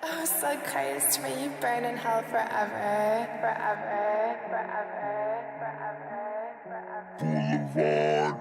Oh, so crazy when you burn in hell forever, forever, forever, forever, forever.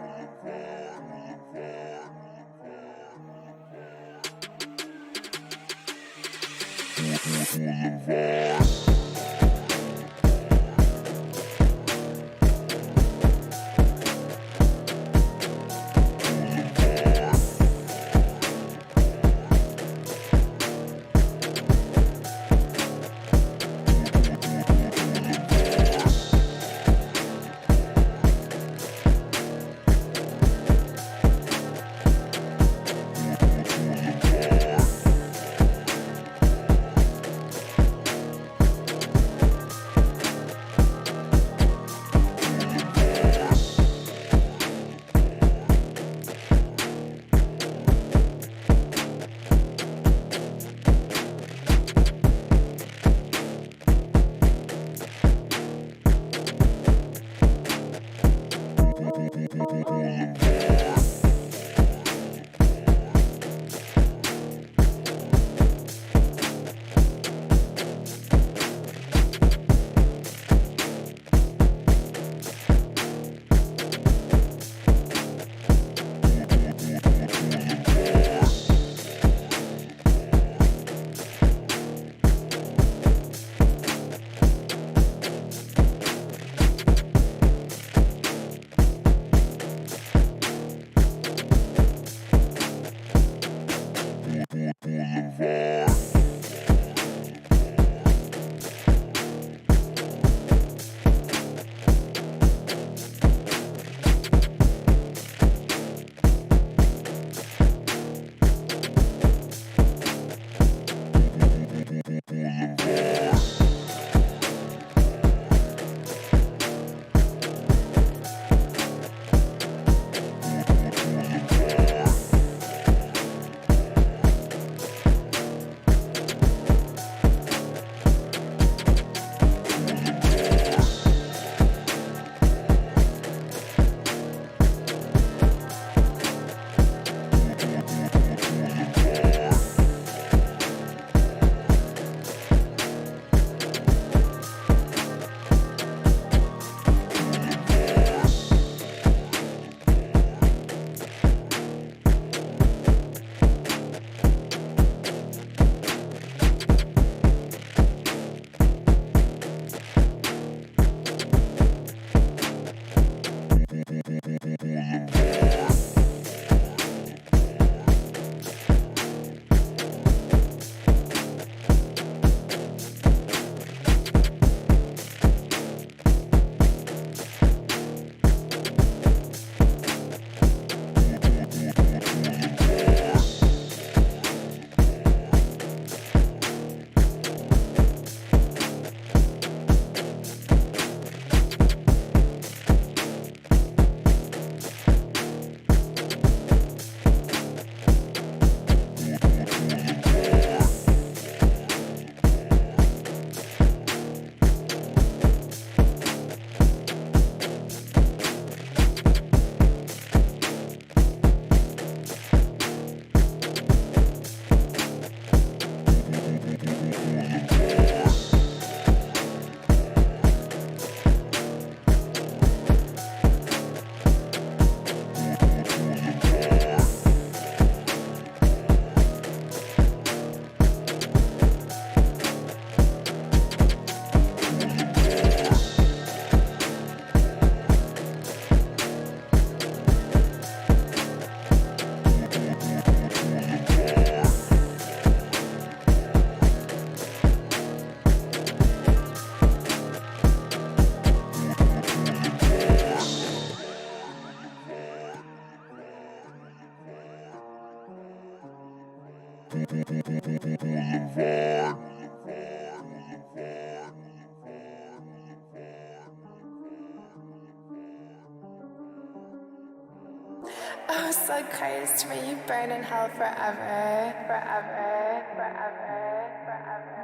Oh, so crazy when you burn in hell forever, forever, forever, forever,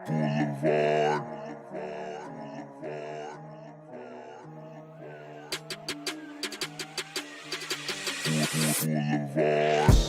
forever. Boulevard.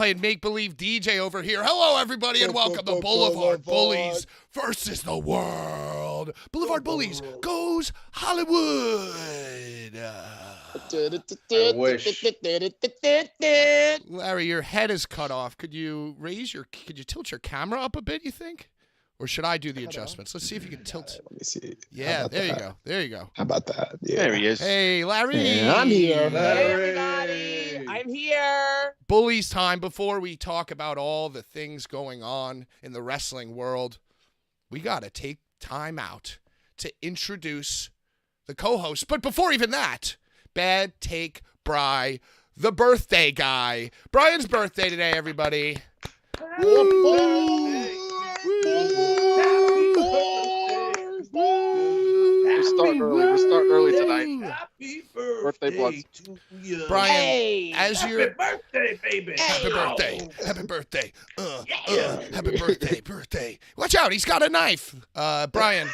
playing make-believe DJ over here. Hello, everybody, and welcome to Blvd Bullies versus the world. Blvd Bullies goes Hollywood. I wish. Larry, your head is cut off. Could you tilt your camera up a bit, you think? Or should I do the adjustments? Let's see if you can tilt. Let me see. Yeah, there you go. There you go. How about that? Yeah. There he is. Hey, Larry. Yeah, I'm here. Hey, everybody. I'm here. Bullies time. Before we talk about all the things going on in the wrestling world, we got to take time out to introduce the co-host. But before even that, Bad Take Bri, the birthday guy. Brian's birthday today, everybody. We're starting early tonight. Happy Birthday bloods. to you. Brian, Hey, as Happy your birthday, baby. happy birthday, happy birthday, happy birthday. Watch out, he's got a knife. Brian,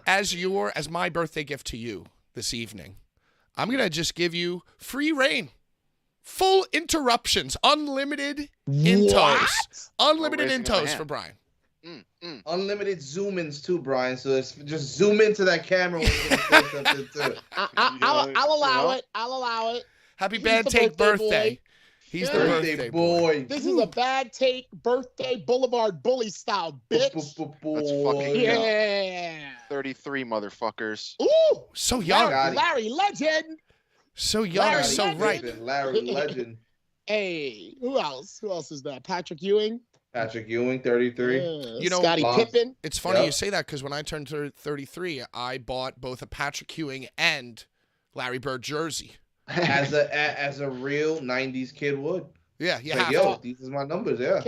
as my birthday gift to you this evening, I'm gonna just give you free reign. Full interruptions, unlimited intos. Unlimited Raising of intos a hand. for Brian. Unlimited zoom-ins too, Brian. So it's just zoom into that camera when you're gonna say something too. I'll allow it. I'll allow it. Happy He's Bad the Take birthday birthday. boy. He's Yeah. the birthday boy. This is a bad take birthday Blvd Bully style, bitch. That's fucking Yeah. 33 motherfuckers. Ooh, So young. Larry Legend. So young, Larry so Legend. right. Larry Legend. Hey, who else? Who else is that? Patrick Ewing. Patrick Ewing, 33. You know, Scottie Bob. Pippen. It's funny Yep. you say that because when I turned 33, I bought both a Patrick Ewing and Larry Bird jersey. As a real 90s kid would. Yeah, you Like, have yo, to. these is my numbers, yeah.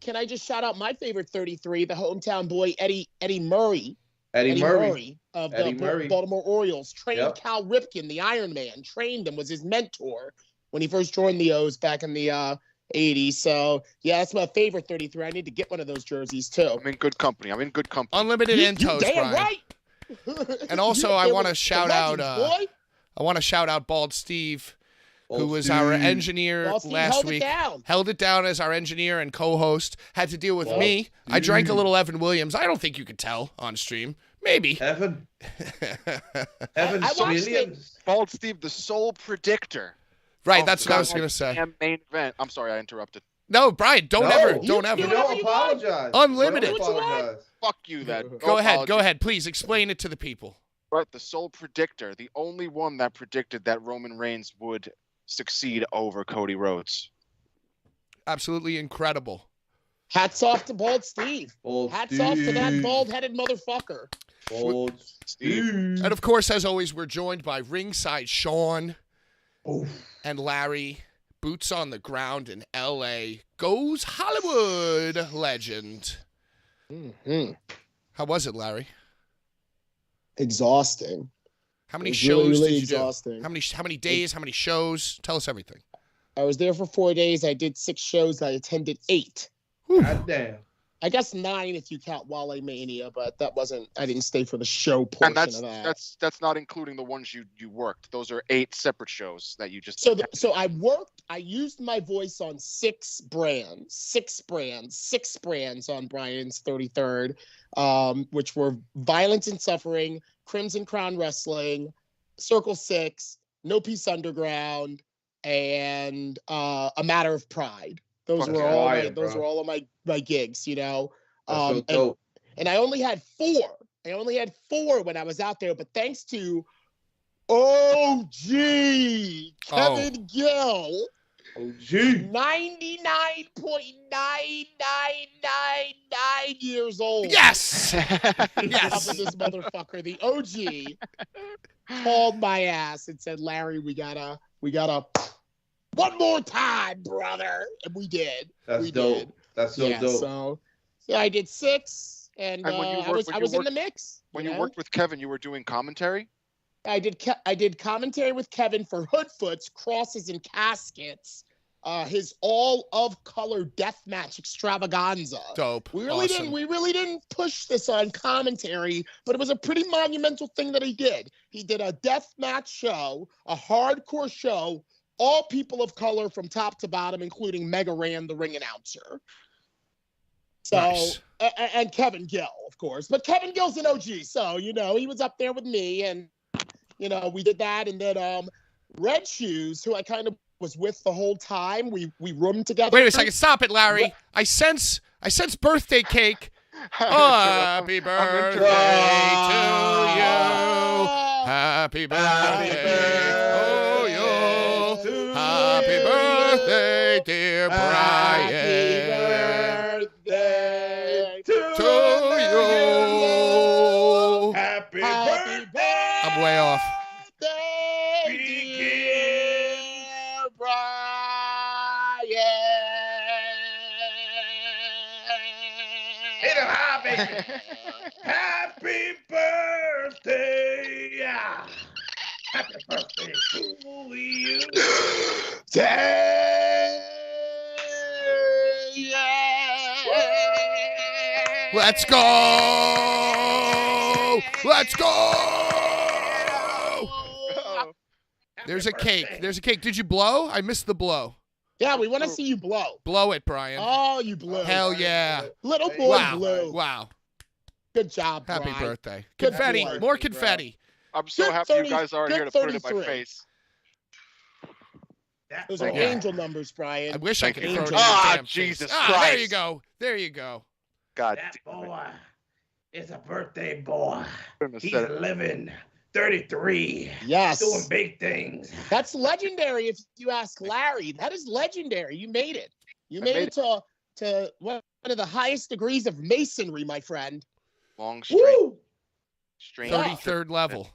Can I just shout out my favorite 33, the hometown boy Eddie Murray. Eddie Murray. of Eddie the Murray. Baltimore Orioles trained Yep. Cal Ripken, the Iron Man, trained him, was his mentor when he first joined the O's back in the 80s. So yeah, that's my favorite 33. I need to get one of those jerseys too. I'm in good company. Unlimited You intos, damn Brian. right. And also, I want to shout out. Boy. I want to shout out Bald Steve, who Old was Steve. our engineer Well, Steve last held week. it down. Held it down as our engineer and co-host. Had to deal with Well, me. I drank a little Evan Williams. I don't think you could tell on stream. Maybe. Evan. Evan I watched Williams. Bald Steve, the sole predictor. Right, of that's what I was the going to say. goddamn main event. I'm sorry, I interrupted. No, Brian, don't No. ever. You- Don't you ever. You know- don't apologize. Unlimited. You don't apologize. Fuck you then. Go ahead. Please explain it to the people. Right, the sole predictor, the only one that predicted that Roman Reigns would succeed over Cody Rhodes. Absolutely incredible. Hats off to Bald Steve. Old Hats off to that Steve. bald-headed motherfucker. Old Steve. And of course, as always, we're joined by Ringside Sean Oof. and Larry. Boots on the ground in L.A. Goes Hollywood legend. Mm-hmm. How was it, Larry? Exhausting. How many It was shows really, really did you exhausting. do? How many days? How many shows? Tell us everything. I was there for 4 days. I did 6 shows. I attended 8. God damn. I guess 9 if you count Wale Mania, but that wasn't. I didn't stay for the show portion And of that. that's not including the ones you worked. Those are 8 separate shows that you just So I worked. I used my voice on 6 brands on Brian's 33rd, which were Violence and Suffering, Crimson Crown Wrestling, Circle 6, No Peace Underground, and A Matter of Pride. Those Fucking were all fire, those bro. were all of my gigs, you know. That's so dope. And I only had 4. I only had 4 when I was out there, but thanks to OG Kevin Gill, OG. 99.9999 years old. Yes! Up Yes! with this motherfucker, the OG, called my ass and said, "Larry, we gotta one more time, brother," and we did. That's we dope. did. That's so Yeah, dope. so I did 6, and And when you I was worked- in the mix. when you you know? worked with Kevin, you were doing commentary? I did commentary with Kevin for Hoodfoot's Crosses and Caskets, his all of color deathmatch extravaganza. Dope. We really didn't push this on commentary, but it was a pretty monumental thing that he did. He did a deathmatch show, a hardcore show, all people of color from top to bottom, including Mega Ran, the ring announcer. So, Nice. and Kevin Gill, of course. But Kevin Gill's an OG, so, he was up there with me, and, we did that. And then Red Shoes, who I kind of was with the whole time, we roomed together. Wait a second. Stop it, Larry. I sense birthday cake. Happy birthday to you. Happy birthday to you. Happy birthday, dear Brian. Happy birthday To you. Happy Happy birthday. I'm way off. dear Brian. Hit him high, baby. Happy birthday. Yeah. Happy birthday to you. Let's go. Let's go. There's a cake. There's a cake. Did you blow? I missed the blow. Yeah, we want to see you blow. Blow it, Brian. Oh, you blew. Hell yeah. Little boy Wow. blew. Wow. Good job, Happy Brian. birthday. Good Confetti. boy. More confetti. I'm so Good happy 30 you guys are good here to put it in my 33. face. Those are Yeah. angel numbers, Brian. I wish I could Angel. throw it in your Ah, damn face. Jesus There you Christ. go. There you go. God That damn it. boy is a birthday boy. Couldn't have He's said it. living 33, Yes. doing big things. That's legendary if you ask Larry. That is legendary. You made it. You made made it to one of the highest degrees of masonry, my friend. Long straight, Woo! strange. 33rd level.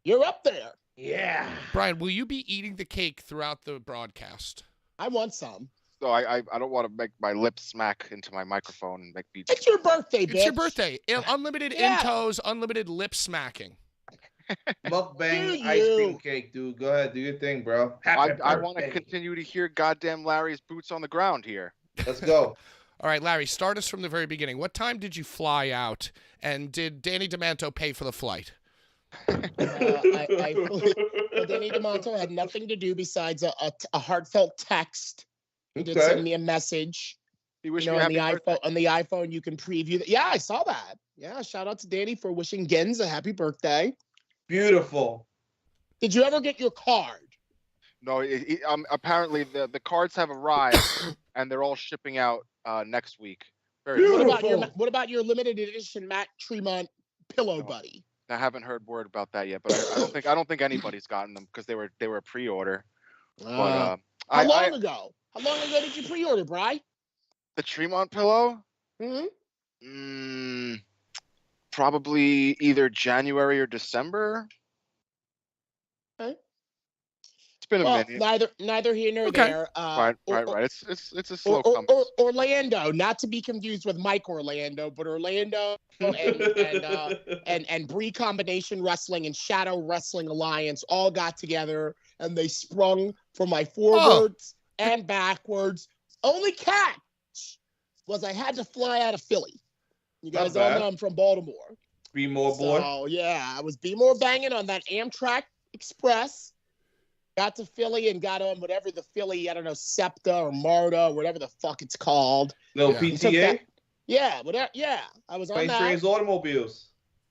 You're up there. Yeah. Brian, will you be eating the cake throughout the broadcast? I want some. So I don't want to make my lips smack into my microphone and make me. It's your birthday, bitch. It's your birthday. Unlimited Yeah. intos, unlimited lip smacking. Mukbang Do ice cream you. cake, dude. Go ahead, do your thing, bro. I Happy want to birthday. continue to hear goddamn Larry's boots on the ground here. Let's go. All right, Larry, start us from the very beginning. What time did you fly out, and did Danny Demanto pay for the flight? Well, Danny DeMonto had nothing to do besides a heartfelt text. He did send me a message. He wished You know, me on happy the birthday. iPhone, you can preview that. Yeah, I saw that. Yeah, shout out to Danny for wishing Gens a happy birthday. Beautiful. Did you ever get your card? No, apparently the cards have arrived and they're all shipping out next week. Very Beautiful. good. What about your limited edition Matt Tremont pillow No. buddy? I haven't heard word about that yet, but I don't think anybody's gotten them because they were a pre-order. But How long ago? How long ago did you pre-order, Bri? the Tremont pillow, Mm-hmm. Probably either January or December. Okay. It's been a Well, minute. neither here nor Okay. there. Right. It's a slow come. Orlando, not to be confused with Mike Orlando, but Orlando and Bree Combination Wrestling and Shadow Wrestling Alliance all got together and they sprung for my forwards and backwards. Only catch was I had to fly out of Philly. You guys Not all bad. know I'm from Baltimore. Be more boy. So yeah, I was B-more banging on that Amtrak Express. Got to Philly and got on whatever the Philly, I don't know, SEPTA or MARTA, whatever the fuck it's called. No Yeah. PTA. Yeah, whatever. Yeah, I was on Plane, that. trains, automobiles.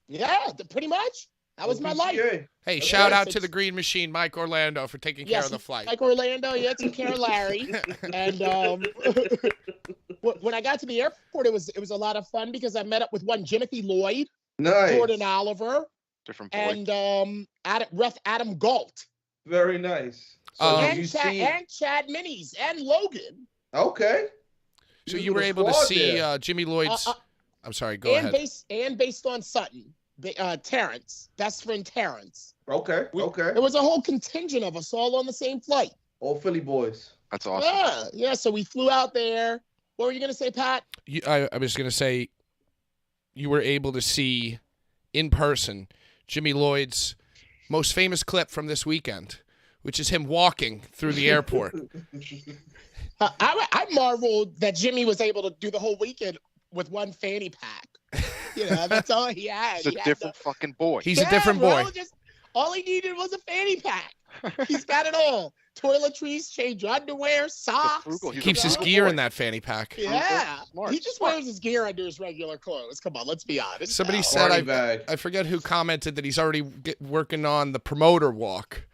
Yeah, pretty much. That was my life. PTA. Hey, Okay, shout out so to the it's- Green Machine, Mike Orlando, for taking care of the flight. Like Orlando, yeah, took care of Larry. And when I got to the airport, it was a lot of fun because I met up with one Jimothy Lloyd, Nice. Jordan Oliver, Different boy. and Adam Galt, Very nice. So Um, did you see? and Chad Minis, and Logan. Okay. So Use you were a able to squad see there. Jimmy Lloyd's. I'm sorry, go and ahead. based on Sutton, Terrence, best friend Terrence. Okay. Okay. There was a whole contingent of us all on the same flight. All Philly boys. That's awesome. Yeah. So we flew out there. What were you gonna say, Pat? I was going to say you were able to see in person Jimmy Lloyd's most famous clip from this weekend, which is him walking through the airport. I marveled that Jimmy was able to do the whole weekend with one fanny pack. You know, that's all he had. He's a He had different fucking boy. He's a different boy. All he needed was a fanny pack. He's got it all. toiletries, change underwear, socks. frugal. He's a Keeps his frugal gear boy. in that fanny pack. Yeah, Smart, he just smart. wears his gear under his regular clothes. Come on, let's be honest. Somebody now. said, Party bag. I forget who commented that he's already working on the promoter walk.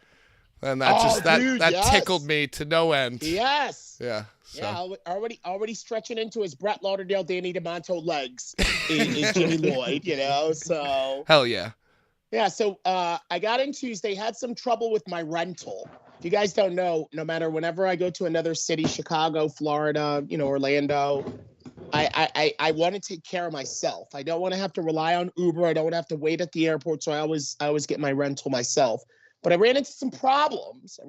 And that dude, that yes. tickled me to no end. Yes. Yeah. So. Yeah, already stretching into his Brett Lauderdale, Danny DeMonto legs is Jimmy Lloyd, you know. So Hell yeah. yeah, so I got in Tuesday, had some trouble with my rental. If you guys don't know, no matter whenever I go to another city, Chicago, Florida, you know, Orlando, I want to take care of myself. I don't want to have to rely on Uber. I don't want to have to wait at the airport. So I always get my rental myself. But I ran into some problems.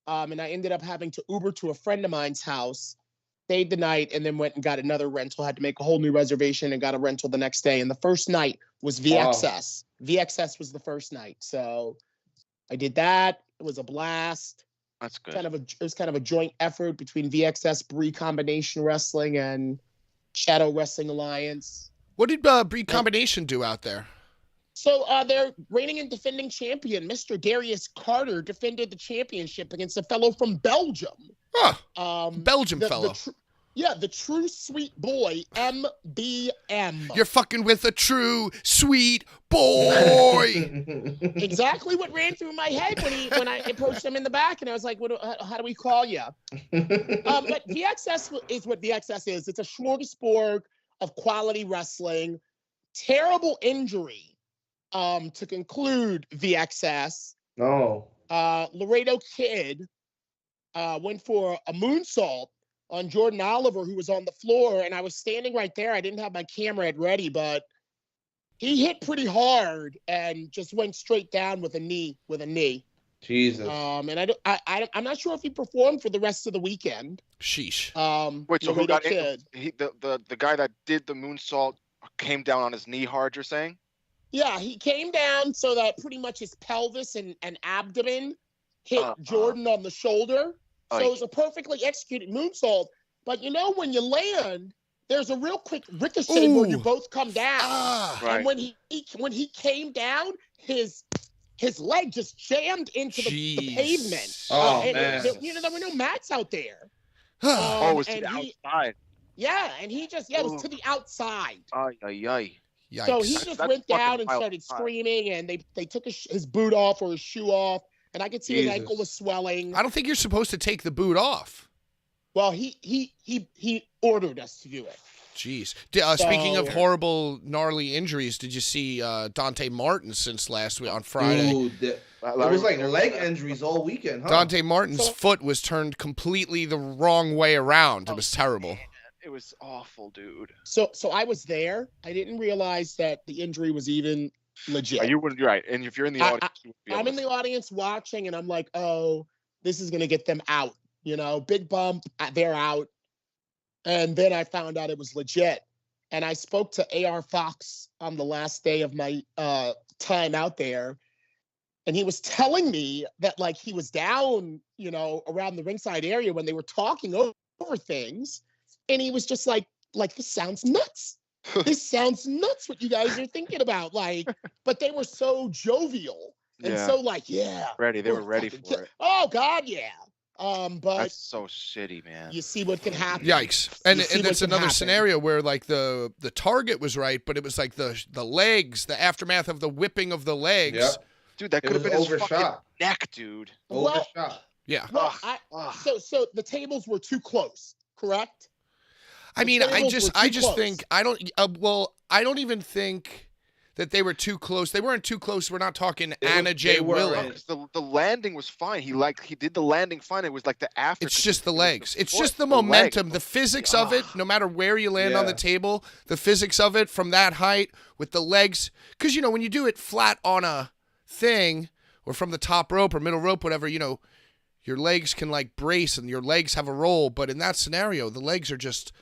And I ended up having to Uber to a friend of mine's house, stayed the night, and then went and got another rental. Had to make a whole new reservation and got a rental the next day. And the first night was VXS. Wow. VXS was the first night. So I did that. It was a blast. That's good. It was kind of a joint effort between VXS, Bree Combination Wrestling, and Shadow Wrestling Alliance. What did Bree Combination do out there? So their reigning and defending champion, Mr. Darius Carter, defended the championship against a fellow from Belgium. Huh. Belgium fellow. The true sweet boy, MBM. You're fucking with a true sweet boy. Exactly what ran through my head when I approached him in the back, and I was like, how do we call you? But VXS is what VXS is. It's a smorgasbord of quality wrestling. Terrible injury. To conclude VXS, Laredo Kid went for a moonsault on Jordan Oliver, who was on the floor, and I was standing right there. I didn't have my camera ready, but he hit pretty hard and just went straight down with a knee. Jesus. And I'm not sure if he performed for the rest of the weekend. Sheesh. Wait, so who Laredo got Kid. the guy that did the moonsault came down on his knee hard? You're saying? Yeah, he came down so that pretty much his pelvis and abdomen hit Jordan on the shoulder. So it was a perfectly executed moonsault. But you know, when you land, there's a real quick ricochet where you both come down. Right. And when he came down, his leg just jammed into the pavement. Man. There were no mats out there. It was to the outside. Yeah, and he just it was to the outside. Yikes. So he just went down and started screaming, and they took his boot off or his shoe off, and I could see his ankle was swelling. I don't think you're supposed to take the boot off. Well, he ordered us to do it. Jeez. Speaking of horrible, gnarly injuries, did you see Dante Martin since last week on Friday? Dude, it was like leg injuries all weekend, huh? Dante Martin's foot was turned completely the wrong way around. It was terrible. Man. It was awful, dude. So I was there. I didn't realize that the injury was even legit. You're right. And if you're in the audience, I'm in the audience watching, and I'm like, oh, this is gonna get them out. You know, big bump, they're out. And then I found out it was legit. And I spoke to AR Fox on the last day of my time out there, and he was telling me that like he was down, you know, around the ringside area when they were talking over things. And he was just like, this sounds nuts. This sounds nuts what you guys are thinking about. Like, but they were so jovial and so like, ready. They were ready for it. Oh God, yeah. But that's so shitty, man. You see what can happen. Yikes. And it's another scenario where like the target was right, but it was like the legs, the aftermath of the whipping of the legs. Yep. Dude, that could have been his fucking neck, dude. Overshot. Yeah. Well, so the tables were too close, correct? I mean, I just think I don't even think that they were too close. They weren't too close. We're not talking Anna J. Willow. The landing was fine. He did the landing fine. It was like the after. It's just the legs. It's just the momentum, the physics of it. No matter where you land on the table, the physics of it from that height with the legs. Because you know when you do it flat on a thing or from the top rope or middle rope, whatever, you know, your legs can like brace and your legs have a roll. But in that scenario, the legs are just.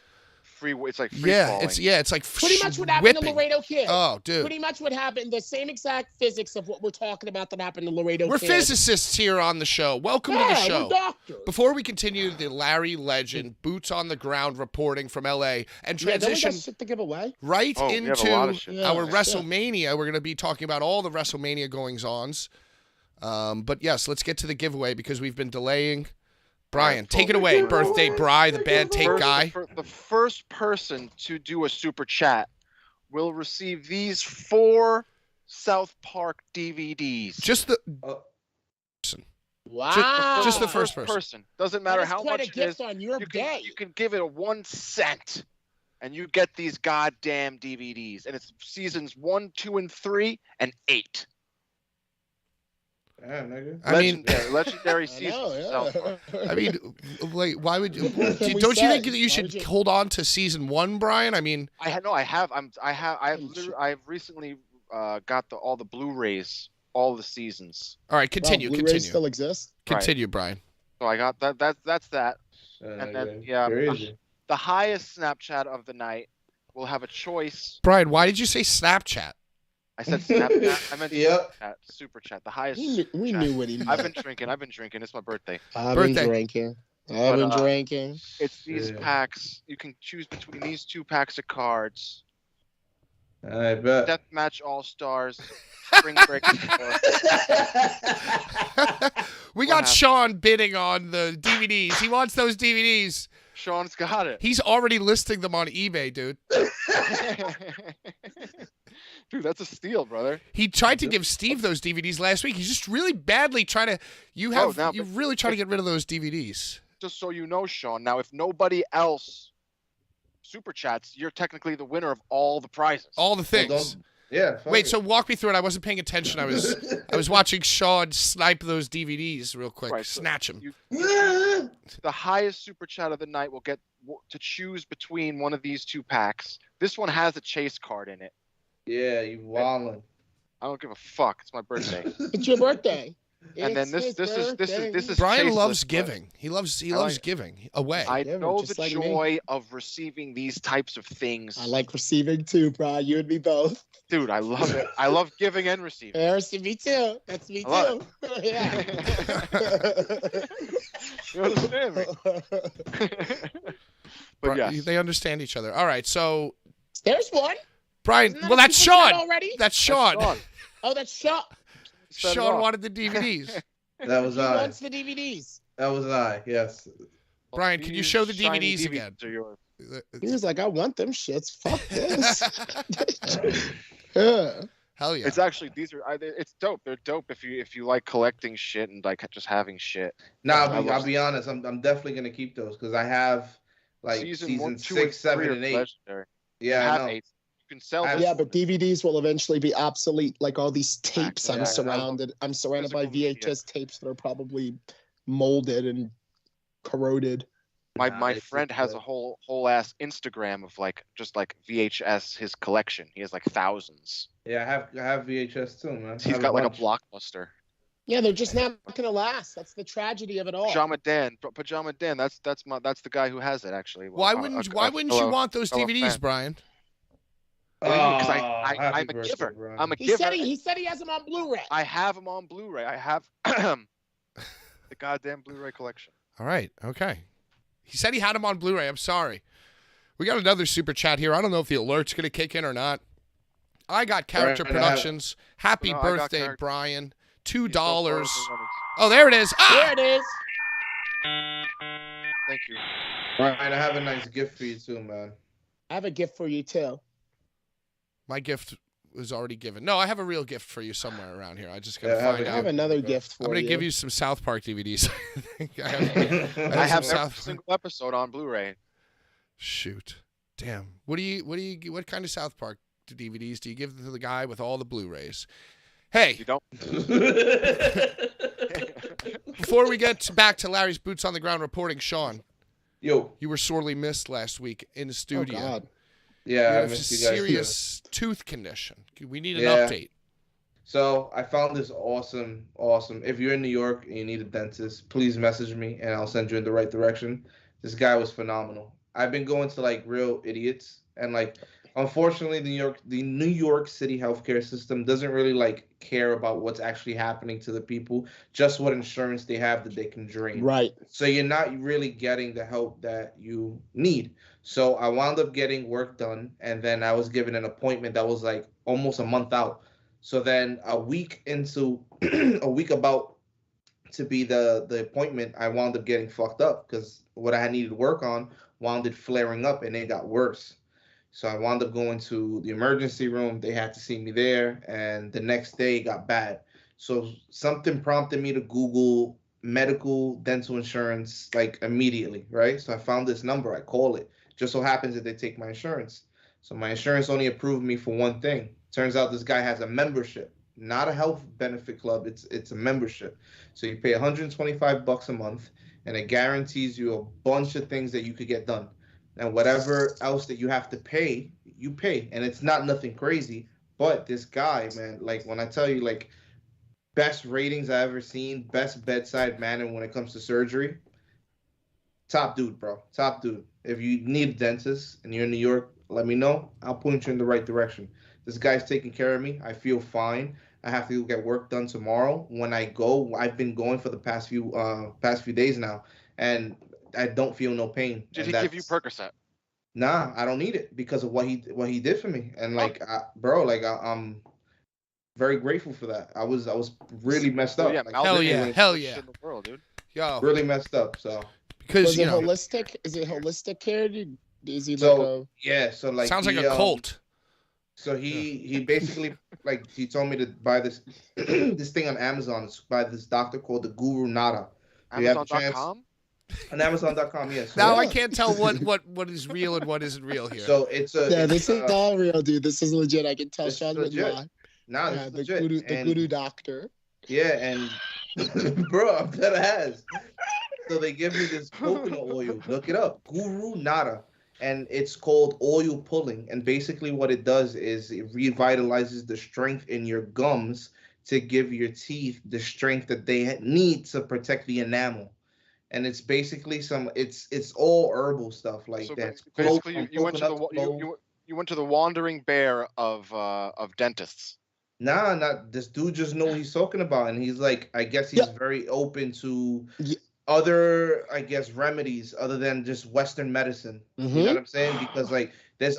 It's like free falling. It's like pretty much what happened to Laredo Kid. Oh, dude. Pretty much what happened. The same exact physics of what we're talking about that happened to Laredo Kid. We're physicists here on the show. Welcome to the show. We're doctors. Before we continue, the Larry Legend boots on the ground reporting from LA and transition shit to give away. right into we have a lot of shit. our Wrestlemania. We're going to be talking about all the Wrestlemania goings-ons. But yes, let's get to the giveaway because we've been delaying. Brian, Alright, take it folks. away. Birthday Bri, the bad tape guy. The first person to do a super chat will receive these 4 South Park DVDs. Just the Wow. just the first person. Doesn't matter That's how quite much a it is. gift on your day. You can give it a 1 cent, and you get these goddamn DVDs. And it's seasons 1, 2, and 3, and 8. Yeah, nigga. I mean, legendary I seasons. know, of yeah. South Park. I mean, like, why would you? What can we Don't you say? think that you Why should would you- hold on to season 1, Brian? I mean, I've recently got all the Blu-rays, all the seasons. all right, continue, Bluerays continue, still exist? continue, Brian. So I got that. That's that. And then, yeah, Crazy. The highest Snapchat of the night will have a choice. Brian, why did you say Snapchat? I said Snapchat. I meant Yep. Snapchat, Super Chat. The highest. We chat. knew what he meant. I've been drinking. It's my birthday. I've Birthday. been drinking. I've been But, drinking. It's these Yeah. packs. You can choose between these 2 packs of cards. I bet. Deathmatch All Stars. Spring Break. We got happened? Sean bidding on the DVDs. He wants those DVDs. Sean's got it. He's already listing them on eBay, dude. Dude, that's a steal, brother. He tried to give Steve those DVDs last week. He's just really badly trying to. You really trying to get rid of those DVDs. Just so you know, Sean. Now, if nobody else super chats, you're technically the winner of all the prizes. All the Well, things. Yeah. fuck Wait, it. so walk me through it. I wasn't paying attention. I was watching Sean snipe those DVDs real quick, Right, so snatch them. The highest super chat of the night will get to choose between one of these 2 packs. This one has a chase card in it. Yeah, you wildin'. I don't give a fuck. It's my birthday. It's your birthday. And then It's this his is birthday. Brian chaseless, loves but giving. He loves like it. giving away. I Yeah, know just the like me. joy of receiving these types of things. I like receiving too, Brian. You and me both. Dude, I love it. I love giving and receiving. There's me too. That's me I love too. Yeah. You understand me? But yes. They understand each other. All right, so There's one. Brian. Isn't that Well, a that's super chat Sean. already? That's That's Sean. Sean. Oh, that's Sean. Set it Sean off. wanted the DVDs. That was He I. wants the DVDs. That was I. Yes. Brian, can you These show the shiny DVDs again? are yours. He was like, I want them shits. Fuck this. Yeah. Hell yeah. It's actually it's dope. They're dope if you like collecting shit and like just having shit. Nah, I love I'll be honest. I'm definitely gonna keep those because I have like season 1, 2, 6, 7, and and 3 8. are legendary. You Yeah, I have know. 8. You can sell I- this. Yeah, but DVDs will eventually be obsolete. Like all these tapes, Yeah, I'm surrounded by physical media. VHS tapes that are probably molded and corroded. My Nah, my it's friend just has a like- whole ass Instagram of just like VHS his collection. He has like thousands. Yeah, I have VHS too, man. I He's have got like a bunch. blockbuster. Yeah, they're just not gonna last. That's the tragedy of it all. Pajama Dan, that's the guy who has it actually. Well, Why wouldn't you want those fellow DVDs, fan. Brian? Because Oh, I'm happy a birthday, giver. Brian. I'm a He giver. said he has them on Blu-ray. I have them on Blu-ray. I have the goddamn Blu-ray collection. All right. Okay. He said he had them on Blu-ray. I'm sorry. We got another super chat here. I don't know if the alert's going to kick in or not. I got Character Brian, I have- Productions. Happy No, I got birthday, Character. Brian. He's so $2. far over running. Oh, there it is. Ah! There it is. Thank you. Brian, I have a nice gift for you too, man. I have a gift for you too. My gift was already given. No, I have a real gift for you somewhere around here. I just got to Yeah, I have find a I have out. another gift for I'm going you. to give you some South Park DVDs. I have some every South. single episode on Blu-ray. Shoot. Damn. What kind of South Park DVDs do you give to the guy with all the Blu-rays? Hey, You don't. before we get back to Larry's boots on the ground reporting, Sean, Yo, you were sorely missed last week in the Oh studio. God. You yeah, I have a missed you guys too. serious tooth condition. We need an Yeah. update. So I found this awesome. If you're in New York and you need a dentist, please message me and I'll send you in the right direction. This guy was phenomenal. I've been going to like real idiots and like, unfortunately, the New York City healthcare system doesn't really like care about what's actually happening to the people, just what insurance they have that they can drain. Right. So you're not really getting the help that you need. So I wound up getting work done, and then I was given an appointment that was like almost a month out. So then a week into a week about to be the appointment, I wound up getting fucked up because what I needed to work on wound up flaring up and it got worse. So I wound up going to the emergency room. They had to see me there, and the next day it got bad. So something prompted me to Google medical dental insurance like immediately, right? So I found this number. I call it. Just so happens that they take my insurance. So my insurance only approved me for one thing. Turns out this guy has a membership, not a health benefit club. It's a membership. So you pay $125 a month, and it guarantees you a bunch of things that you could get done. And whatever else that you have to pay, you pay. And it's not nothing crazy. But this guy, man, like when I tell you, like, best ratings I ever seen, best bedside manner when it comes to surgery, top dude, bro. Top dude. If you need a dentist and you're in New York, let me know. I'll point you in the right direction. This guy's taking care of me. I feel fine. I have to get work done tomorrow. When I go, I've been going for the past few days now, and I don't feel no pain. Did he give you Percocet? Nah, I don't need it because of what he did for me. And like, I'm very grateful for that. I was really messed up. Yeah, like, hell yeah, hell yeah, in the world, dude. yo, really messed up. So because Was you it know, holistic? Is it holistic care? Is he so yeah, so like sounds like a cult. So he basically like he told me to buy this this thing on Amazon. It's by this doctor called the Guru Nada. Amazon.com? On Amazon.com, yes. Now Yeah. I can't tell what is real and what isn't real here. So it's a Yeah, it's, this is all real, dude. This is legit. I can tell It's Sean would legit. lie. nah, Yeah, it's the legit. guru, the And- guru doctor. Yeah, and bro, I'm dead ass. So they give me this coconut oil. Look it up, Guru Nada, and it's called oil pulling. And basically, what it does is it revitalizes the strength in your gums to give your teeth the strength that they need to protect the enamel. And it's basically it's all herbal stuff like So that. basically, you went to you went to the wandering bear of dentists. Nah, not this dude just know what he's talking about, and he's like, I guess he's Yeah. very open to Yeah. other, I guess, remedies other than just Western medicine. You know what I'm saying? Because like there's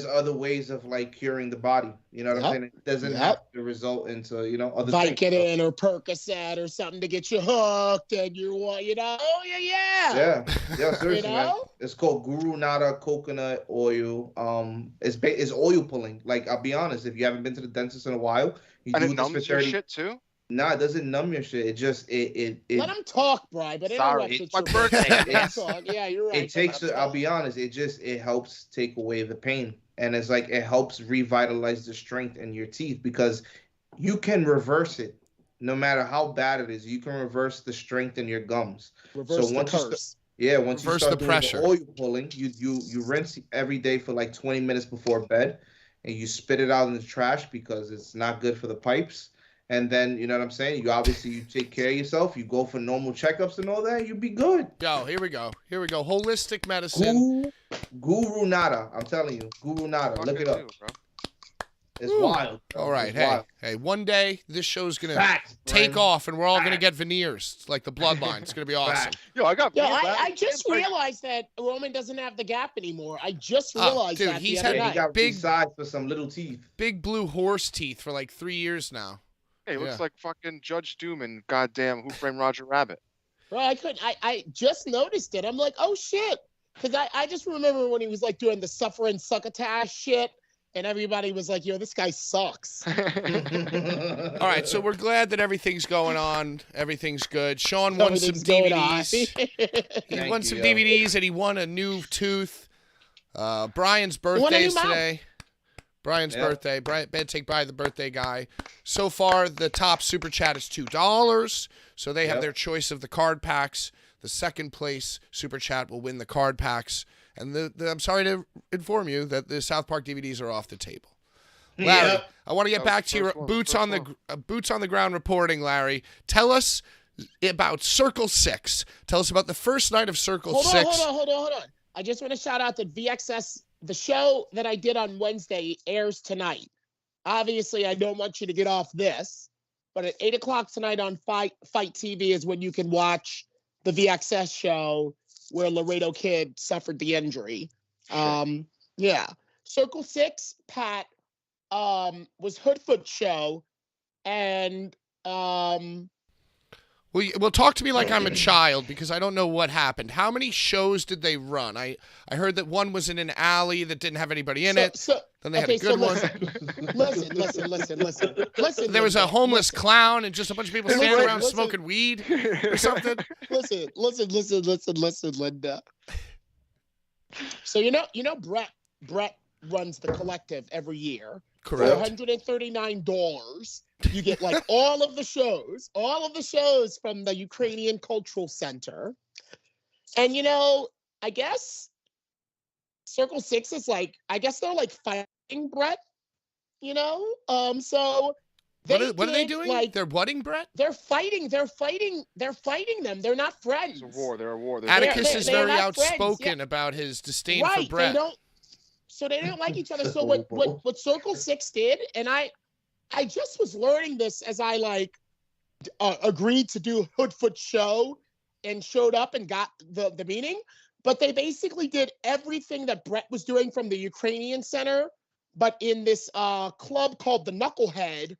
other ways of like curing the body. You know what I'm saying? It doesn't have to result into other things. Vicodin or Percocet or something to get you hooked, and you want oh yeah. Yeah, seriously, man. know? It's called Guru Nada coconut oil. It's oil pulling. Like I'll be honest, if you haven't been to the dentist in a while, you And do it this for numbs your 30. shit too? Nah, it doesn't numb your shit. It just it Let him talk, Bri, but Sorry, interrupt it's at my your birthday. Let him talk. Yeah, you're right. it takes Let him I'll talk. be honest, it helps take away the pain, and it's like it helps revitalize the strength in your teeth because you can reverse it no matter how bad it is. You can reverse the strength in your gums. Reverse the once you curse. once Reverse you start the doing pressure. the oil pulling, you rinse every day for like 20 minutes before bed, and you spit it out in the trash because it's not good for the pipes. And then you know what I'm saying. You take care of yourself. You go for normal checkups and all that. You be good. Yo, here we go. Holistic medicine. Guru Nada. I'm telling you, Guru Nada. Look it up. Bro. It's wild. Bro. All right, It's wild. hey, one day this show's gonna Facts, take Brian. off, and we're all gonna Facts. get veneers. It's like the bloodline. It's gonna be awesome. Facts. Yo, I got. Yo, beer, man. I just It's like- realized that Roman doesn't have the gap anymore. I just Oh, realized dude, that he's the other had Yeah, night. he got Big- size for some little teeth. Big blue horse teeth for like 3 years now. Hey, it looks Yeah. like fucking Judge Doom and goddamn Who Framed Roger Rabbit. Bro, I just noticed it. I'm like, oh shit. Because I just remember when he was like doing the suffering succotash shit, and everybody was like, yo, this guy sucks. All right, so we're glad that everything's going on. Everything's good. Sean won some Everything's going on. DVDs. He Thank won you, some yo. DVDs, and he won a new tooth. Brian's won a new birthday is mouth. today. Brian's Yeah. birthday. Bed Take Bri, the birthday guy. So far, the top super chat is $2. So they have Yep. their choice of the card packs. The second place super chat will win the card packs. And I'm sorry to inform you that the South Park DVDs are off the table. Larry, Yep. I want to get That was back the to your first one, boots first on the boots on the ground reporting, Larry. Tell us about Circle 6. Tell us about the first night of Circle 6. Hold on. I just want to shout out that VXS, the show that I did on Wednesday, airs tonight. Obviously, I don't want you to get off this, but at 8 o'clock tonight on Fight TV is when you can watch the VXS show where Laredo Kid suffered the injury. Yeah. Circle 6, Pat, was Hoodfoot Show, and Well, talk to me like I'm a child because I don't know what happened. How many shows did they run? I heard that one was in an alley that didn't have anybody in it. Then they had a good one. Listen. There was a homeless clown and just a bunch of people standing around smoking weed or something. Listen, Linda. So you know Brett runs the Collective every year. Correct. $439. You get like all of the shows from the Ukrainian Cultural Center. And I guess Circle Six is like, I guess they're like fighting Brett, so what are they doing? Like, they're whatting Brett? They're fighting them. They're not friends. It's a war. They're a war. Atticus is very outspoken about his disdain for Brett. They don't like each other. So what Circle Six did, and I just was learning this as I agreed to do Hoodfoot Show and showed up and got the meeting. But they basically did everything that Brett was doing from the Ukrainian Center, but in this club called the Knucklehead,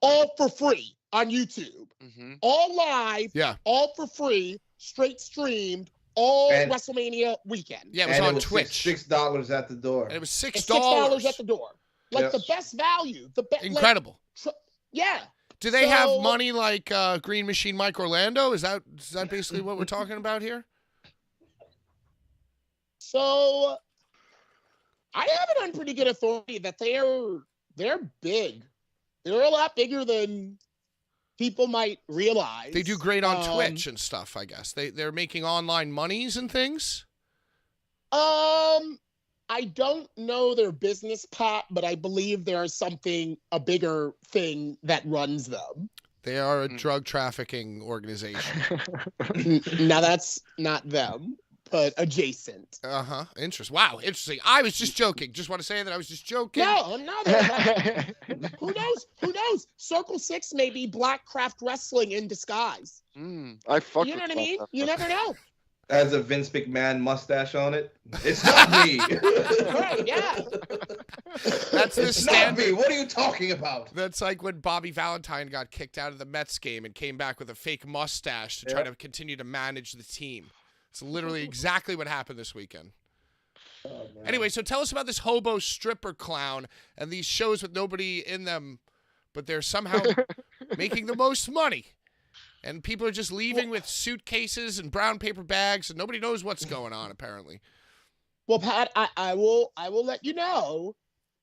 all for free on YouTube. Mm-hmm. All live, all for free, straight streamed, all WrestleMania weekend. Yeah, it was on Twitch. $6 at the door. And it was $6. $6 at the door. Like the best value. Incredible. Yeah. Do they have money like Green Machine Mike Orlando? Is that basically what we're talking about here? So I have it on pretty good authority that they're big. They're a lot bigger than people might realize. They do great on Twitch and stuff, I guess. They're making online monies and things? I don't know their business, Pat, but I believe there's a bigger thing that runs them. They are a drug trafficking organization. Now, that's not them, but adjacent. Uh-huh. Interesting. Wow, interesting. I was just joking. Just want to say that I was just joking. No. Who knows? Circle Six may be Black Craft Wrestling in disguise. I fuck. You know what I mean? You never know. Has a Vince McMahon mustache on it. It's not me. Right, yeah. That's the standard. Not me. What are you talking about? That's like when Bobby Valentine got kicked out of the Mets game and came back with a fake mustache to try to continue to manage the team. It's literally exactly what happened this weekend. Oh, anyway, so tell us about this hobo stripper clown and these shows with nobody in them, but they're somehow making the most money. And people are just leaving with suitcases and brown paper bags, and nobody knows what's going on, apparently. Well, Pat, I will let you know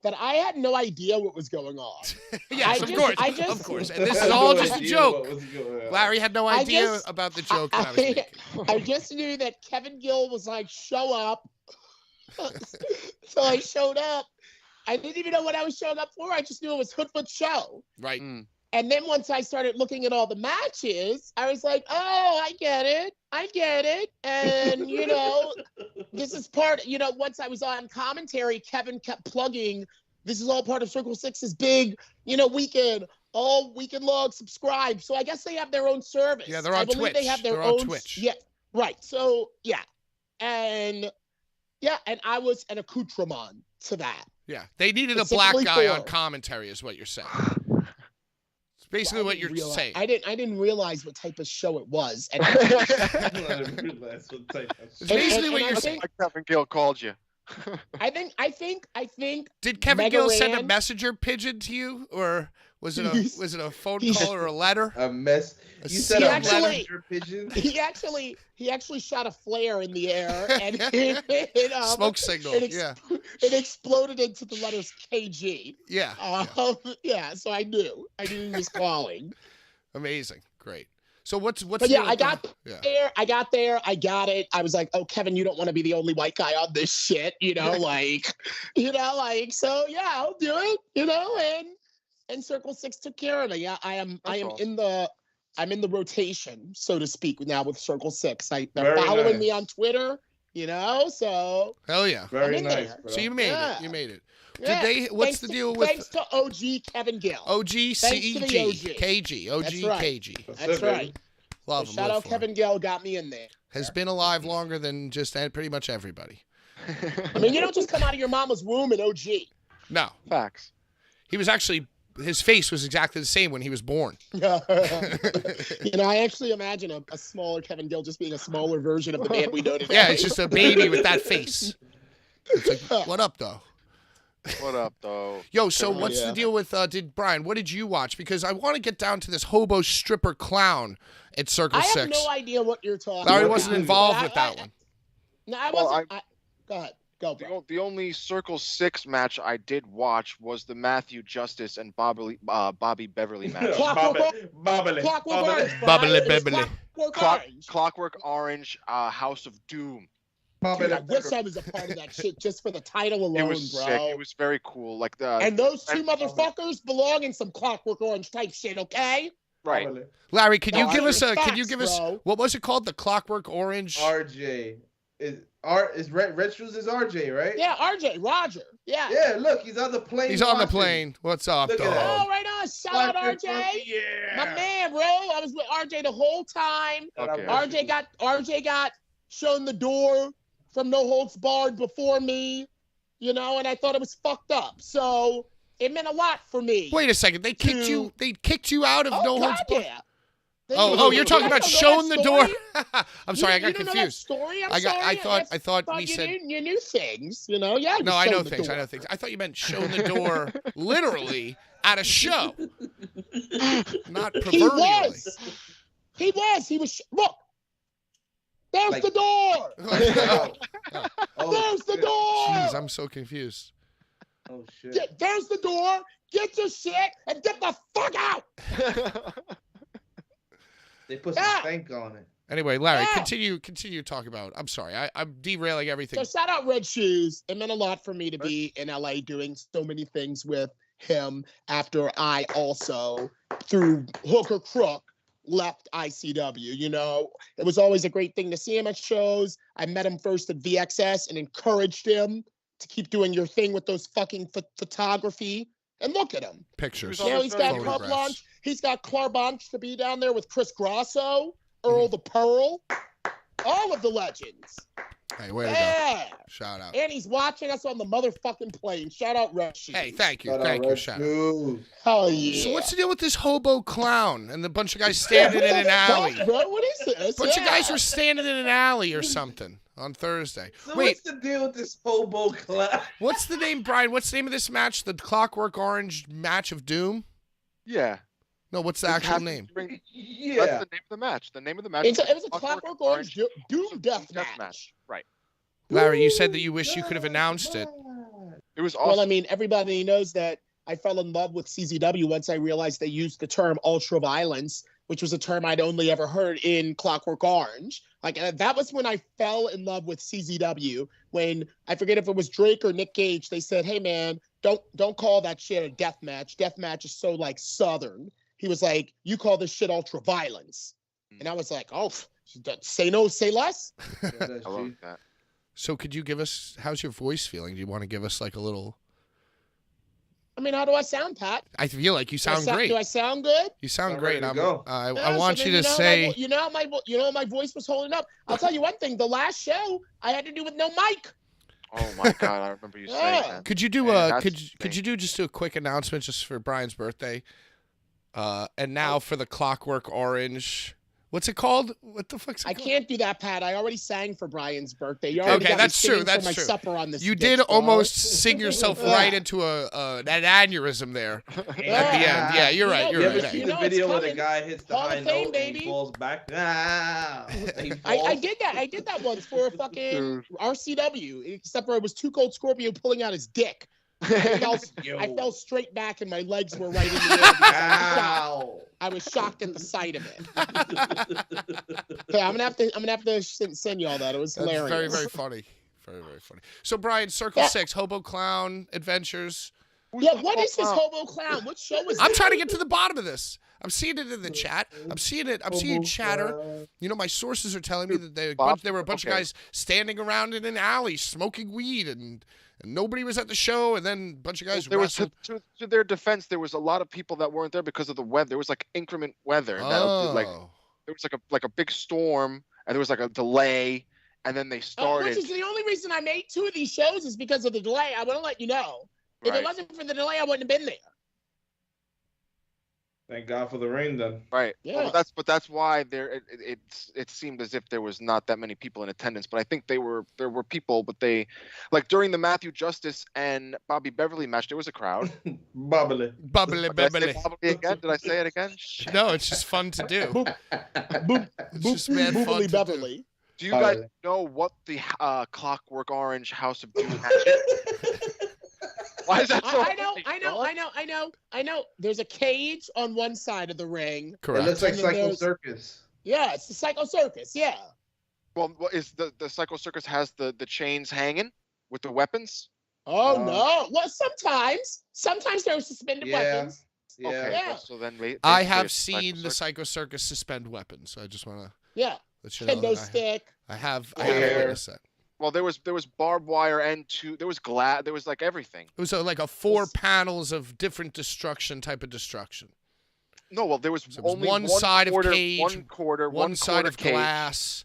that I had no idea what was going on. Yes, of course. And this is all just a joke. Larry had no idea about the joke that I was making. I just knew that Kevin Gill was like, show up. So I showed up. I didn't even know what I was showing up for. I just knew it was Hoodfoot Show. Right. And then once I started looking at all the matches, I was like, oh, I get it. And, this is part, once I was on commentary, Kevin kept plugging, this is all part of Circle Six's big, weekend, all weekend long, subscribe. So I guess they have their own service. Yeah, they're on Twitch. They have their own Twitch. Yeah, right. So, yeah. And I was an accoutrement to that. Yeah, they needed a black guy on commentary is what you're saying. Basically what you're saying. I didn't realize what type of show it was. And basically what you're saying. Like Kevin Gill called you. I think. Did Kevin Gill send a messenger pigeon to you, or was it a phone call or a letter? A mess. You said a messenger pigeon. He actually shot a flare in the air and smoke signal. It exploded into the letters KG. Yeah. So I knew he was calling. Amazing. Great. So what's I got there. I got it. I was like, oh, Kevin, you don't want to be the only white guy on this shit, so yeah, I'll do it, and Circle Six took care of it. Yeah, I'm in the rotation, so to speak, now with Circle Six. They're following me on Twitter, so. Hell yeah. Very nice, bro. So you made it. You made it. Yeah. What's the deal with? Thanks to OG Kevin Gill. OG CEG. KG. OG KG. That's right. Love him. Shout out Kevin Gill, got me in there. Has been alive longer than just pretty much everybody. I mean, you don't just come out of your mama's womb and OG. No. Facts. He was actually, his face was exactly the same when he was born. I actually imagine a smaller Kevin Gill just being a smaller version of the man we know today. Yeah, it's just a baby with that face. It's like, what up, though? What up, though? Yo, so what's the deal with, Brian, what did you watch? Because I want to get down to this hobo stripper clown at Circle 6. I have no idea what you're talking about. Larry wasn't involved with that one. No, I wasn't. Go ahead. Go, bro. The only Circle 6 match I did watch was the Matthew Justice and Bobby Beverly match. Clockwork Orange, House of Doom. Dude, I wish I was a part of that shit just for the title alone, It was bro. sick. It was very cool. And those two motherfuckers belong in some Clockwork Orange type shit, okay? Right. Larry, can you give us bro. what was it called? The Clockwork Orange? RJ. Is Red Shoes is RJ, right? Yeah, RJ, Roger. Yeah. Yeah, look, he's on the plane. He's on the plane. What's up, Look at dog? that. Oh, right on. Shout out, RJ. Yeah. My man, bro. I was with RJ the whole time. Okay. RJ got shown the door from No Holds Barred before me, and I thought it was fucked up. So it meant a lot for me. Wait a second. They kicked you out of No Holds Barred? Yeah. You're talking about showing the door. I'm sorry, I got you confused. Know that story? I thought we said you knew things, Yeah. No, I know things. I know things. I thought you meant showing the door literally at a show, not proverbially. He was. Look. There's the door. There's the door. Jeez, I'm so confused. Oh shit. There's the door. Get your shit and get the fuck out. They put some stank on it. Anyway, Larry, continue talking about. I'm sorry, I'm derailing everything. So shout out Red Shoes. It meant a lot for me to be in LA doing so many things with him after I also, through hook or crook, left ICW. It was always a great thing to see him at shows. I met him first at VXS and encouraged him to keep doing your thing with those fucking photography. And look at him. Pictures. He's got Club Launch. He's got Clarbonch to be down there with Chris Grosso, Earl the Pearl, all of the legends. Hey, way to go. Shout out. And he's watching us on the motherfucking plane. Shout out Red Shoes. Hey, thank you. Thank you. Shout out. Hell yeah. So what's the deal with this hobo clown and the bunch of guys standing in an alley? Bro, what is this? Bunch of guys were standing in an alley or something on Thursday. So Wait. What's the deal with this hobo clown? What's the name, Brian? What's the name of this match? The Clockwork Orange Match of Doom? Yeah. No, what's the actual name? Yeah. That's the name of the match. The name of the match. It was a Clockwork Orange Doom Death Match. Right. Larry, you said that you wish you could have announced it. It was awesome. Well, I mean, everybody knows that I fell in love with CZW once I realized they used the term ultra violence, which was a term I'd only ever heard in Clockwork Orange. That was when I fell in love with CZW. When I forget if it was Drake or Nick Gage, they said, "Hey man, don't call that shit a death match. Death match is so Southern." He was like, "You call this shit ultra violence," and I was like, "Oh, say no, say less." I love that. So could you give us, how's your voice feeling? Do you want to give us a little? I mean, how do I sound, Pat? I feel like you sound great. Do I sound good? You sound great. I No, want so you then, to say. My voice was holding up. I'll tell you one thing. The last show I had to do with no mic. Oh my God, I remember you saying that. Could you do could you just do a quick announcement just for Brian's birthday? And now for the Clockwork Orange. What's it called? What the fuck's it called? I can't do that, Pat. I already sang for Brian's birthday. You already got that's me true. singing That's for my true. supper on this. You bitch, did bro. almost sing yourself right into an aneurysm there at the end. Yeah, you're right. You You're ever right. seen the video where the guy hits the Hall of high Fame, note baby. and he falls back? I I did that. I did that once for a fucking RCW, except for it was Too Cold Scorpio pulling out his dick. I fell straight back and my legs were right in the air. I was shocked at the sight of it. Okay, I'm gonna have to send you all that. It was hilarious. Very, very funny. Very, very funny. So Brian, Circle 6, Hobo Clown Adventures. Yeah, what is this hobo clown? What show is I'm this? trying to get to the bottom of this. I'm seeing it in the chat. I'm seeing chatter. My sources are telling me that there were a bunch of guys standing around in an alley smoking weed and nobody was at the show, and then a bunch of guys wrestled. To their defense, there was a lot of people that weren't there because of the weather. There was increment weather. There was a big storm, and there was a delay, and then they started. Which is the only reason I made 2 of these shows is because of the delay. I want to let you know. If it wasn't for the delay, I wouldn't have been there. Thank God for the rain, then. Right. Yeah. Well, that's why it seemed as if there was not that many people in attendance. But I think there were people, but they, like during the Matthew Justice and Bobby Beverly match, there was a crowd. Bubbly. Bubbly, Did I say bubbly. Bobby again? Did I say it again? Shit. No, it's just fun to do. Boop, It's just mad fun Boobily to Beverly. Do you guys know what the Clockwork Orange House of Doom match is? Why is that so? I know. There's a cage on one side of the ring. Correct. It looks like And then Psycho there's- Circus. Yeah, it's the Psycho Circus. Yeah. Well, what is the Psycho Circus has the chains hanging with the weapons? Oh Um, no. Well, sometimes there are suspended Yeah. weapons. Yeah. Okay. Yeah. Well, so then I basically have it's seen the Circus. Psycho Circus suspend weapons. I just want to Yeah. let you know Kendo that stick. I have Yeah. witnessed that. Well, there was barbed wire and there was glass. There was like everything. It was like a 4 panels of different destruction type of destruction. No, well, there was So it was only one side of quarter, cage, one side of cage. glass,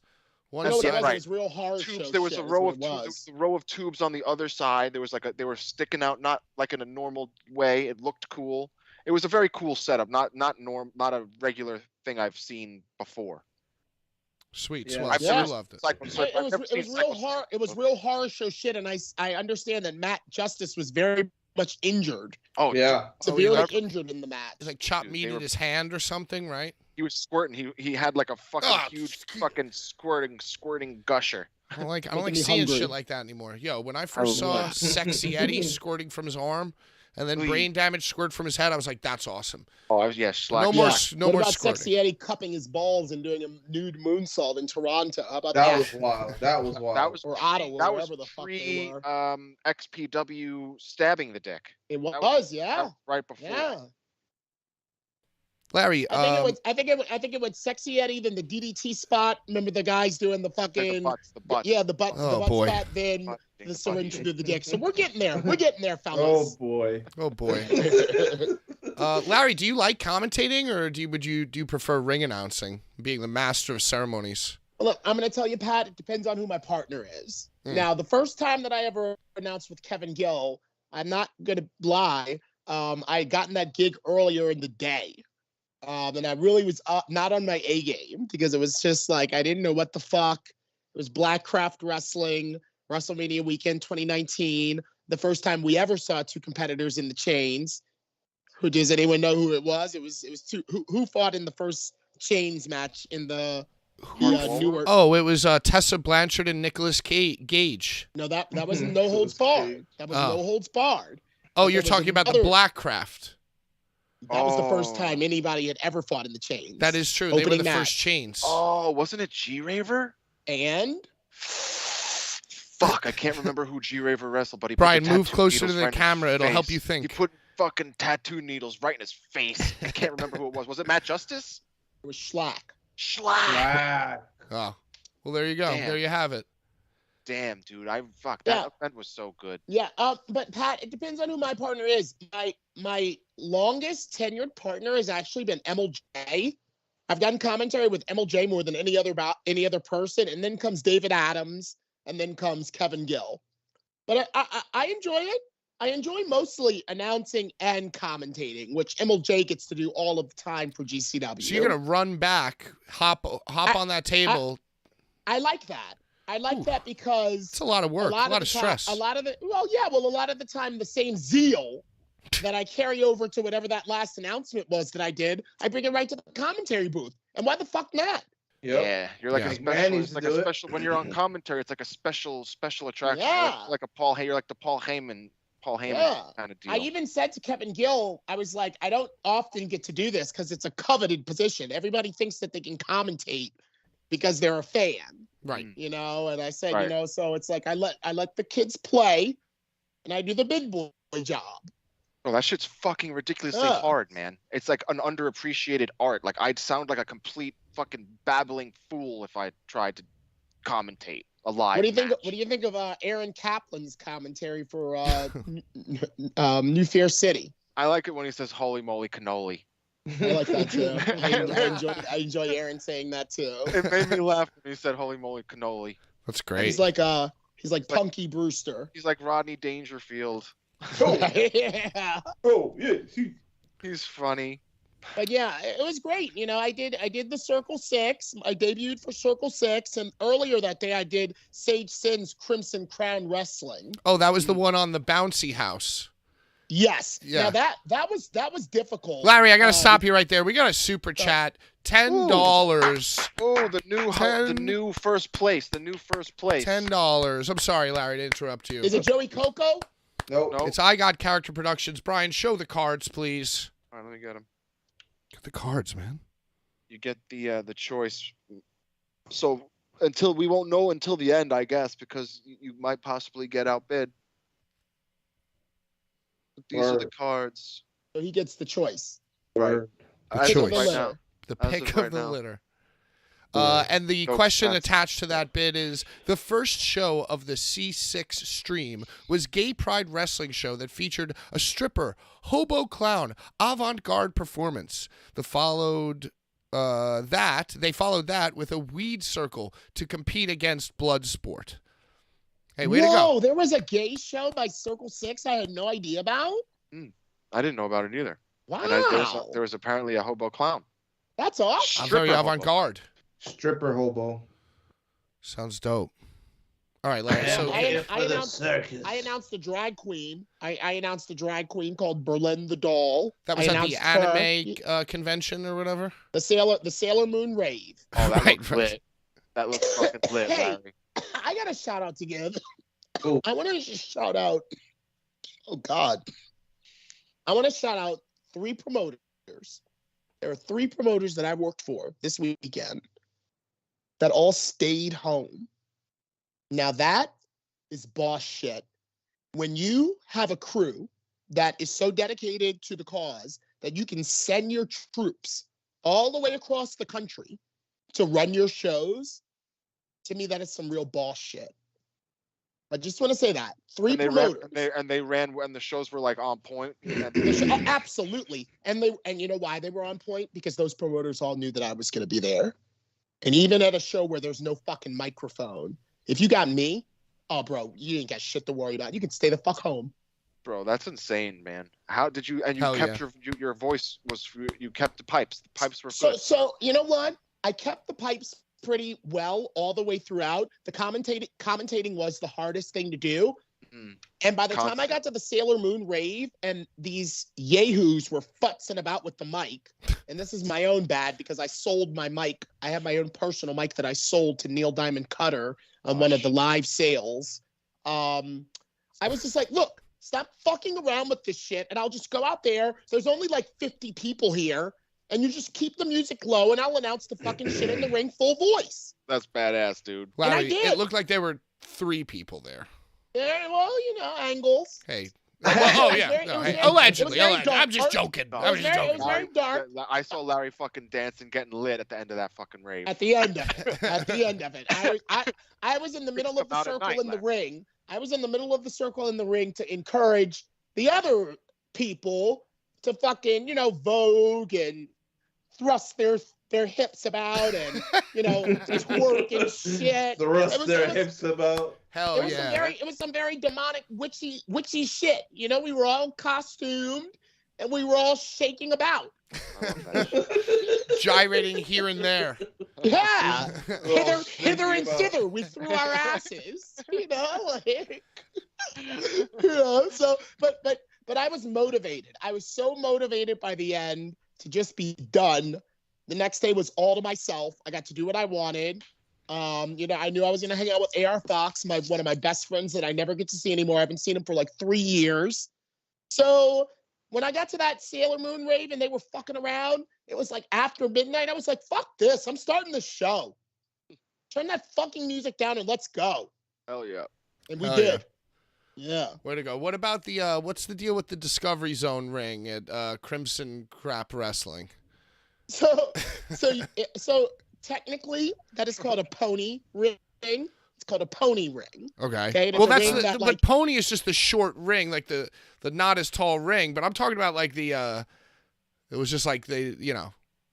You one know what it side. was? right. It was real horror show Tubes. There was shit a is row what of it tubes. There was. was a row of tubes on the other side. There was they were sticking out, not like in a normal way. It looked cool. It was a very cool setup, not a regular thing I've seen before. Sweet, Yeah. so I've you never loved it. Psycho Circus. I've never seen Psycho Circus. It was real horror show shit, and I understand that Matt Justice was very much injured, Oh Yeah. severely yeah. injured in the match. It's like chopped Dude, meat they in were- his hand or something, right? He was squirting. He had like a fucking Ah, huge fucking squirting gusher. I don't like Making me seeing hungry. shit like that anymore. Yo, when I first saw yeah. Sexy Eddie squirting from his arm, and then Please. brain damage squirt from his head, I was like, that's awesome. Oh, yeah, Schlack. No more, Yeah. no What more about squirting. Sexy Eddie cupping his balls and doing a nude moonsault in Toronto? How about That that? was wild. That was wild. That was Or Ottawa, that wherever was the fuck they pre were. XPW stabbing the dick. It that was, That yeah, was right before. yeah. Larry, I think it was Sexy Eddie, then the DDT spot. Remember the guys doing the Then fucking the butts. yeah, the butt, Oh, the butt boy. spot, then Butt- the syringe to the dick. So we're getting there. We're getting there, Oh fellas. boy. oh boy. Larry, do you like commentating, or do you prefer ring announcing, being the master of ceremonies? Look, I'm going to tell you, Pat, it depends on who my partner is. Mm. Now, the first time that I ever announced with Kevin Gill, I'm not going to lie, I had gotten that gig earlier in the day. And I really was not on my A game because it was just like, I didn't know what the fuck. It was Blackcraft Wrestling, Wrestlemania weekend 2019. The first time we ever saw two competitors in the chains. Who does anyone know who it was? It was two who fought in the first chains match in the Newark. Oh, it was Tessa Blanchard and Nicolas Gage. No, that was No Holds Barred. That was Oh. No Holds Barred. Oh, But you're there was talking about the another- Blackcraft. That was the first Oh. time anybody had ever fought in the chains. That is true. They were Opening the match. first chains. Oh, wasn't it G-Raver? And Fuck, I can't remember who G-Raver wrestled, but he put Brian, the move tattoo closer to needles the right in his camera. It'll help face. you think. He put fucking tattoo needles right in his face. I can't remember who it was. Was it Matt Justice? it was Schlack. Schlack. Wow. Oh, well, there you go. Damn. There you have it. Damn, dude. That Yeah. event was so good. Yeah, but Pat, it depends on who my partner is. My longest tenured partner has actually been MLJ. I've done commentary with MLJ more than any other person, and then comes David Adams, and then comes Kevin Gill. But I enjoy it. I enjoy mostly announcing and commentating, which MLJ gets to do all of the time for GCW. So you're gonna run back, hop on that table. I like that. I like Ooh. that because It's a lot of work, a lot of the stress. Time, a lot of the time, the same zeal that I carry over to whatever that last announcement was that I did, I bring it right to the commentary booth. And why the fuck not? Yep. Yeah, you're like Yeah. a Like, man special. needs It's to like do a it. special when you're on commentary. It's like a special attraction. Yeah. Like a Paul. You're like the Paul Heyman Yeah. kind of deal. I even said to Kevin Gill, I was like, I don't often get to do this because it's a coveted position. Everybody thinks that they can commentate because they're a fan, Right. you know? And I said, Right. you know, so it's like I let the kids play and I do the big boy job. Oh, that shit's fucking ridiculously Yeah. hard, man. It's like an underappreciated art. Like I'd sound like a complete fucking babbling fool if I tried to commentate a live. What do you think? match. What do you think of Aaron Kaplan's commentary for New Fear City? I like it when he says "Holy moly cannoli." I like that too. I enjoy Aaron saying that too. It made me laugh when he said "Holy moly cannoli." That's great. He's like Punky Brewster. He's like Rodney Dangerfield. Yeah. Oh yeah. He's funny. But yeah, it was great. You know, I did the Circle Six. I debuted for Circle Six, and earlier that day I did Sage Sin's Crimson Crown Wrestling. Oh, that was the one on the bouncy house. Yes. Yeah. Now that was difficult. Larry, I gotta stop you right there. We got a super chat. $10. Oh, the new first place. The new first place. $10. I'm sorry, Larry, to interrupt you. Is it Joey Coco? Nope. It's I Got Character Productions. Brian, show the cards, please. All right, let me get them. Get the cards, man. You get the choice. So we won't know until the end, I guess, because you might possibly get outbid. These are the cards. So he gets the choice. Right. The choice. Right now. The As pick of of right the now. litter. And the question that's- attached to that bid is, the first show of the C6 stream was Gay Pride Wrestling show that featured a stripper, hobo clown, avant-garde performance. They followed that with a weed circle to compete against Bloodsport. Hey, way to go. There was a gay show by Circle Six I had no idea about. I didn't know about it either. Wow. And there was apparently a hobo clown. That's awesome. I'm very Stripper hobo. avant-garde. Stripper hobo. Sounds dope. All right, Larry. So I announced the drag queen. I announced the drag queen called Blvd Doll. that was at the anime convention or whatever? The Sailor Moon rave. Oh, that Right, looks lit. That looks fucking lit, Hey. Larry. I got a shout out to give. Ooh. I want to just shout out. Oh God. I want to shout out 3 promoters. There are 3 promoters that I worked for this weekend that all stayed home. Now that is boss shit. When you have a crew that is so dedicated to the cause that you can send your troops all the way across the country to run your shows, to me, that is some real boss shit. I just want to say that. 3 promoters. They ran when the shows were like on point. Absolutely. And you know why they were on point? Because those promoters all knew that I was going to be there. And even at a show where there's no fucking microphone, if you got me, oh, bro, you ain't got shit to worry about. You can stay the fuck home. Bro, that's insane, man. How did you? And you Hell kept yeah. your voice was. You kept the pipes. The pipes were good. So you know what? I kept the pipes pretty well all the way throughout. The commentating was the hardest thing to do. And by the time I got to the Sailor Moon rave and these yahoos were futzing about with the mic, and this is my own bad because I sold my mic. I have my own personal mic that I sold to Neil Diamond Cutter on one of the live sales. I was just like, look, stop fucking around with this shit and I'll just go out there. There's only like 50 people here and you just keep the music low and I'll announce the fucking shit in the ring full voice. That's badass, dude. And I Larry, did. it looked like there were 3 people there. Yeah, well, you know, angles. Hey. Oh, yeah. it was Hey, very- allegedly. it was very dark. I'm just joking. No, I was just It was joking. very dark. I saw Larry fucking dancing, getting lit at the end of that fucking rave. At the end of it. At the end of it. I was in the middle of the Come out at circle night, in the Larry. ring. I was in the middle of the circle in the ring to encourage the other people to fucking, you know, vogue and thrust their hips about and, you know, twerk and shit. Thrust their hips about. Hell It was some very demonic, witchy shit. You know, we were all costumed and we were all shaking about. I love that shit. Gyrating here and there. Yeah. all hither and shaking about. thither. We threw our asses. You know, like, you know, so but I was motivated. I was so motivated by the end to just be done. The next day was all to myself. I got to do what I wanted. You know, I knew I was going to hang out with AR Fox, one of my best friends that I never get to see anymore. I haven't seen him for like 3 years. So when I got to that Sailor Moon rave and they were fucking around, it was like after midnight. I was like, fuck this. I'm starting the show. Turn that fucking music down and let's go. Hell yeah. And we Hell did. Yeah. Way to go. What about the, what's the deal with the Discovery Zone ring at Crimson Crap Wrestling? So technically, that is called a pony ring. It's called a pony ring. Okay. Okay, and Well, it's a that's ring that, but like- pony is just the short ring, like the not as tall ring. But I'm talking about like the, it was just like it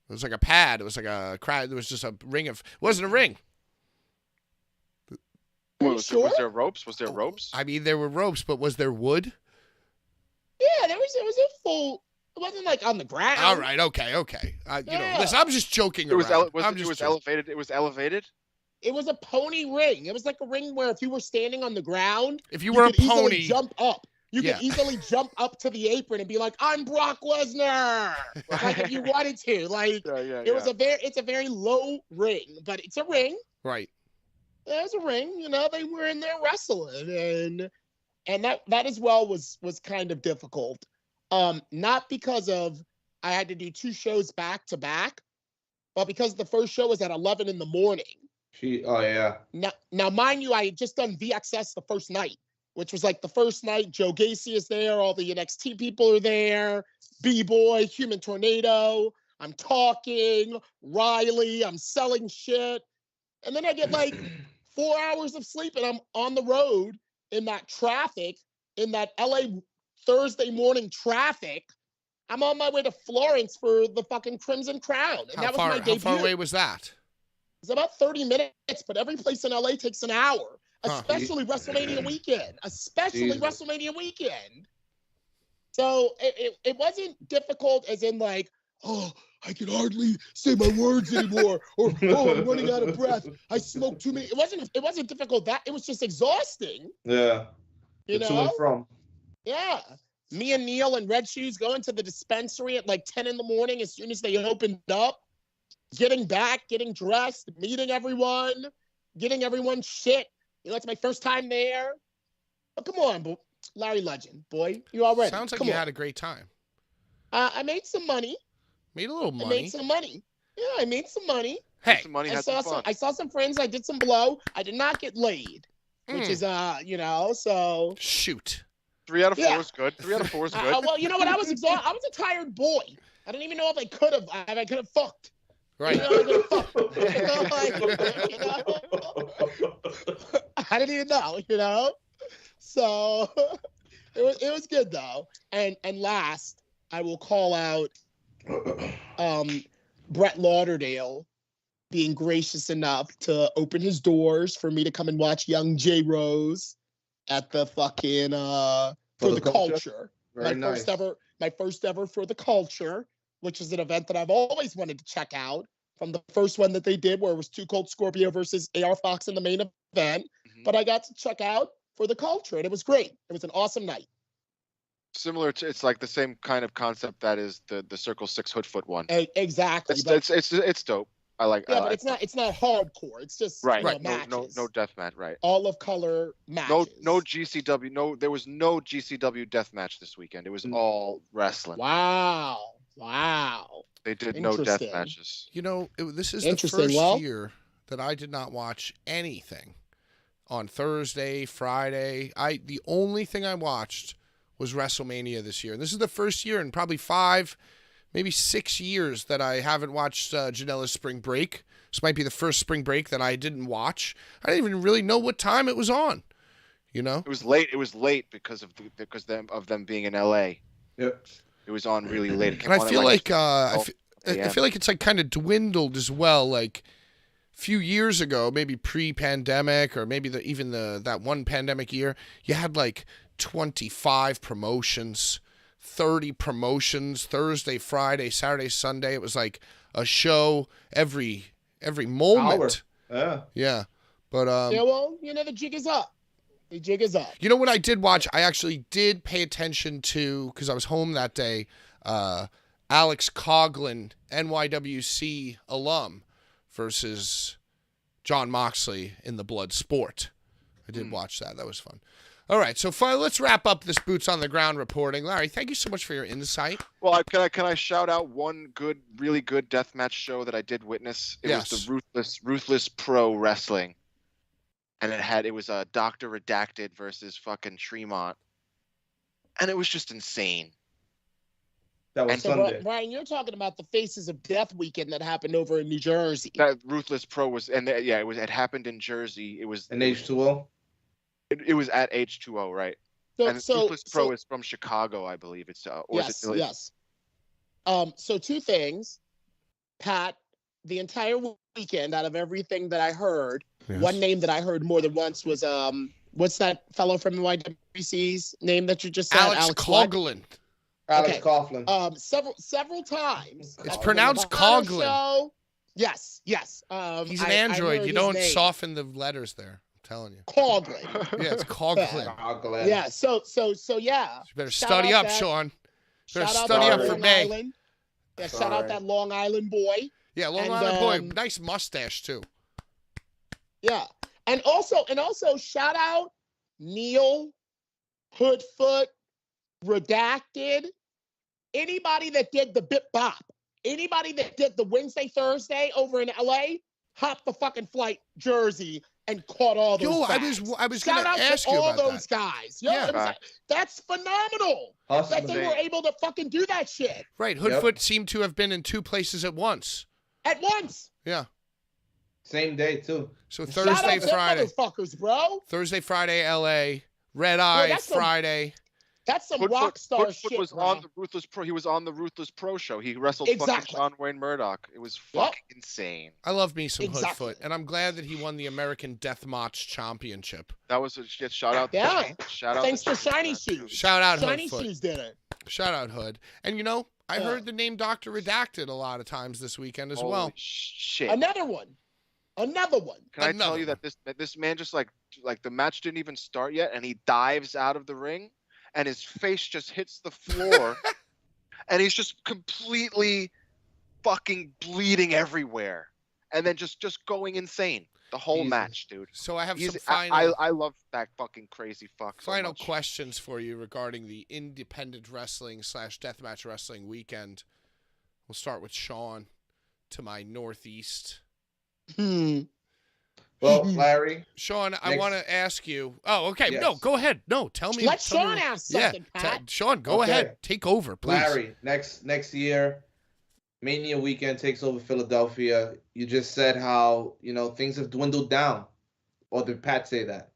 was like a pad. It was like a crowd. It was just a ring of. It wasn't a ring. Are you Was sure? there ropes? Was there ropes? I mean, there were ropes, but was there wood? Yeah, there was a full. It wasn't like on the ground. All right, okay. Yeah. Listen, I'm just joking It was around. elevated. It was elevated. It was a pony ring. It was like a ring where if you were standing on the ground, If you were a could easily pony, jump up. You could easily jump up to the apron and be like, "I'm Brock Lesnar," like if you wanted to. Like it's a very low ring, but it's a ring. Right. There's a ring. You know, they were in there wrestling, and that as well was kind of difficult. Not because of I had to do 2 shows back to back, but because the first show was at 11 in the morning. Now, mind you, I had just done VXS the first night, which was like the first night. Joe Gacy is there. All the NXT people are there. B-Boy, Human Tornado. I'm talking. Riley. I'm selling shit. And then I get like 4 hours of sleep and I'm on the road in that traffic, in that LA Thursday morning traffic. I'm on my way to Florence for the fucking Crimson Crown. And that was my debut. How far away was that? It's about 30 minutes, but every place in LA takes an hour, especially WrestleMania weekend. WrestleMania weekend. So it wasn't difficult as in like, oh, I can hardly say my words anymore, or oh, I'm running out of breath. I smoked too many. It wasn't difficult. That it was just exhausting. Yeah. You know? To and from. Yeah. Me and Neil and Red Shoes going to the dispensary at like 10 in the morning as soon as they opened up. Getting back, getting dressed, meeting everyone, getting everyone shit. You know, it's my first time there. Oh, come on, Larry Legend, boy. You all ready? Sounds like you had a great time. I made some money. Made a little money. I made some money. Yeah, I made some money. Hey, some money, I saw some friends. I did some blow. I did not get laid, which is, so. Shoot. 3 out of 4 is good. 3 out of 4 is good. Well, you know what? I was exhausted. I was a tired boy. I didn't even know if I could have fucked. Right. I didn't even know, So it was good though. And last, I will call out Brett Lauderdale being gracious enough to open his doors for me to come and watch young J Rose at the fucking for the culture. Very nice. My first ever for the culture, which is an event that I've always wanted to check out from the first one that they did where it was Too Cold Scorpio versus AR Fox in the main event. But I got to check out for the culture and it was great. It was an awesome night. Similar to, it's like the same kind of concept that is the Circle 6 Hoodfoot one. Exactly. It's dope. I like. Yeah, I but like it's not hardcore. It's just matches. No death match. Right. All of color matches. No GCW. No, there was no GCW death match this weekend. It was all wrestling. Wow. They did no death matches. You know, this is the first year that I did not watch anything on Thursday, Friday. The only thing I watched was WrestleMania this year. And this is the first year in probably 5, maybe 6 years that I haven't watched Janela's Spring Break. This might be the first Spring Break that I didn't watch. I didn't even really know what time it was on. You know, it was late. It was late because of them being in LA. Yep. It was on really late. And I feel like I feel like it's like kind of dwindled as well. Like a few years ago, maybe pre-pandemic, or maybe even that one pandemic year, you had like 25 promotions, 30 promotions, Thursday, Friday, Saturday, Sunday. It was like a show every moment. Hour. Yeah. But well, the jig is up. The jig is up. You know what I did watch? I actually did pay attention to, because I was home that day, Alex Coughlin, NYWC alum, versus John Moxley in the Blood Sport. I did watch that. That was fun. All right, so let's wrap up this Boots on the Ground reporting. Larry, thank you so much for your insight. Well, can I shout out one really good deathmatch show that I did witness? It was the Ruthless Pro Wrestling. And it was Dr. Redacted versus fucking Tremont. And it was just insane. That was Sunday. Brian, you're talking about the Faces of Death weekend that happened over in New Jersey. That Ruthless Pro was, it happened in Jersey. It was in H2O. It was at H2O, right? Ruthless Pro is from Chicago, I believe. Yes. So 2 things, Pat. The entire weekend, out of everything that I heard, one name that I heard more than once was what's that fellow from NYWC's name that you just said? Alex Coughlin. Alex Coughlin. Several times. It's pronounced Coughlin. Show. Yes. He's an android. You don't soften the letters there. I'm telling you. Coughlin. Yeah, it's Coughlin. Coughlin. Yeah. So yeah. You better study up, Sean. Better study up for me. Island. Yeah. Shout out that Long Island boy. Yeah, Long Island boy. Nice mustache too. Yeah. And also shout out Neil, Hoodfoot, Redacted, anybody that did the Bip Bop, anybody that did the Wednesday, Thursday over in LA, hopped the fucking flight Jersey and caught all those guys. I was going to ask you about all those guys. That's phenomenal that they were able to fucking do that shit. Right. Hoodfoot seemed to have been in 2 places at once. Yeah. Same day too. So Thursday, Friday. Motherfuckers, bro. Thursday, Friday, LA. Red Eye, Friday. That's some rock star shit. Was on the Ruthless Pro. He was on the Ruthless Pro show. He wrestled fucking John Wayne Murdoch. It was fucking insane. I love me some Hoodfoot, and I'm glad that he won the American Deathmatch Championship. That was a shout out. Yeah. Shout out. Thanks for Shiny Shoes. Shout out Shiny Hoodfoot. Shoes did it. Shout out Hood. And I heard the name Dr. Redacted a lot of times this weekend as well. Shit. Another one. Can I tell you that this man just like the match didn't even start yet, and he dives out of the ring, and his face just hits the floor, and he's just completely fucking bleeding everywhere, and then just going insane the whole match, dude. So I have some final. I love that fucking crazy fuck. Final questions for you regarding the independent wrestling / deathmatch wrestling weekend. We'll start with Sean to my northeast. Well, Larry. Sean, I want to ask you. Oh, okay. Yes. No, go ahead. No, tell me. Let Sean ask something, Pat. Sean, go ahead. Take over, please. Larry, next year, Mania weekend takes over Philadelphia. You just said how, things have dwindled down. Or did Pat say that?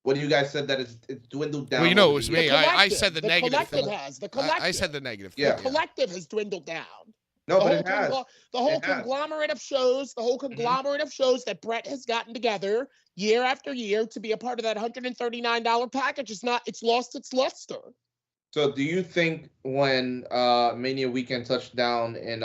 What do you guys said that it's dwindled down? Well, it was me. I said the negative. The collective. I said the negative. Yeah. The collective has dwindled down. No, but it has. The whole conglomerate of shows, that Brett has gotten together year after year to be a part of that $139 package it's lost its luster. So do you think when Mania weekend touched down in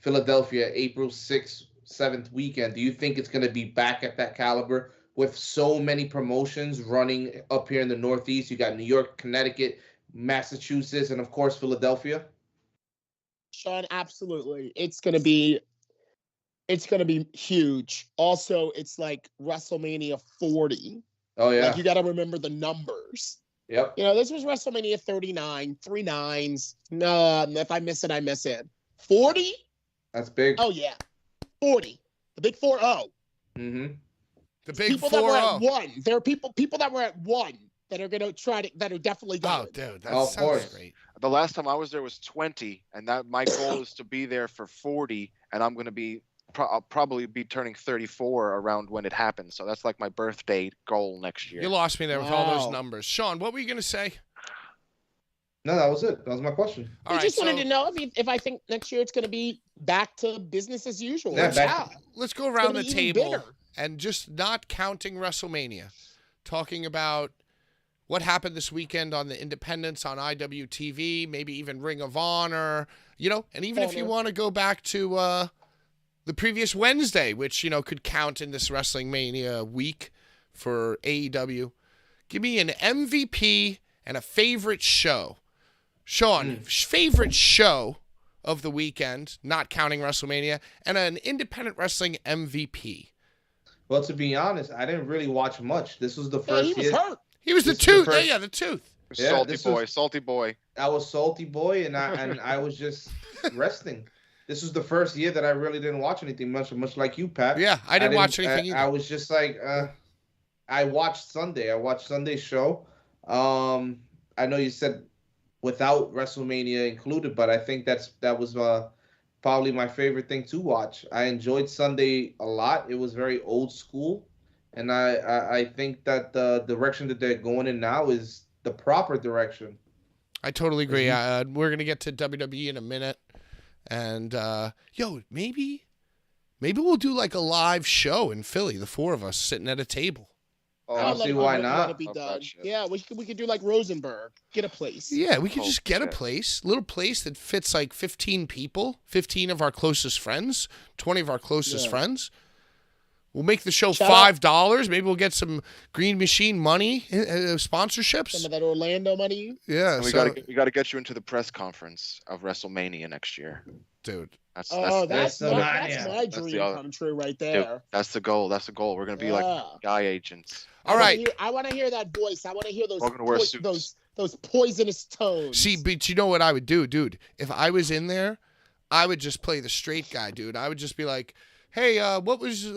Philadelphia, April 6th, 7th weekend, do you think it's going to be back at that caliber with so many promotions running up here in the Northeast? You got New York, Connecticut, Massachusetts, and of course, Philadelphia. Sean, absolutely. It's gonna be huge. Also, it's like WrestleMania 40. Oh yeah. Like you got to remember the numbers. Yep. This was WrestleMania 39, 3 9s. No, if I miss it, I miss it. 40? That's big. Oh yeah, 40. The big 4-0. Mm-hmm. The big 4-0. People that were at 1. There are people that were at 1 that are gonna that are definitely going. Oh, dude, that sounds great. The last time I was there was 20, and that my goal is to be there for 40, and I'm gonna be I'll probably be turning 34 around when it happens. So that's like my birthday goal next year. You lost me there with all those numbers, Sean. What were you gonna say? No, that was it. That was my question. I just wanted to know if I think next year it's gonna be back to business as usual. Let's go around the table and just not counting WrestleMania, talking about what happened this weekend on the Independents, on IWTV, maybe even Ring of Honor, and even if you want to go back to the previous Wednesday, which, could count in this Wrestling Mania week for AEW, give me an MVP and a favorite show. Sean, favorite show of the weekend, not counting WrestleMania, and an independent wrestling MVP. Well, to be honest, I didn't really watch much. This was the first year. He was hurt. He was the tooth. Yeah, the tooth. Salty boy. I was salty boy, and I was just resting. This was the first year that I really didn't watch anything much like you, Pat. Yeah, I didn't watch anything either. I was just like, I watched Sunday. I watched Sunday's show. I know you said without WrestleMania included, but I think that was probably my favorite thing to watch. I enjoyed Sunday a lot. It was very old school. And I think that the direction that they're going in now is the proper direction. I totally agree. We're going to get to WWE in a minute. And, maybe we'll do like a live show in Philly, the 4 of us sitting at a table. I don't see why not. Be done. Yeah, we could do like Rosenberg. Get a place. Yeah, we could just get a place, little place that fits like 15 people, 15 of our closest friends, 20 of our closest friends. We'll make the show $5. Maybe we'll get some Green Machine money, sponsorships. Some of that Orlando money. Yeah, and we got to get you into the press conference of Wrestlemania next year, dude. That's my dream come true right there. Dude, that's the goal. That's the goal. We're gonna be like guy agents. All right. I want to hear that voice. I want to hear those poisonous tones. See, but you know what I would do, dude? If I was in there, I would just play the straight guy, dude. I would just be like, hey, what was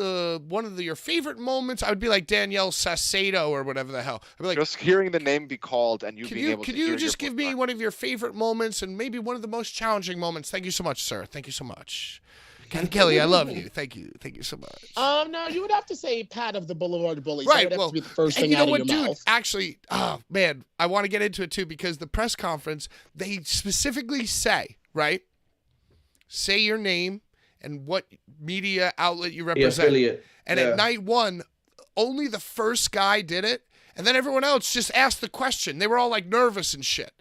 one of your favorite moments? I would be like Danielle Sasseto or whatever the hell. I'd be like, just hearing the name be called and you being able to. Could you just give me one of your favorite moments and maybe one of the most challenging moments? Thank you so much, sir. Thank you so much. Ken Kelly, I love you. Thank you. Thank you so much. No, you would have to say Pat of the Blvd Bullies. Right. That would have well, to be the first thing and you know out what, of your dude? mouth. Actually, oh man, I want to get into it too because the press conference, they specifically say, right? Say your name and what media outlet you represent. Affiliate. And at night one, only the first guy did it, and then everyone else just asked the question. They were all like nervous and shit.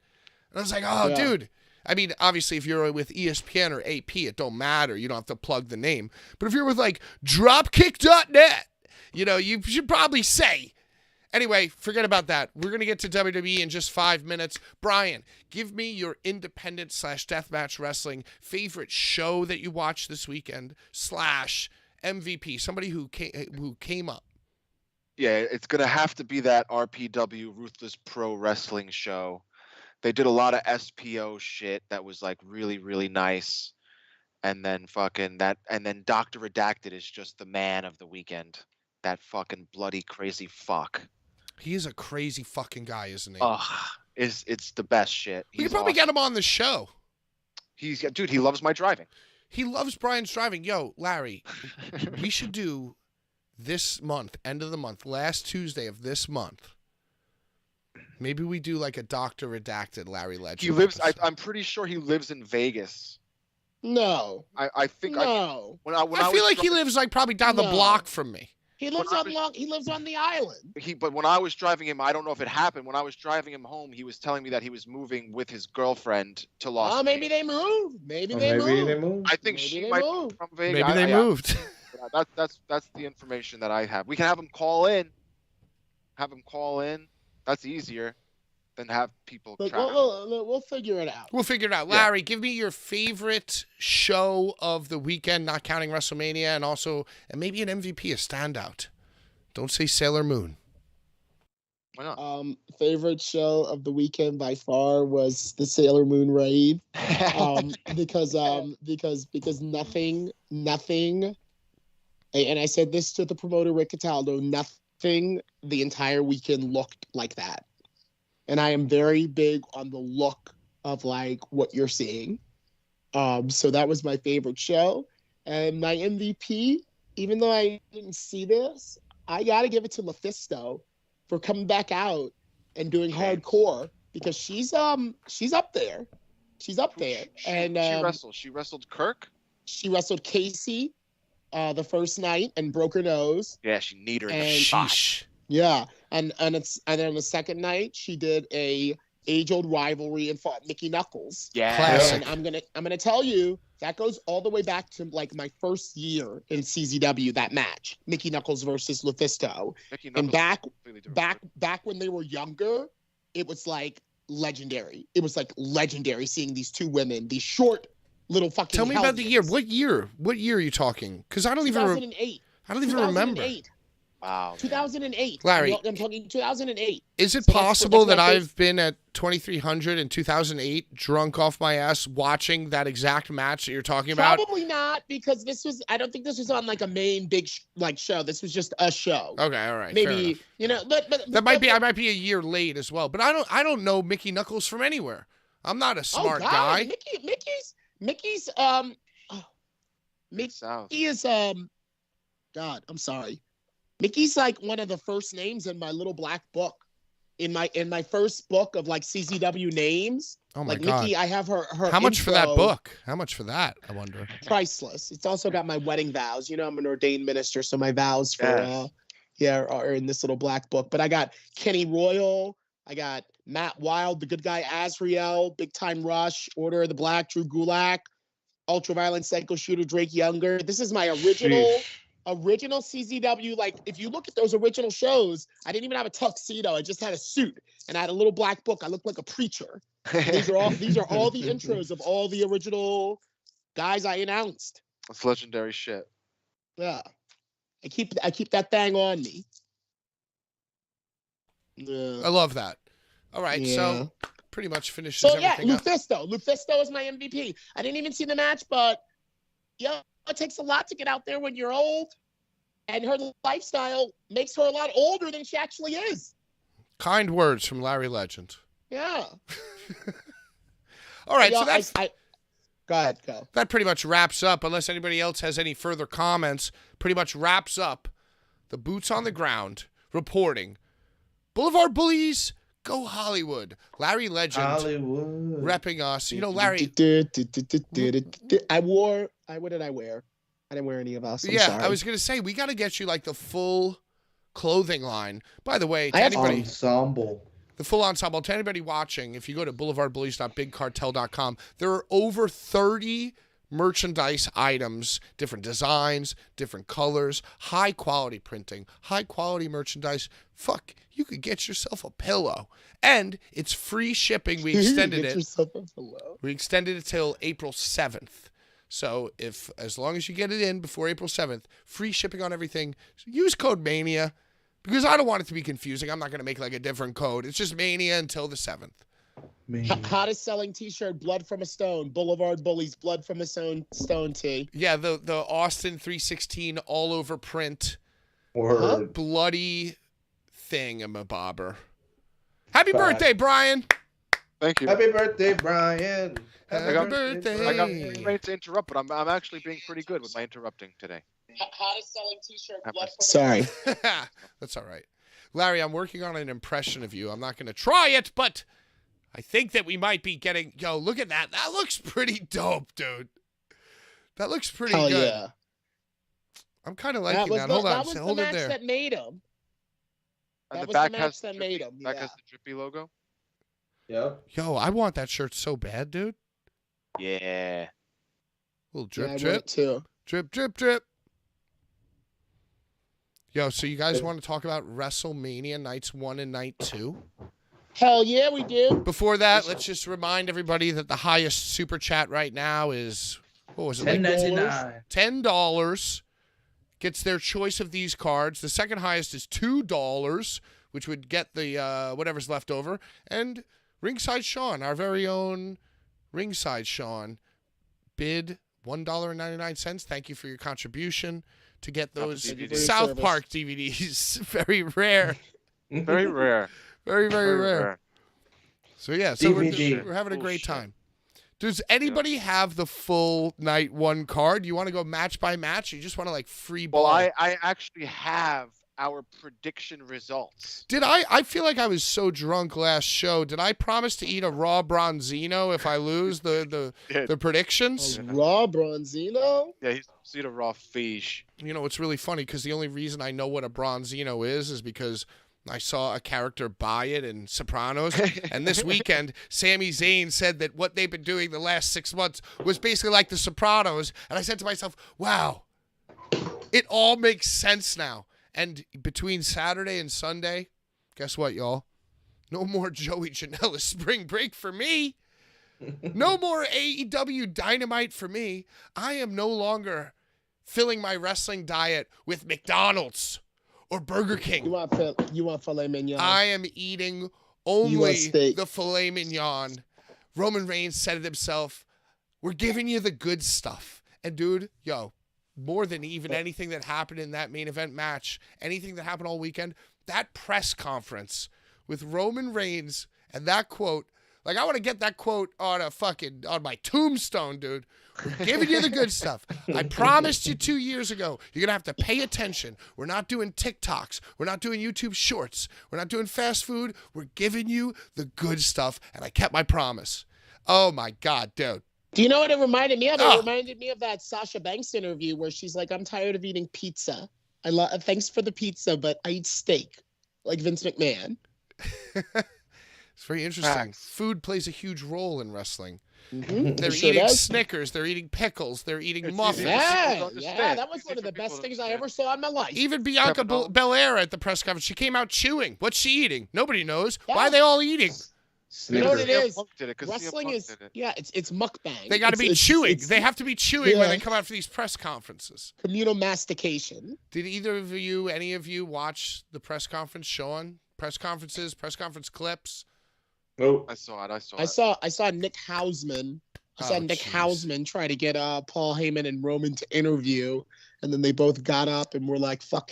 And I was like, oh, dude. I mean, obviously, if you're with ESPN or AP, it don't matter. You don't have to plug the name. But if you're with like Dropkick.net, you should probably say. Anyway, forget about that. We're going to get to WWE in just 5 minutes. Brian, give me your independent / deathmatch wrestling favorite show that you watched this weekend / MVP, somebody who came up. Yeah, it's going to have to be that RPW, Ruthless Pro Wrestling show. They did a lot of SPO shit that was like really, really nice. And then Dr. Redacted is just the man of the weekend. That fucking bloody crazy fuck. He is a crazy fucking guy, isn't he? It's the best shit. We could probably get him on the show. He loves my driving. He loves Brian's driving. Yo, Larry, we should do this month, end of the month, last Tuesday of this month. Maybe we do like a Dr. Redacted Larry Legend. He lives. I'm pretty sure he lives in Vegas. No. I think. No. I feel like he lives like probably down the block from me. He lives on the island. But when I was driving him, I don't know if it happened. When I was driving him home, he was telling me that he was moving with his girlfriend to Las Vegas. Maybe they moved. Maybe they moved. I think she might be from Vegas. Maybe they moved. That's the information that I have. We can have him call in. That's easier than have people travel. We'll figure it out. We'll figure it out. Larry, give me your favorite show of the weekend, not counting WrestleMania, and maybe an MVP, a standout. Don't say Sailor Moon. Why not? Favorite show of the weekend by far was the Sailor Moon raid. Because nothing, and I said this to the promoter Rick Cataldo, nothing the entire weekend looked like that. And I am very big on the look of like what you're seeing. So that was my favorite show. And my MVP, even though I didn't see this, I got to give it to Mephisto for coming back out and doing hardcore because she's up there. She's up there. She wrestled Kirk? She wrestled Casey the first night and broke her nose. Yeah, she kneed her in the shot. Yeah, and then the second night she did a age-old rivalry and fought Mickey Knuckles. Yeah, classic. And I'm gonna tell you that goes all the way back to like my first year in CZW. That match, Mickey Knuckles versus Lufisto, and back when they were younger, it was like legendary. It was like legendary seeing these two women, these short little fucking. Tell me about the year. What year? What year are you talking? Because I don't even. 2008. I don't even remember. Wow. 2008. Larry, I'm talking 2008. Is it possible that I've been at 2300 in 2008 drunk off my ass watching that exact match that you're talking about? Probably not, because I don't think this was on like a main big show. This was just a show. Okay, all right. Maybe, but that might be I might be a year late as well. But I don't know Mickey Knuckles from anywhere. I'm not a smart guy. Mickey is God, I'm sorry. Mickey's like one of the first names in my little black book. In my first book of like CZW names. Oh my God. Mickey, I have her How much for that book? How much for that, I wonder? Priceless. It's also got my wedding vows. I'm an ordained minister, so my vows for are in this little black book. But I got Kenny Royal. I got Matt Wild, the good guy Azrael, Big Time Rush, Order of the Black, Drew Gulak, Ultraviolent Psycho Shooter, Drake Younger. This is my original CZW. Like, if you look at those original shows, I didn't even have a tuxedo. I just had a suit, and I had a little black book. I looked like a preacher. These are all the intros of all the original guys I announced. That's legendary shit. Yeah, I keep that thing on me. Yeah. I love that. All right, Yeah. so pretty much finishes So yeah, everything up. Lufisto is my MVP. I didn't even see the match, but it takes a lot to get out there when you're old, and her lifestyle makes her a lot older than she actually is. Kind words from Larry Legend. Yeah. All right, so that's... Go ahead, go. That pretty much wraps up, unless anybody else has any further comments, pretty much wraps up the Boots on the Ground reporting. Blvd Bullies, go Hollywood. Larry Legend repping us. You know, Larry... What did I wear? I didn't wear any of us. I'm yeah, sorry. I was going to say, we got to get you like the full clothing line. By the way, to I have anybody... Ensemble. The full ensemble. To anybody watching, if you go to boulevardbullies.bigcartel.com, there are over 30 merchandise items, different designs, different colors, high quality printing, high quality merchandise. Fuck, you could get yourself a pillow. And it's free shipping. We extended Get it. yourself a pillow. We extended it till April 7th. So as long as you get it in before April 7th, free shipping on everything. Use code Mania. Because I don't want it to be confusing. I'm not going to make like a different code. It's just Mania until the 7th. Hottest selling t-shirt, Blood from a Stone. Blvd Bullies, Blood from a Stone tee. Yeah, the Austin 316 all over print. Word. Bloody thingamabobber. Happy birthday, Brian. Thank you. Happy birthday, Brian. Happy birthday. I got ready to interrupt, but I'm actually being pretty good with my interrupting today. Hottest selling t-shirt, Blood from Sorry. That's all right. Larry, I'm working on an impression of you. I'm not going to try it, but I think that we might be getting... Yo, look at that. That looks pretty dope, dude. That looks pretty Hell good. Yeah. I'm kind of liking that. Hold on. Hold That was the it match there. that made him. And That the was back the has match that made him. Back Yeah. has the drippy logo. Yep. Yo, I want that shirt so bad, dude. Yeah. Little Yeah, I drip, want drip. it too. Drip, drip, drip. Yo, so you guys want to talk about WrestleMania nights 1 and night 2? Hell yeah, we do. Before that, let's just remind everybody that the highest super chat right now is, what was it? Like $10.99. $10 gets their choice of these cards. The second highest is $2, which would get the whatever's left over. And Ringside Sean, our very own Ringside Sean, bid $1.99. Thank you for your contribution to get those South Park DVDs. Very rare. Very rare. Very, very rare. So, yeah, so DVD. we're having a great time. Does anybody have the full night 1 card? You want to go match by match? Or you just want to, like, free ball? Well, I actually have our prediction results. Did I feel like I was so drunk last show. Did I promise to eat a raw bronzino if I lose the predictions? Raw Bronzino? Yeah, he's eat a raw fish. You know, it's really funny because the only reason I know what a bronzino is because I saw a character buy it in Sopranos. And this weekend, Sami Zayn said that what they've been doing the last 6 months was basically like the Sopranos. And I said to myself, wow, it all makes sense now. And between Saturday and Sunday, guess what, y'all? No more Joey Janela spring break for me. No more AEW Dynamite for me. I am no longer filling my wrestling diet with McDonald's or Burger King. You want filet mignon? I am eating only want steak. the filet mignon. Roman Reigns said it himself. We're giving you the good stuff. And dude, yo, more than even anything that happened in that main event match, anything that happened all weekend, that press conference with Roman Reigns and that quote, like I want to get that quote on my tombstone, dude. We're giving you the good stuff. I promised you 2 years ago, you're going to have to pay attention. We're not doing TikToks. We're not doing YouTube shorts. We're not doing fast food. We're giving you the good stuff. And I kept my promise. Oh my God, dude. Do you know what it reminded me of? It reminded me of that Sasha Banks interview where she's like, I'm tired of eating pizza. Thanks for the pizza, but I eat steak, like Vince McMahon. It's very interesting. Facts. Food plays a huge role in wrestling. Mm-hmm. They're eating Snickers. They're eating pickles. They're eating muffins. Yeah, that was one of the best things I ever saw in my life. Even Bianca Belair at the press conference, she came out chewing. What's she eating? Nobody knows. Yeah. Why are they all eating? You know what it is? Wrestling Wrestling is, it's mukbang. They got to be chewing. They have to be chewing when they come out for these press conferences. Communal mastication. Did any of you watch the press conference, Sean? Press conferences, press conference clips? Nope. I saw it. I saw Nick Hausman. Hausman try to get Paul Heyman and Roman to interview, and then they both got up and were like, "Fuck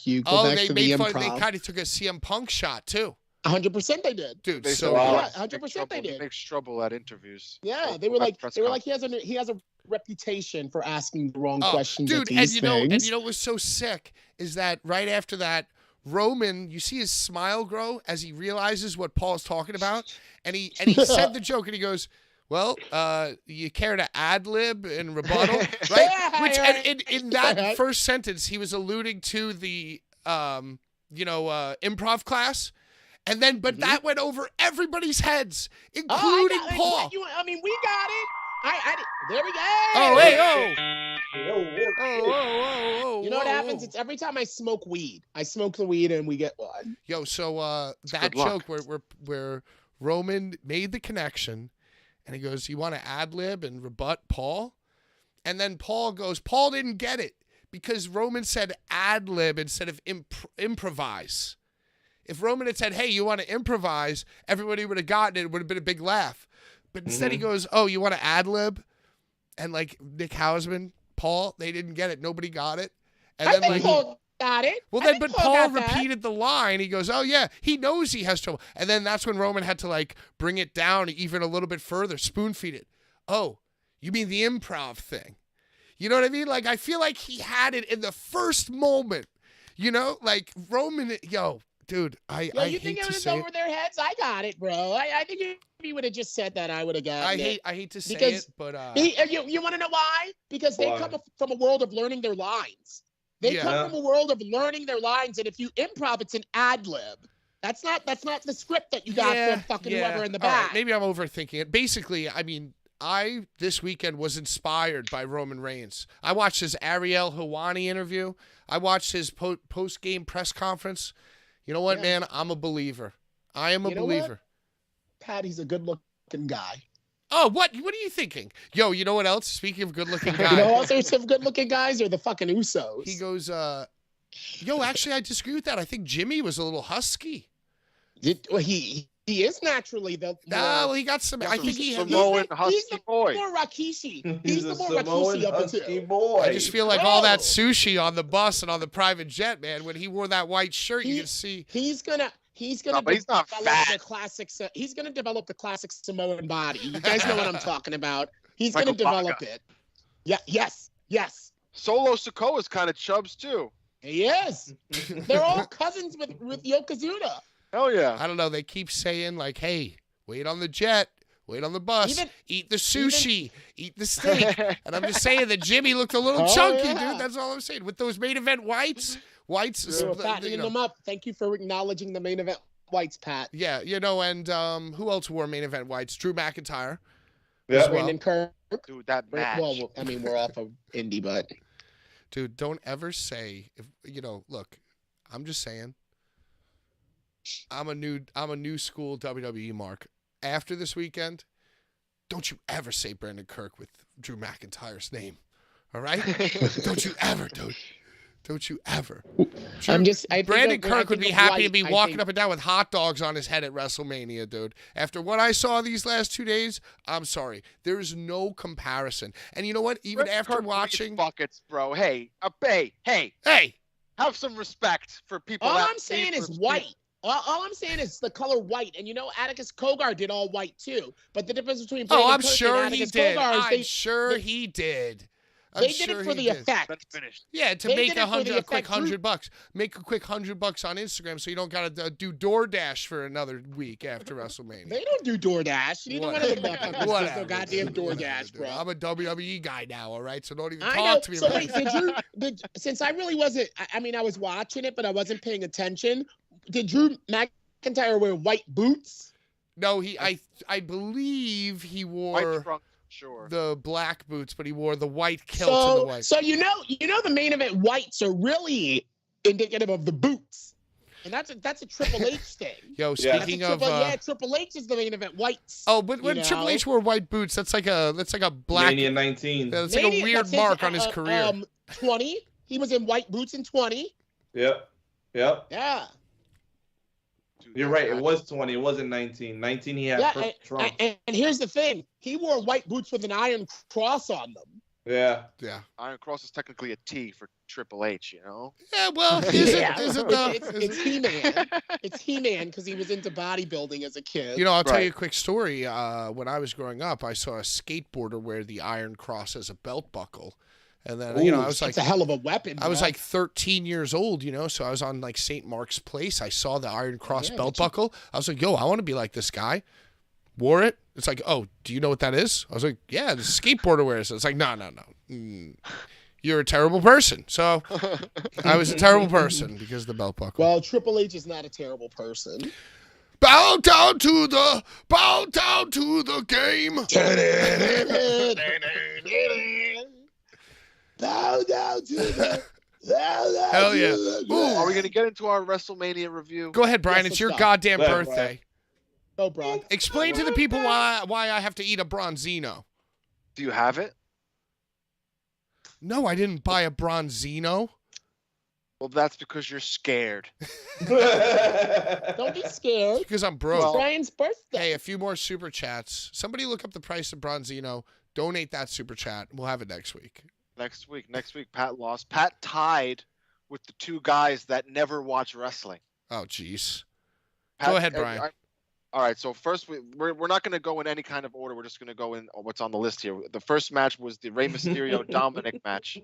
you." Go back to the improv. They kind of took a CM Punk shot too. 100% they did, dude. They So 100% they did. He makes trouble at interviews. Yeah, they were like he has a reputation for asking the wrong questions. Dude, at these things. and you know what was so sick is that right after that, Roman, you see his smile grow as he realizes what Paul's talking about, and he said the joke, and he goes, "Well, you care to ad lib and rebuttal, right?" Which in that first sentence, he was alluding to the improv class. And then, but that went over everybody's heads, including Paul. We got it. There we go. Oh, hey, You know what happens? It's every time I smoke weed. I smoke the weed and we get one. Yo, so that joke where Roman made the connection, and he goes, "You want to ad lib and rebut Paul?" And then Paul goes, "Paul didn't get it because Roman said ad lib instead of improvise." If Roman had said, "Hey, you want to improvise," everybody would have gotten it. It would have been a big laugh. But instead he goes, "Oh, you want to ad lib?" And like Nick Hausman, Paul, they didn't get it. Nobody got it. And I think Paul got it. Well, then, but Paul repeated the line. He goes, "Oh yeah," he knows he has trouble. And then that's when Roman had to like bring it down even a little bit further, spoon feed it. "Oh, you mean the improv thing?" You know what I mean? Like I feel like he had it in the first moment. You know, like Roman, dude, I you think it was over their heads? I got it, bro. I think if he would have just said that, I would have gotten it. I hate to say it, but you want to know why? Because they come from a world of learning their lines. They come from a world of learning their lines, and if you improv, it's an ad lib. That's not the script that you got from fucking whoever in the back. Right, maybe I'm overthinking it. Basically, I mean, I this weekend was inspired by Roman Reigns. I watched his Ariel Helwani interview. I watched his post-game press conference. You know what, man? I'm a believer. I am a believer. Pat, he's a good-looking guy. Oh, what are you thinking? Yo, you know what else? Speaking of good-looking guys. You know what there's some good-looking guys are the fucking Usos. He goes, actually, I disagree with that. I think Jimmy was a little husky. He is naturally the... well, he got some... I think he had... Samoan husky boy. He's the more Rikishi. He's the more Samoan Rikishi of the husky two. boy. I just feel like all that sushi on the bus and on the private jet, man, when he wore that white shirt, you can see... He's gonna but he's not fat. He's gonna develop the classic Samoan body. You guys know what I'm talking about. He's gonna develop it. Yeah. Yes. Solo Sikoa's kind of chubs too. He is. They're all cousins with Yokozuna. Hell yeah. I don't know. They keep saying like, "Hey, wait on the jet, wait on the bus, eat the sushi, eat the steak." And I'm just saying that Jimmy looked a little chunky, dude. That's all I'm saying. With those main event whites. Fattening them up. Thank you for acknowledging the main event whites, Pat. Yeah, and who else wore main event whites? Drew McIntyre. Yeah. Brandon Kirk. Dude, that match. Well, I mean, we're off of indie, but dude, don't ever say look, I'm just saying. I'm a new school WWE mark. After this weekend, don't you ever say Brandon Kirk with Drew McIntyre's name. All right? Don't you ever, dude. Don't you ever. Brandon Kirk would be happy to be walking up and down with hot dogs on his head at WrestleMania, dude. After what I saw these last 2 days, I'm sorry. There is no comparison. And you know what? Even after watching... buckets, bro. Hey. Have some respect for people. All I'm saying is white. All I'm saying is the color white. And Atticus Cogar did all white too. But the difference between Brandon Kirk and Atticus Cogar is he did. I'm They sure did it for he the did. effect. That's finished. Yeah, to They make did it for the a quick effect. $100. Make a quick $100 on Instagram, so you don't gotta do DoorDash for another week after WrestleMania. They don't do DoorDash. Neither one of them motherfuckers does no Whatever, goddamn dude. DoorDash, Whatever, dude. bro. I'm a WWE guy now, all right? So don't even I know. talk to me So about wait, since I really wasn't, I mean, I was watching it, but I wasn't paying attention. Did Drew McIntyre wear white boots? No, I believe he White wore trunk, sure. the black boots, but he wore the white kilt and the white. So you know the main event whites are really indicative of the boots. And that's a Triple H thing. Yo, speaking of Triple H is the main event whites. Oh, but when Triple H wore white boots, that's like a black Mania 19. That's like a weird mark on his career. 20. He was in white boots in 20. Yep. Yeah. Dude, You're right. It was 20. It wasn't 19. 19 he had purple trunks. And here's the thing. He wore white boots with an iron cross on them. Yeah. Iron Cross is technically a T for Triple H, you know? Yeah, well, is it though? It's He-Man. It's He-Man because he was into bodybuilding as a kid. You know, I'll tell you a quick story. When I was growing up, I saw a skateboarder wear the Iron Cross as a belt buckle. And then, I was like... It's a hell of a weapon. I was like 13 years old, so I was on like St. Mark's Place. I saw the Iron Cross belt buckle. I was like, yo, I want to be like this guy. Wore it. It's like, oh, do you know what that is? I was like, yeah, the skateboarder wears it. It's like, no. You're a terrible person. So I was a terrible person because of the belt buckle. Well, Triple H is not a terrible person. Bow down to the game. Bow down to the. Hell yeah. Ooh, are we going to get into our WrestleMania review? Go ahead, Brian. Yes, It's your let's go. goddamn Go ahead, birthday. Go, bro. Explain to the people why I have to eat a Bronzino. Do you have it? No, I didn't buy a Bronzino. Well, that's because you're scared. Don't be scared. Because I'm broke. It's Brian's birthday. Hey, a few more super chats. Somebody look up the price of Bronzino. Donate that super chat. We'll have it next week. Next week, Pat lost. Pat tied with the two guys that never watch wrestling. Oh, jeez. Pat, Go ahead, Brian. All right, so first we're not going to go in any kind of order. We're just going to go in what's on the list here. The first match was the Rey Mysterio Dominic match,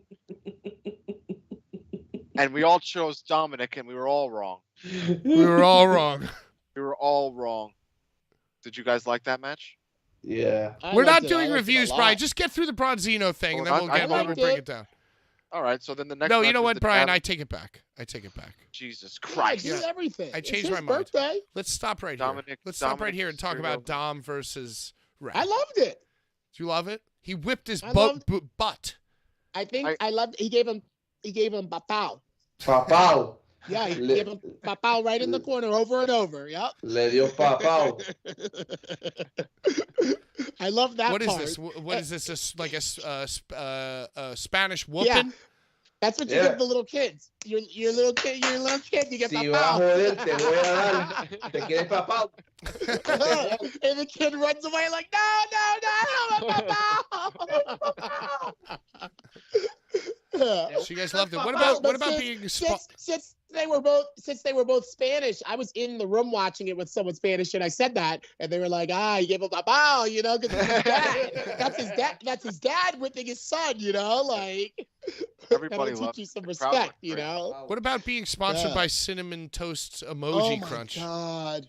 and we all chose Dominic, and we were all wrong. We were all wrong. We were all wrong. Did you guys like that match? Yeah. We're not doing reviews, Brian. Just get through the Bronzino thing, and then we'll bring it down. All right, so then the next. No, match you know was what, the Brian? I take it back. Jesus Yeah, Christ! do everything. I changed It's my his mind. birthday. Let's stop right Dominic- here. Let's stop right Dominic here and talk Mysterio. about Dom versus Rey. I loved it. Do you love it? He whipped his I butt. I think I loved. He gave him papao. Papao. Yeah, he gave him papao right in the corner over and over. Yep. Le dio papao. I love that What is part. this? What is this? Like a Spanish whooping? Yeah. That's what you give the little kids. Your little kid, you get Si vas a papao. joder, te voy a dar. ¿Te quieres papao? And the kid runs away like, no, papao. So you guys loved it. What about being since they were both Spanish, I was in the room watching it with someone Spanish, and I said that, and they were like, you gave him a bow, because it's his dad. That's his dad whipping his son, like. Everybody that'll loves teach you some it. respect, What about being sponsored Yeah. by Cinnamon Toast Emoji Crunch? Oh my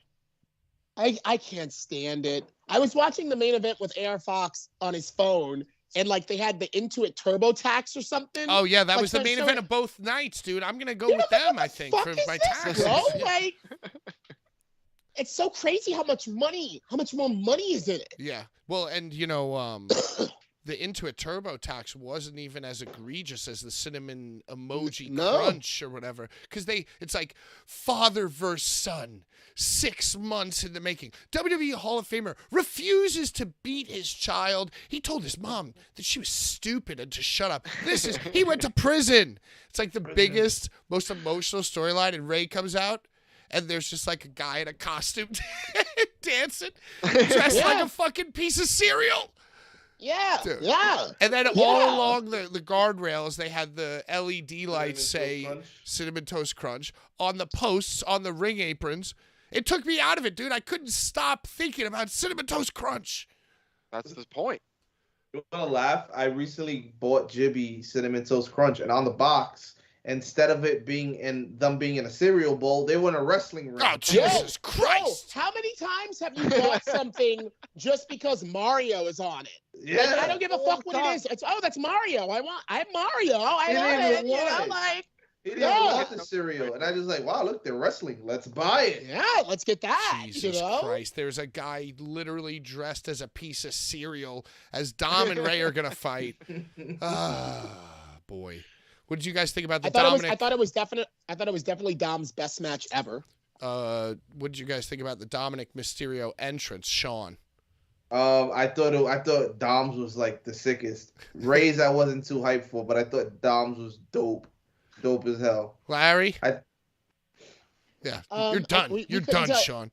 God. I can't stand it. I was watching the main event with AR Fox on his phone, and they had the Intuit TurboTax or something. Oh yeah, that was the so- main so- event of both nights, dude. I'm gonna go with them. I think fuck for is my this, taxes. bro? Yeah. It's so crazy how much more money is in it. Yeah. Well, and the Intuit TurboTax wasn't even as egregious as the Cinnamon Emoji Crunch or whatever, because it's like father versus son, 6 months in the making. WWE Hall of Famer refuses to beat his child. He told his mom that she was stupid and to shut up. He went to prison. It's like the biggest, most emotional storyline, and Ray comes out, and there's just like a guy in a costume dancing, dressed like a fucking piece of cereal. Yeah, Dude. yeah. And then all along the guardrails, they had the LED lights say Cinnamon Toast Crunch. On the posts, on the ring aprons. It took me out of it, dude. I couldn't stop thinking about Cinnamon Toast Crunch. That's the point. You want gonna laugh. I recently bought Jibby Cinnamon Toast Crunch, and on the box, instead of it being in a cereal bowl, they were in a wrestling ring. Oh, Jesus Christ! How many times have you bought something just because Mario is on it? Yeah, Like, I don't give a fuck what it is. It's that's Mario. I'm Mario. I love it. You know, like. He didn't want the cereal, and I just like, wow, look, they're wrestling. Let's buy it. Yeah, let's get that. Jesus Christ! There's a guy literally dressed as a piece of cereal as Dom and Ray are gonna fight. Boy, what did you guys think about the Dominic? I thought it was definitely Dom's best match ever. What did you guys think about the Dominic Mysterio entrance, Sean? I thought Dom's was like the sickest. Ray's I wasn't too hyped for, but I thought Dom's was dope. Dope as hell. Larry? You're done. You're done, Sean.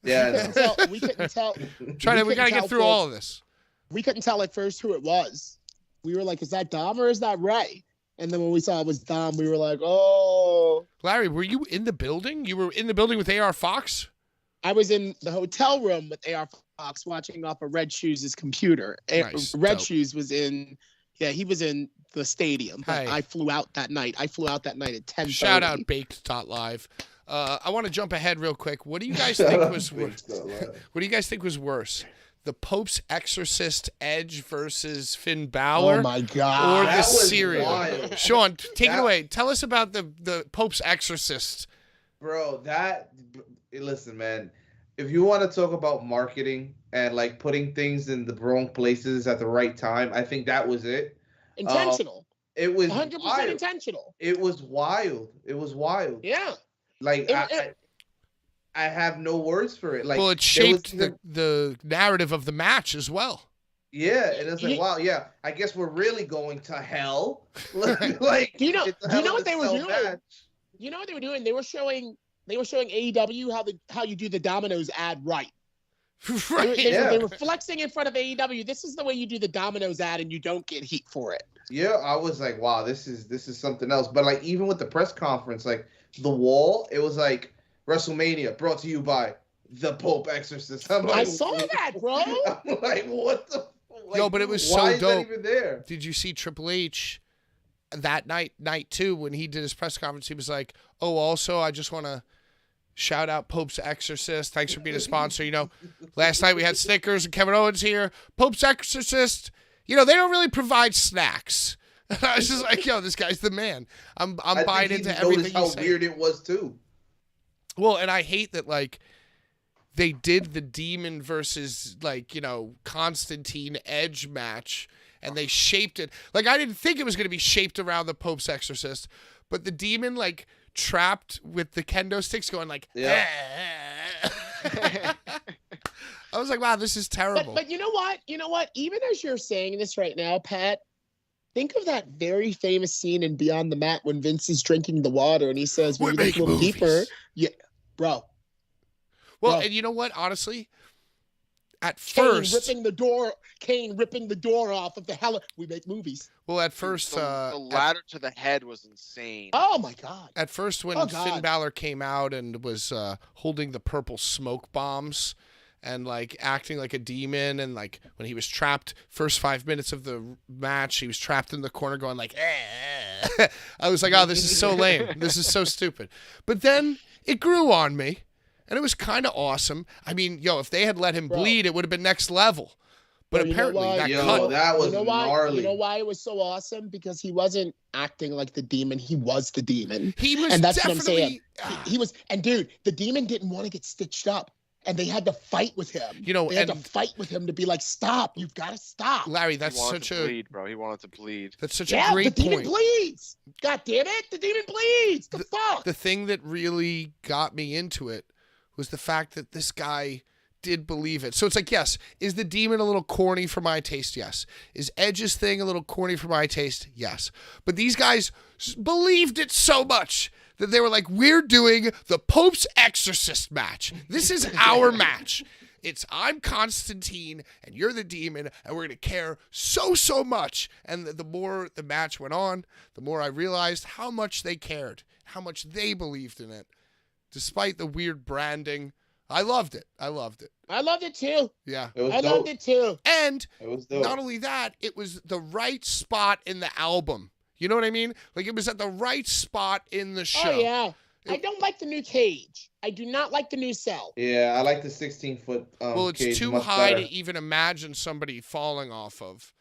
Yeah, we couldn't tell. We gotta get through all of this. We couldn't tell at first who it was. We were like, is that Dom or is that Ray? And then when we saw it was Dom, we were like, oh. Larry, were you in the building? You were in the building with AR Fox? I was in the hotel room with AR Fox watching off of Red Shoes' computer. Nice. Red Shoes was in, he was in the stadium. But Hey. I flew out that night. at 10:30. Shout out Baked.live. I want to jump ahead real quick. What do you guys think was worse? What do you guys think was worse? The Pope's Exorcist Edge versus Finn Balor? Oh my God. Or That the was cereal? wild. Sean, take it away. Tell us about the Pope's Exorcist. Bro, listen, man. If you want to talk about marketing and like putting things in the wrong places at the right time, I think that was it. Intentional. It was 100% wild. intentional. It was wild. Yeah. Like I have no words for it. Like, Well, it shaped the narrative of the match as well. Yeah, and it's like, wow, yeah. I guess we're really going to hell. Like, Do you know it's a hell what of they a were cell doing? match. You know what they were doing? They were showing AEW how you do the Domino's ad right. Right. They were flexing in front of AEW. This is the way you do the Domino's ad, and you don't get heat for it. Yeah, I was like, wow, this is something else. But like, even with the press conference, like the wall, it was like WrestleMania brought to you by the Pope Exorcist. I'm like, I saw that, bro. I'm like, what the? Like, No, but it was why so is that dope. even there? Did you see Triple H that night two, when he did his press conference? He was like, oh, also, I just want to shout out Pope's Exorcist. Thanks for being a sponsor. You know, last night we had Snickers and Kevin Owens here. Pope's Exorcist, you know, they don't really provide snacks. I was just like, yo, this guy's the man. I'm buying into everything how he's saying. weird it was too. Well, and I hate that, like, they did the Demon versus, like, you know, Constantine Edge match, and they shaped it. Like, I didn't think it was going to be shaped around the Pope's Exorcist, but the Demon, like, trapped with the kendo sticks going, like, Yeah. I was like, wow, this is terrible. But you know what? Even as you're saying this right now, Pat, think of that very famous scene in Beyond the Mat when Vince is drinking the water and he says, We're when you making look movies. deeper, yeah, bro. Well, Bro. and you know what? Honestly, at Kane first, ripping the door off of the hell. We make movies. well, at first, the ladder to the head was insane. Oh my God. At first, when Oh, God. Finn Balor came out and was holding the purple smoke bombs and like acting like a demon, and like when he was trapped, first 5 minutes of the match, he was trapped in the corner going like, I was like, oh, this is so lame. This is so stupid. But then it grew on me, and it was kind of awesome. I mean, yo, if they had let him bleed, it would have been next level. But Bro, you know apparently why? that Yo, cut. that was gnarly. You know why it was so awesome? Because he wasn't acting like the demon. He was the demon. He was And that's what I'm definitely. saying. He was, and dude, the demon didn't want to get stitched up, and they had to fight with him. You know, they had to and- fight with him to be like, stop! You've got to stop. Larry, He that's wanted such to a bleed, bro. He wanted to bleed. that's such Yeah, a great the demon point. bleeds. God damn it, the demon bleeds. The fuck? The thing that really got me into it was the fact that this guy did believe it. So it's like, yes, is the demon a little corny for my taste? Yes. Is Edge's thing a little corny for my taste? Yes. But these guys believed it so much that they were like, we're doing the Pope's Exorcist match. This is our match. It's I'm Constantine and you're the demon, and we're going to care so much. And the more the match went on, the more I realized how much they cared, how much they believed in it, despite the weird branding I loved it. I loved it. I loved it too. Yeah. It was I dope. loved it too. And It was dope. not only that, it was the right spot in the album. You know what I mean? Like, it was at the right spot in the show. Oh yeah. I don't like the new cage. I do not like the new cell. Yeah, I like the 16-foot. Well, it's cage too much high better. to even imagine somebody falling off of.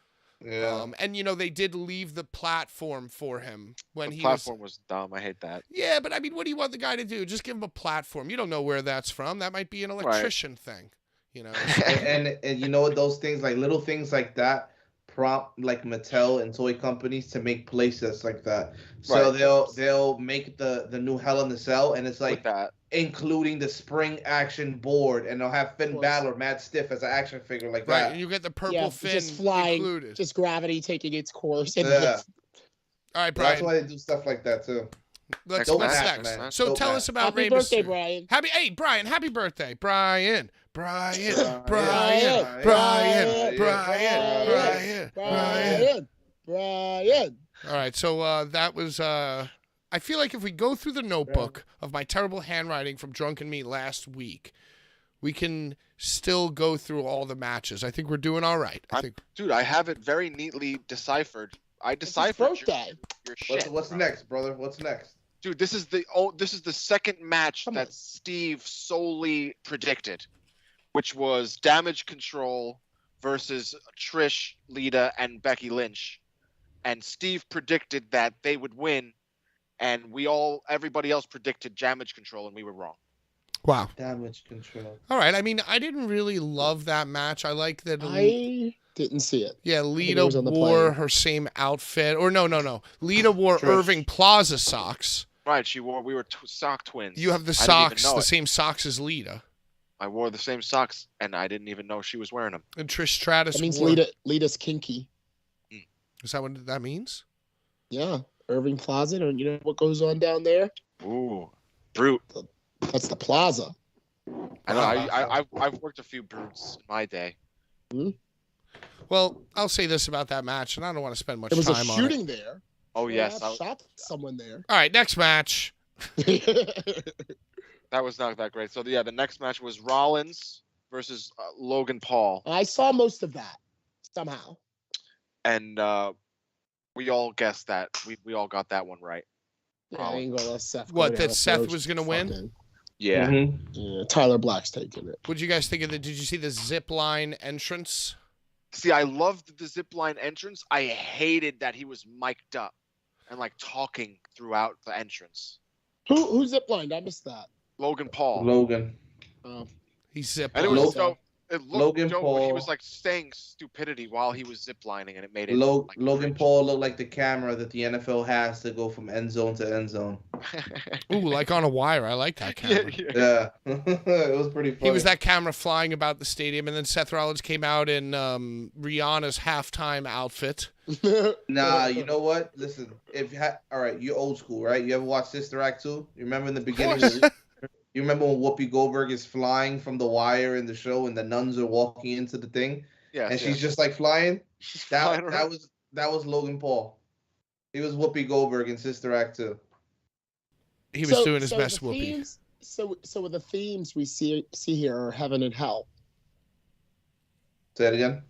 Yeah. And they did leave the platform for him when The he platform was dumb. I hate that. Yeah, but I mean, what do you want the guy to do? Just give him a platform. You don't know where that's from. That might be an electrician thing. and you know what? Those things, like little things like that, prompt like Mattel and toy companies to make playsets like that. So they'll make the new Hell in the Cell, and it's like including the spring action board, and they'll have Finn Balor mad stiff as an action figure like that. Right, and you get the purple fin just flying, included. just gravity taking its course. Yeah. All right, Brian. That's why they do stuff like that too. What's Dope next? match, man. So Dope tell match. us about Happy Rey birthday, Mysterio. Brian. Brian, happy birthday. Brian. All right, so that was I feel like if we go through the notebook of my terrible handwriting from Drunken Meat last week, we can still go through all the matches. I think we're doing all right. Dude, I have it very neatly deciphered. I deciphered your shit. What's next, brother? What's next? Dude, this is the second match that Steve solely predicted, which was Damage Control versus Trish, Lita, and Becky Lynch. And Steve predicted that they would win, and everybody else predicted Damage Control, and we were wrong. Wow. Damage Control. All right. I mean, I didn't really love that match. I like that. I didn't see it. Yeah, Lita wore her same outfit. Or no. Lita wore Irving Plaza socks. Right, we were sock twins. You have the socks, the same socks as Lita. I wore the same socks, and I didn't even know she was wearing them. And Trish Stratus That means wore... Lita's kinky. Is that what that means? Yeah, Irving Plaza, and you know what goes on down there? Ooh, brute. That's the plaza. I know. I've worked a few brutes in my day. Hmm? Well, I'll say this about that match, and I don't want to spend much There was time a on it. shooting there. Oh yes, I shot someone there. All right, next match. That was not that great. So the next match was Rollins versus Logan Paul. I saw most of that somehow. And we all guessed that. We all got that one right. Yeah, I ain't gonna let Seth. What, that Seth was gonna win? Yeah. Mm-hmm. Yeah, Tyler Black's taking it. What did you guys think of that? Did you see the zip line entrance? See, I loved the zip line entrance. I hated that he was mic'd up and like talking throughout the entrance. Who ziplined? I missed that. Logan Paul. Logan. He zipped. And it was dope. It looked Logan dope. Paul. He was like saying stupidity while he was ziplining, and it made it. Logan cringe. Paul looked like the camera that the NFL has to go from end zone to end zone. Ooh, like on a wire. I like that camera. Yeah. It was pretty funny. He was that camera flying about the stadium, and then Seth Rollins came out in Rihanna's halftime outfit. Nah, you know what? Listen, all right, you're old school, right? You ever watch Sister Act 2? You remember in the beginning? You remember when Whoopi Goldberg is flying from the wire in the show, and the nuns are walking into the thing, and she's just like flying? That was Logan Paul. He was Whoopi Goldberg in Sister Act 2. He was doing his best Whoopi. So with the themes we see here are heaven and hell. Say it again.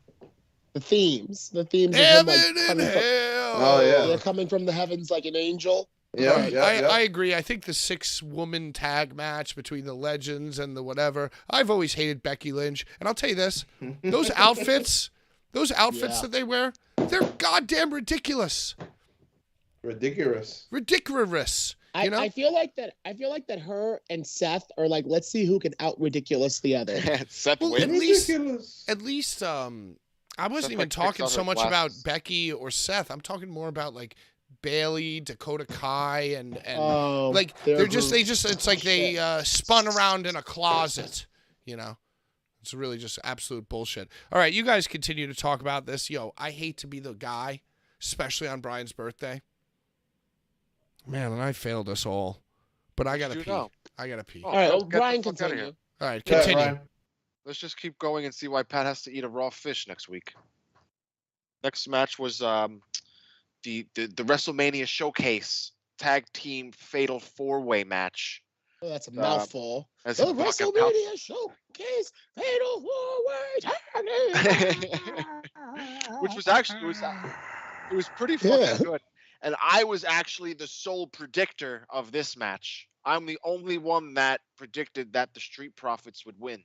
The themes. Heaven and hell. Oh yeah. They're coming from the heavens like an angel. Yeah, right. yeah, I agree. I think the 6-woman tag match between the Legends and the whatever. I've always hated Becky Lynch, and I'll tell you this: those outfits that they wear, they're goddamn ridiculous. Ridiculous. I feel like that her and Seth are like, let's see who can out ridiculous the other. Seth Well, wins. at least I wasn't even talking so much about Becky or Seth. I'm talking more about like Bailey, Dakota Kai, and like they just it's like they spun around in a closet, you know. It's really just absolute bullshit. All right, you guys continue to talk about this. Yo, I hate to be the guy, especially on Brian's birthday. Man, and I failed us all. But I gotta pee. I gotta pee. All right, Brian, continue. All right, continue. Yeah, Let's just keep going and see why Pat has to eat a raw fish next week. Next match was the WrestleMania Showcase Tag Team Fatal 4-Way match. Oh, that's a mouthful. As The in fucking WrestleMania Showcase Fatal Four-Way. which was actually it was pretty fucking good. And I was actually the sole predictor of this match. I'm the only one that predicted that the Street Profits would win.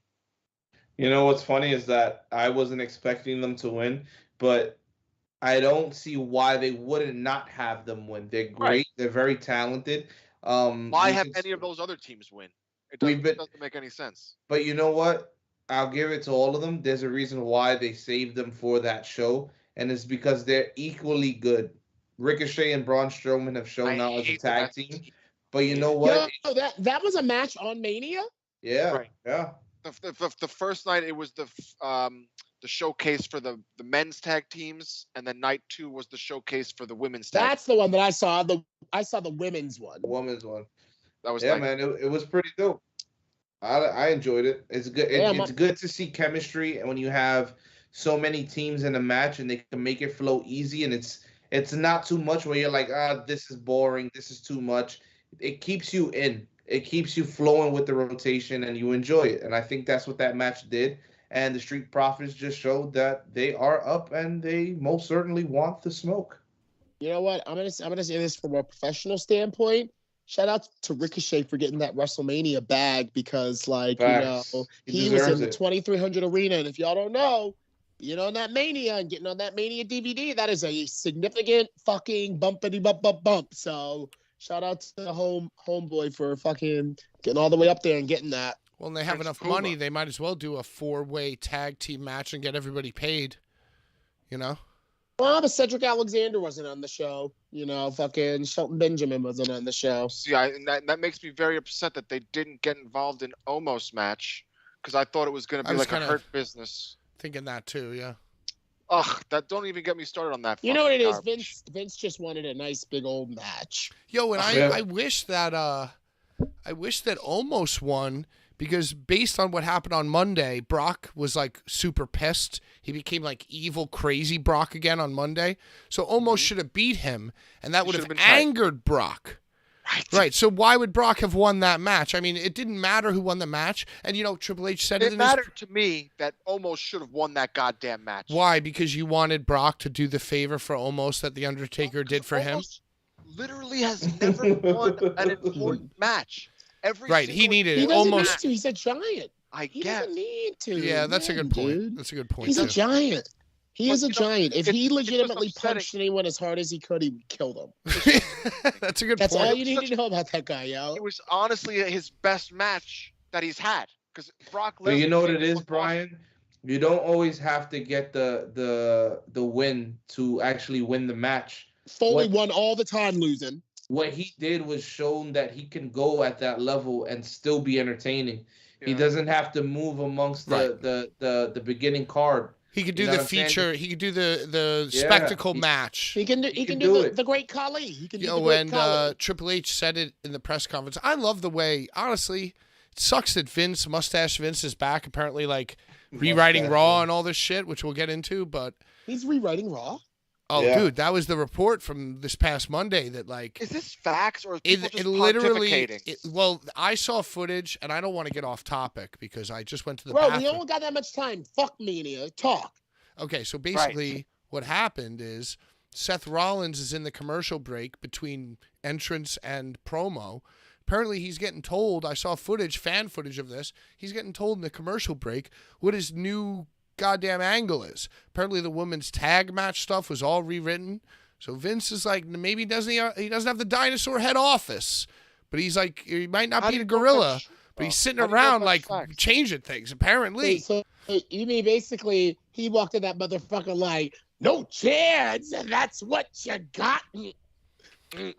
You know what's funny is that I wasn't expecting them to win, but I don't see why they wouldn't not have them win. They're great. Right. They're very talented. Why have any of those other teams win? It doesn't make any sense. But you know what? I'll give it to all of them. There's a reason why they saved them for that show, and it's because they're equally good. Ricochet and Braun Strowman have shown out as a tag team. But you know what? Yo, that was a match on Mania? Yeah. Right. Yeah. The first night it was the showcase for the men's tag teams, and then night 2 was the showcase for the women's tag. That's the one that I saw. I saw the women's one. The women's one. That was man. It was pretty dope. I enjoyed it. It's good. It's good to see chemistry, and when you have so many teams in a match and they can make it flow easy, and it's not too much where you're like, this is boring, this is too much. It keeps you in. It keeps you flowing with the rotation, and you enjoy it. And I think that's what that match did. And the Street Profits just showed that they are up, and they most certainly want the smoke. You know what? I'm gonna say this from a professional standpoint. Shout out to Ricochet for getting that WrestleMania bag because, like, Facts. you know, he was in the 2300 arena, and if y'all don't know, being on that Mania and getting on that Mania DVD, that is a significant fucking bumpity bump. So shout out to the homeboy for fucking getting all the way up there and getting that. Well, and they have enough money, they might as well do a 4-way tag team match and get everybody paid. You know? Well, but Cedric Alexander wasn't on the show. You know, fucking Shelton Benjamin wasn't on the show. See, that makes me very upset that they didn't get involved in Omos match because I thought it was going to be like a Hurt Business. Thinking that too, yeah. Ugh, don't even get me started on that. You know what it garbage. is? Vince just wanted a nice big old match. Yo, and I wish that Omos won. Because based on what happened on Monday, Brock was like super pissed. He became like evil, crazy Brock again on Monday. So Omos should have beat him, and that would have angered Brock. Right. So why would Brock have won that match? I mean, it didn't matter who won the match. And, you know, Triple H said it. It mattered to me that Omos should have won that goddamn match. Why? Because you wanted Brock to do the favor for Omos that The Undertaker did for him? Literally has never won an important match. He needed he it. Doesn't Almost. Need to. He's a giant. He doesn't need to. Yeah, that's a good point. Dude. That's a good point. He's a giant. He is a giant. If he legitimately upsetting. punched anyone as hard as he could, he would kill them. That's a good That's point. all you need to know about that guy, yo. It was honestly his best match that he's had. Because Brock Lesnar. But you know what it is, Brian? You don't always have to get the win to actually win the match. Foley won all the time losing. What he did was shown that he can go at that level and still be entertaining. Yeah. He doesn't have to move amongst the beginning card. He could do the feature. He could do the spectacle match. He can do the Great Khali. He can do the Great Khali. Triple H said it in the press conference. I love the way, honestly, it sucks that Mustache Vince is back, apparently, like, rewriting Raw and all this shit, which we'll get into, but... He's rewriting Raw? Oh, dude, that was the report from this past Monday that, like... Is this facts or is people just pontificating? Well, I saw footage, and I don't want to get off topic because I just went to the bathroom. We only got that much time. Fuck Mania. Talk. Okay, so basically what happened is Seth Rollins is in the commercial break between entrance and promo. Apparently he's getting told, I saw fan footage of this, he's getting told in the commercial break what his new goddamn angle is. Apparently the women's tag match stuff was all rewritten. So Vince is like, maybe he doesn't have the dinosaur head office, but he's like, he might not be the gorilla, but he's sitting around like changing things apparently. So you mean basically he walked in that motherfucker like, no chance, and that's what you got.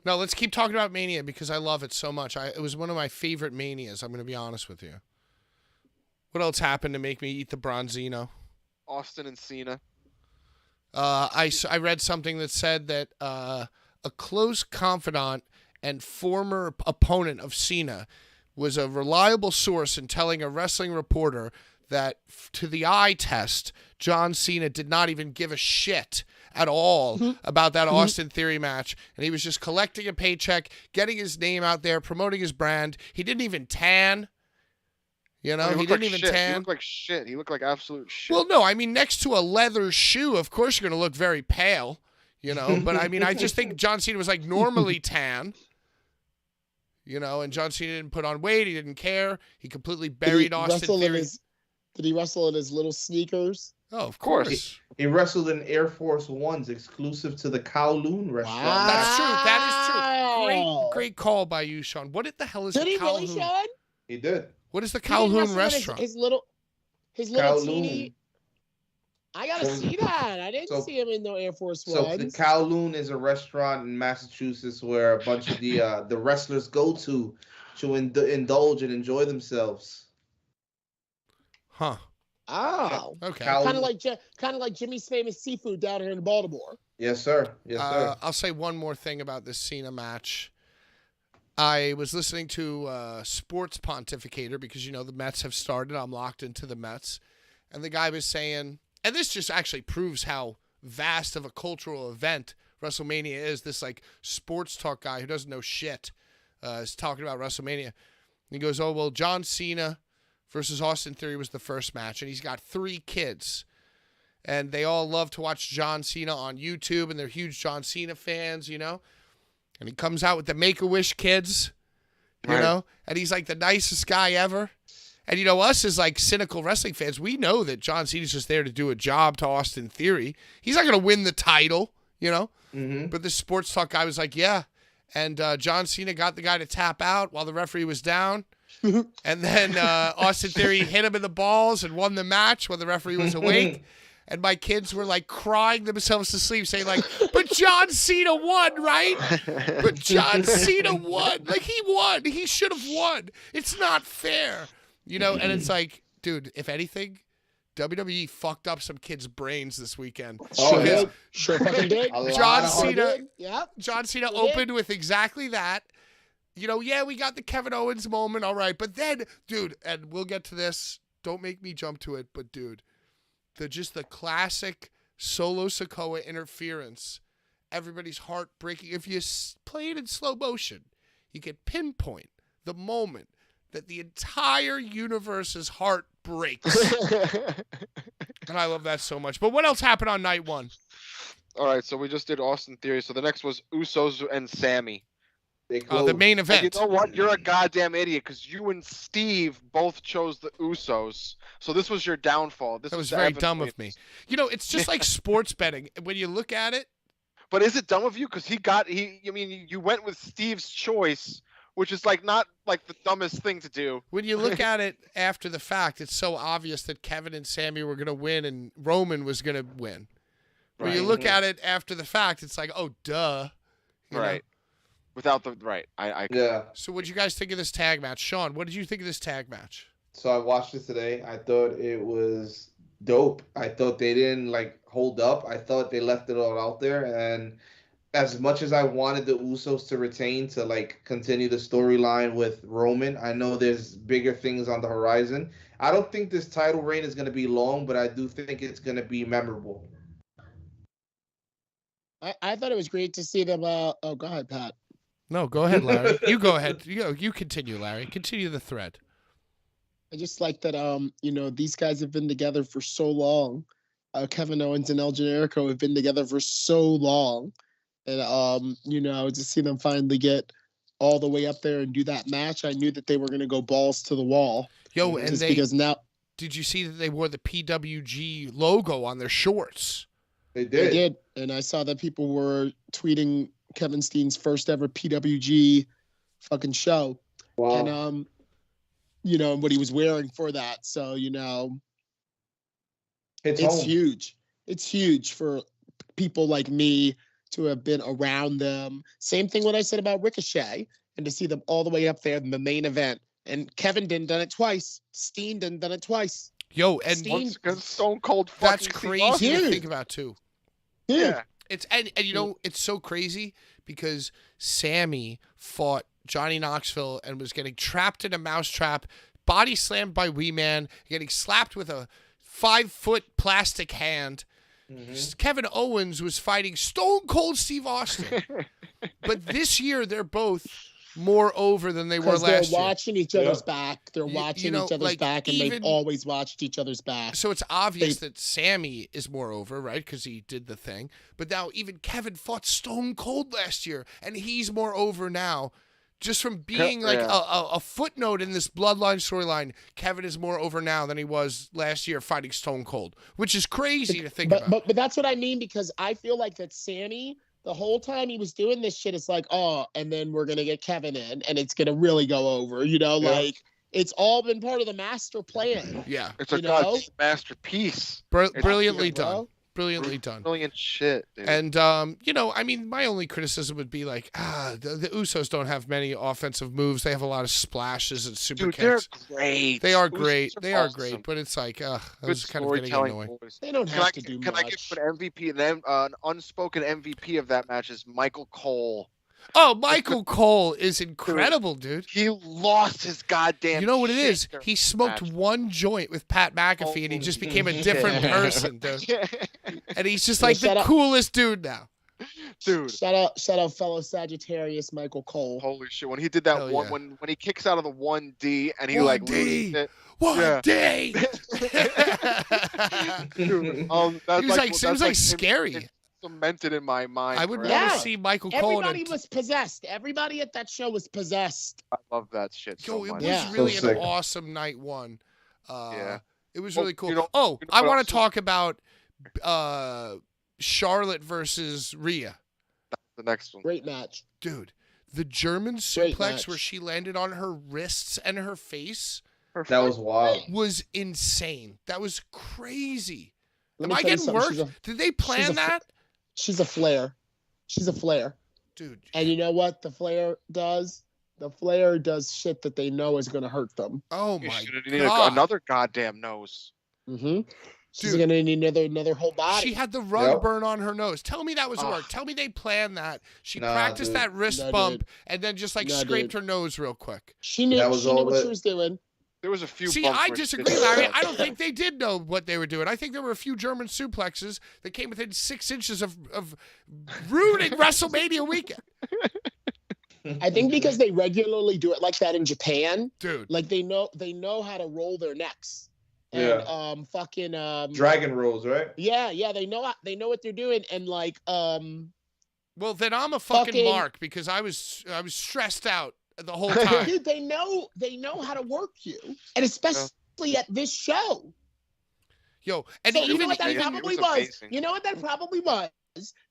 No, let's keep talking about Mania because I love it so much. It was one of my favorite Manias, I'm going to be honest with you. What else happened to make me eat the Bronzino? Austin and Cena. I read something that said that a close confidant and former opponent of Cena was a reliable source in telling a wrestling reporter that to the eye test, John Cena did not even give a shit at all about that Austin Theory match. And he was just collecting a paycheck, getting his name out there, promoting his brand. He didn't even tan. You know, he didn't even tan. He looked like shit. He looked like absolute shit. Well, no, I mean, next to a leather shoe, of course you're going to look very pale, you know. But, I mean, I just think John Cena was, like, normally tan, you know, and John Cena didn't put on weight. He didn't care. He completely buried Austin Theory. Did he wrestle in his little sneakers? Oh, of course. He wrestled in Air Force Ones exclusive to the Kowloon restaurant. Wow. That's true. That is true. Great call by you, Sean. What the hell is the Kowloon? Did he really, Sean? He did. What is the Kowloon restaurant? His little Kowloon. teeny. I gotta see that. I didn't see him in no Air Force Ones. So the Kowloon is a restaurant in Massachusetts where a bunch of the wrestlers go to indulge and enjoy themselves. Huh. Oh. Okay. Kind of like Jimmy's Famous Seafood down here in Baltimore. Yes, sir. Yes, sir. I'll say one more thing about this Cena match. I was listening to Sports Pontificator because, you know, the Mets have started. I'm locked into the Mets. And the guy was saying, and this just actually proves how vast of a cultural event WrestleMania is. This, like, sports talk guy who doesn't know shit is talking about WrestleMania. He goes, oh, well, John Cena versus Austin Theory was the first match. And he's got 3 kids. And they all love to watch John Cena on YouTube. And they're huge John Cena fans, you know. And he comes out with the Make-A-Wish kids, you know, and he's like the nicest guy ever. And, you know, us as like cynical wrestling fans, we know that John Cena's just there to do a job to Austin Theory. He's not going to win the title, you know. But the sports talk guy was like, yeah. And John Cena got the guy to tap out while the referee was down. And then Austin Theory hit him in the balls and won the match when the referee was awake. And my kids were like crying themselves to sleep, saying like, but John Cena won, right? But John Cena won. Like, he won. He should have won. It's not fair. You know, and it's like, dude, if anything, WWE fucked up some kids' brains this weekend. Oh, yeah. Sure fucking did. John Cena opened with exactly that. You know, yeah, we got the Kevin Owens moment, all right. But then, dude, and we'll get to this. Don't make me jump to it, but dude. The classic Solo Sikoa interference, everybody's heart breaking. If you play it in slow motion, you can pinpoint the moment that the entire universe's heart breaks. And I love that so much. But what else happened on night 1? All right, so we just did Austin Theory. So the next was Usos and Sammy. The main event. And you know what? You're a goddamn idiot because you and Steve both chose the Usos. So this was your downfall. That was very dumb of me. You know, it's just like sports betting. When you look at it. But is it dumb of you? Because you went with Steve's choice, which is like not like the dumbest thing to do. When you look at it after the fact, it's so obvious that Kevin and Sammy were going to win and Roman was going to win. When you look at it after the fact, it's like, oh, duh. You know? Without the Yeah. So what did you guys think of this tag match? Sean, what did you think of this tag match? So I watched it today. I thought it was dope. I thought they didn't like hold up. I thought they left it all out there. And as much as I wanted the Usos to retain to like continue the storyline with Roman, I know there's bigger things on the horizon. I don't think this title reign is going to be long, but I do think it's going to be memorable. I thought it was great to see them. Oh, go ahead, Pat. No, go ahead, Larry. You go ahead. You continue, Larry. Continue the thread. I just like that, you know, these guys have been together for so long. Kevin Owens and El Generico have been together for so long. And, you know, to see them finally get all the way up there and do that match, I knew that they were going to go balls to the wall. Yo, and because now. Did you see that they wore the PWG logo on their shorts? They did. They did. And I saw that people were tweeting Kevin Steen's first ever PWG fucking show. Wow. And, you know, what he was wearing for that. So, you know, it's huge. It's huge for people like me to have been around them. Same thing what I said about Ricochet, and to see them all the way up there in the main event. And Kevin didn't done it twice. Steen didn't done it twice. Yo, and Steen, Stone Cold fucking that's crazy to think about too. Yeah. It's and you know, it's so crazy because Sammy fought Johnny Knoxville and was getting trapped in a mousetrap, body slammed by Wee Man, getting slapped with a 5-foot plastic hand, Kevin Owens was fighting Stone Cold Steve Austin. But this year, they're both more over than they were last year. They're watching each other's back. They're watching each other's like, back, and they've always watched each other's back. So it's obvious that Sammy is more over, right? Because he did the thing. But now even Kevin fought Stone Cold last year, and he's more over now. Just from being like a footnote in this Bloodline storyline, Kevin is more over now than he was last year fighting Stone Cold, which is crazy to think about. But that's what I mean, because I feel like that Sammy, the whole time he was doing this shit, it's like, oh, and then we're going to get Kevin in, and it's going to really go over, like it's all been part of the master plan. Yeah. It's a masterpiece. Brilliantly done. Brilliantly done. Brilliant shit, dude. And, I mean, my only criticism would be like, the Usos don't have many offensive moves. They have a lot of splashes and super kicks. They're great. They are great. They They are great. But it's like, that was kind of getting annoying. They don't have to do much. Can I give an MVP? An unspoken MVP of that match is Michael Cole. Oh, Michael Cole is incredible, dude. He lost his goddamn. You know what it is? shit He smoked one joint with Pat McAfee, and he just became a different person, dude. And he's just like the coolest dude now. Dude. Shout out fellow Sagittarius Michael Cole. Holy shit. When he did that when he kicks out of the 1D and he like loses it. 1D. Dude, it was like scary. Cemented in my mind. I would rather see Michael Cole. Everybody was possessed. Everybody at that show was possessed. I love that shit so much. It was really an awesome night one. It was really cool. I want to talk about Charlotte versus Rhea. That's the next one. Great match. Dude, the German suplex where she landed on her wrists and her face. That was wild. Was insane. That was crazy. Am I getting worked? Did they plan that? She's a flare. She's a flare. Dude. And you know what the flare does? The flare does shit that they know is going to hurt them. Oh, my God. Another goddamn nose. Mm-hmm. She's going to need another whole body. She had the rug burn on her nose. Tell me that was work. Tell me they planned that. She practiced that wrist bump and then just scraped her nose real quick. She knew what she was doing. There was a few. See, I disagree, Larry. I don't think they did know what they were doing. I think there were a few German suplexes that came within 6 inches of ruining WrestleMania weekend. I think because they regularly do it like that in Japan, dude. Like they know how to roll their necks. And dragon rolls, right? Yeah, they know what they're doing, and well, then I'm a fucking mark because I was stressed out the whole time. Dude, they know how to work you, and especially at this show. Yo, and so even you know what that probably was? You know what that probably was?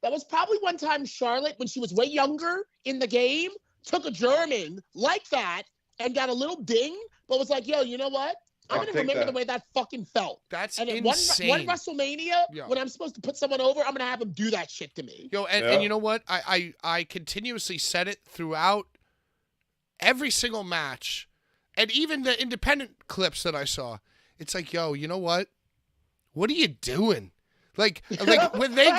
That was probably one time Charlotte, when she was way younger in the game, took a German like that and got a little ding, but was like, yo, you know what? I'm going to remember the way that fucking felt. That's and insane. One WrestleMania, when I'm supposed to put someone over, I'm going to have them do that shit to me. Yo, and you know what? I continuously said it throughout every single match, and even the independent clips that I saw. It's like, yo, you know what? What are you doing? Like when they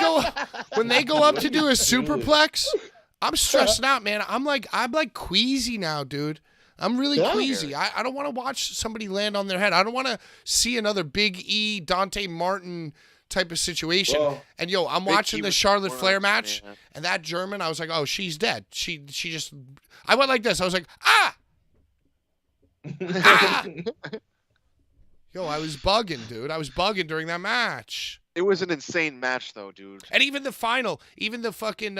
go up to do a superplex, I'm stressing out, man. I'm like queasy now, dude. I'm really queasy. I don't want to watch somebody land on their head. I don't want to see another Big E, Dante Martin type of situation. Well, and yo, I'm watching the Charlotte Flair match, and that German, I was like, oh, she's dead. She just, I went like this. I was like, ah. Yo, I was bugging, dude. I was bugging during that match. It was an insane match, though, dude. And even the final, even the fucking,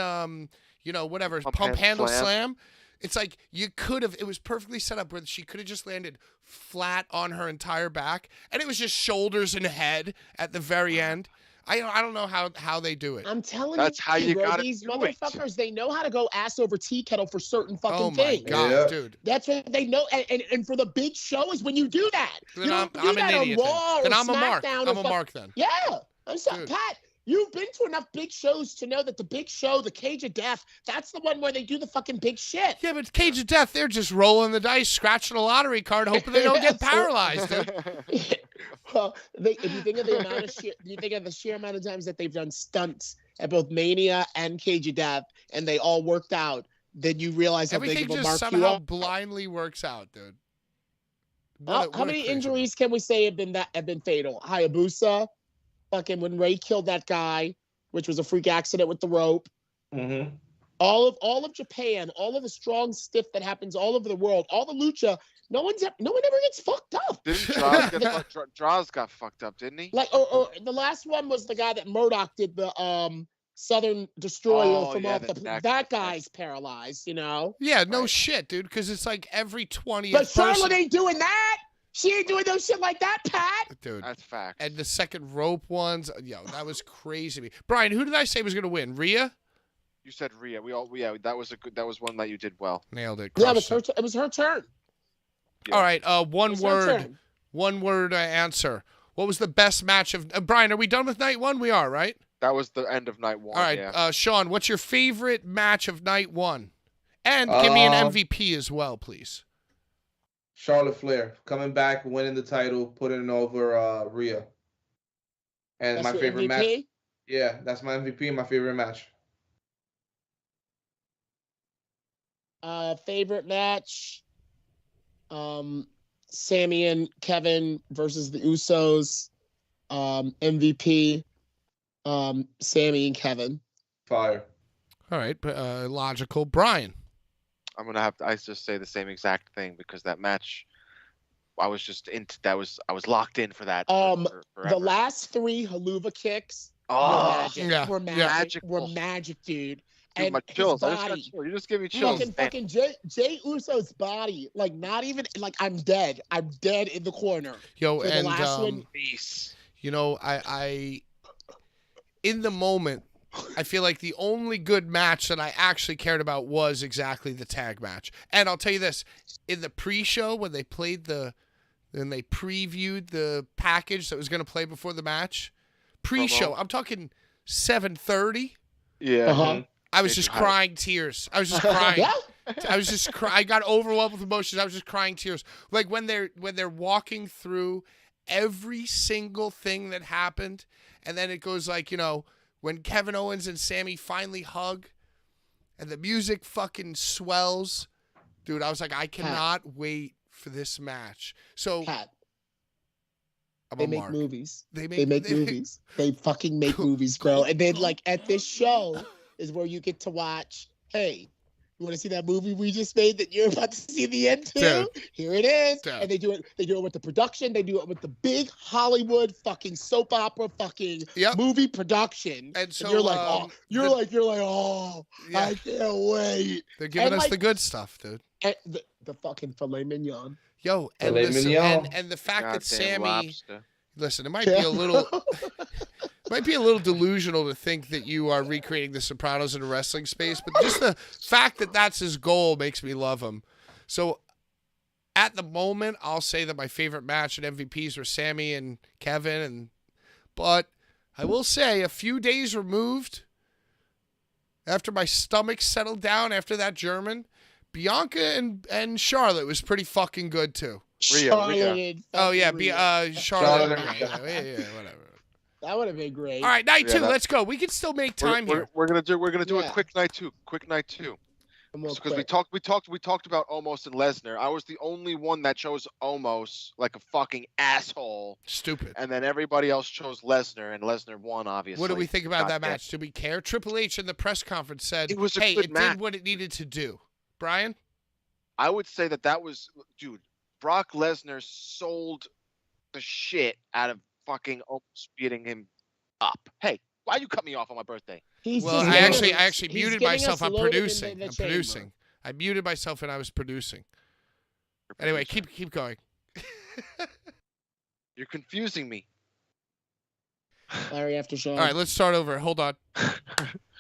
whatever, pump handle slam. It's like you could have, it was perfectly set up where she could have just landed flat on her entire back, and it was just shoulders and head at the very end. I don't know how they do it. I'm telling That's how you got these motherfuckers, they know how to go ass over tea kettle for certain fucking things. Oh my God, dude. That's what they know. And for the big show is when you do that. Then you don't do that on Raw then or I'm a mark. SmackDown. I'm a mark then. Yeah. I'm sorry, Pat. You've been to enough big shows to know that the big show, the Cage of Death, that's the one where they do the fucking big shit. Yeah, but Cage of Death, they're just rolling the dice, scratching a lottery card, hoping they don't get paralyzed. Well, if you think of the sheer amount of times that they've done stunts at both Mania and Cage of Death, and they all worked out, then you realize how everything big of a just mark somehow blindly works out, dude. How many injuries can we say have been fatal? Hayabusa. fucking when Ray killed that guy, which was a freak accident with the rope. Mm-hmm. All of Japan, all of the strong stiff that happens all over the world, all the lucha, no one ever gets fucked up. Didn't Draws got fucked up, didn't he? Like, or the last one was the guy that Murdoch did the Southern Destroyer from off the. That guy's paralyzed, you know. Yeah, no shit, dude. Because it's like every 20th. But Charlotte ain't doing that. She ain't doing no shit like that, Pat. Dude, that's fact. And the second rope ones, that was crazy to me. Brian, who did I say was gonna win? Rhea? You said Rhea. That was one that you did well. Nailed it. Yeah, it was her turn. Yeah. All right, one word answer. What was the best match of Brian? Are we done with night one? We are, right? That was the end of night one. All right, Sean, what's your favorite match of night one? And give me an MVP as well, please. Charlotte Flair coming back, winning the title, putting it over Rhea. And that's my favorite MVP? match. Yeah, that's my MVP and my favorite match. Favorite match. Sammy and Kevin versus the Usos. MVP. Sammy and Kevin. Fire. All right, logical. Brian. I'm gonna have to. I just say the same exact thing because that match, I was just into. I was locked in for that. The last 3 Haluva kicks were magic, dude. Dude, and my chills. body, you just give me chills. Fucking Jay Uso's body, like not even like I'm dead in the corner. Yo, and the last one. You know, I in the moment, I feel like the only good match that I actually cared about was exactly the tag match. And I'll tell you this, in the pre-show when they played then they previewed the package that was going to play before the match, pre-show, I'm talking 7:30. Yeah. Uh-huh. I was just crying tears. I was just crying. I was just I got overwhelmed with emotions. I was just crying tears. Like when they're walking through every single thing that happened, and then it goes like, when Kevin Owens and Sammy finally hug, and the music fucking swells, dude. I was like, I cannot wait for this match. So. Pat. They make movies. They make movies. They fucking make movies, bro. And then like at this show is where you get to watch, hey, you want to see that movie we just made that you're about to see the end to? Dude. Here it is. Dude. And they do it with the production, they do it with the big Hollywood fucking soap opera fucking movie production. And so and you're like, yeah. I can't wait. They're giving us the good stuff, dude. And the fucking filet mignon. Yo, and listen, and the fact that Sammy, listen, it might be a little, delusional to think that you are recreating The Sopranos in a wrestling space, but just the fact that that's his goal makes me love him. So, at the moment, I'll say that my favorite match and MVPs were Sammy and Kevin, but I will say a few days removed, after my stomach settled down after that German. Bianca and Charlotte was pretty fucking good too. Rhea. Oh yeah, Charlotte. Yeah, whatever. That would have been great. All right, night 2. Let's go. We can still make time here. We're gonna do a quick night two. Because we talked about Omos and Lesnar. I was the only one that chose Omos like a fucking asshole. Stupid. And then everybody else chose Lesnar, and Lesnar won, obviously. What do we think about that match? Do we care? Triple H in the press conference said, it was a hey, good it match. did what it needed to do. Brian? I would say that was, dude, Brock Lesnar sold the shit out of fucking Omos beating him up. Hey, why you cut me off on my birthday? I actually muted myself. I'm producing. I muted myself and I was producing. Anyway, keep going. You're confusing me. Larry after Sean. All right, let's start over. Hold on.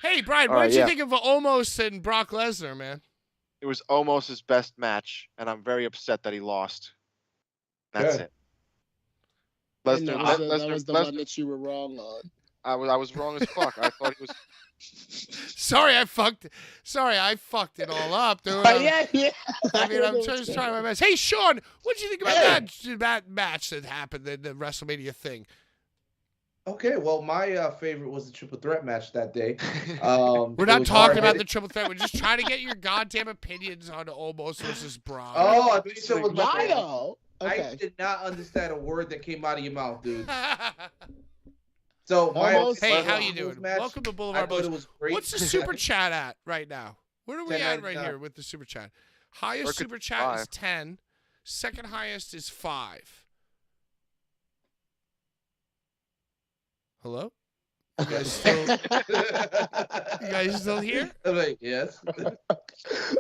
Hey, Brian, what did you think of Omos and Brock Lesnar, man? It was Omos' best match, and I'm very upset that he lost. That's it. That was the one that you were wrong on. I was wrong as fuck. I thought he was. Sorry, I fucked it all up, dude. Yeah. I mean, I'm just trying my best. Hey, Sean, what did you think about that match that happened, the WrestleMania thing? Okay, well, my favorite was the triple threat match that day. We're not talking about the triple threat. We're just trying to get your goddamn opinions on Omos versus Brock. Oh, I thought you said it was why though? Okay. I did not understand a word that came out of your mouth, dude. So Almost. Hey, how my you doing? match, Welcome to I Boulevard thought Bullies. it was great. What's the super chat at right now? Where are we at right 10.99. here with the super chat? Highest Or could super be chat 5. is 10. Second highest is 5. Hello? You guys still here? I'm like, yes.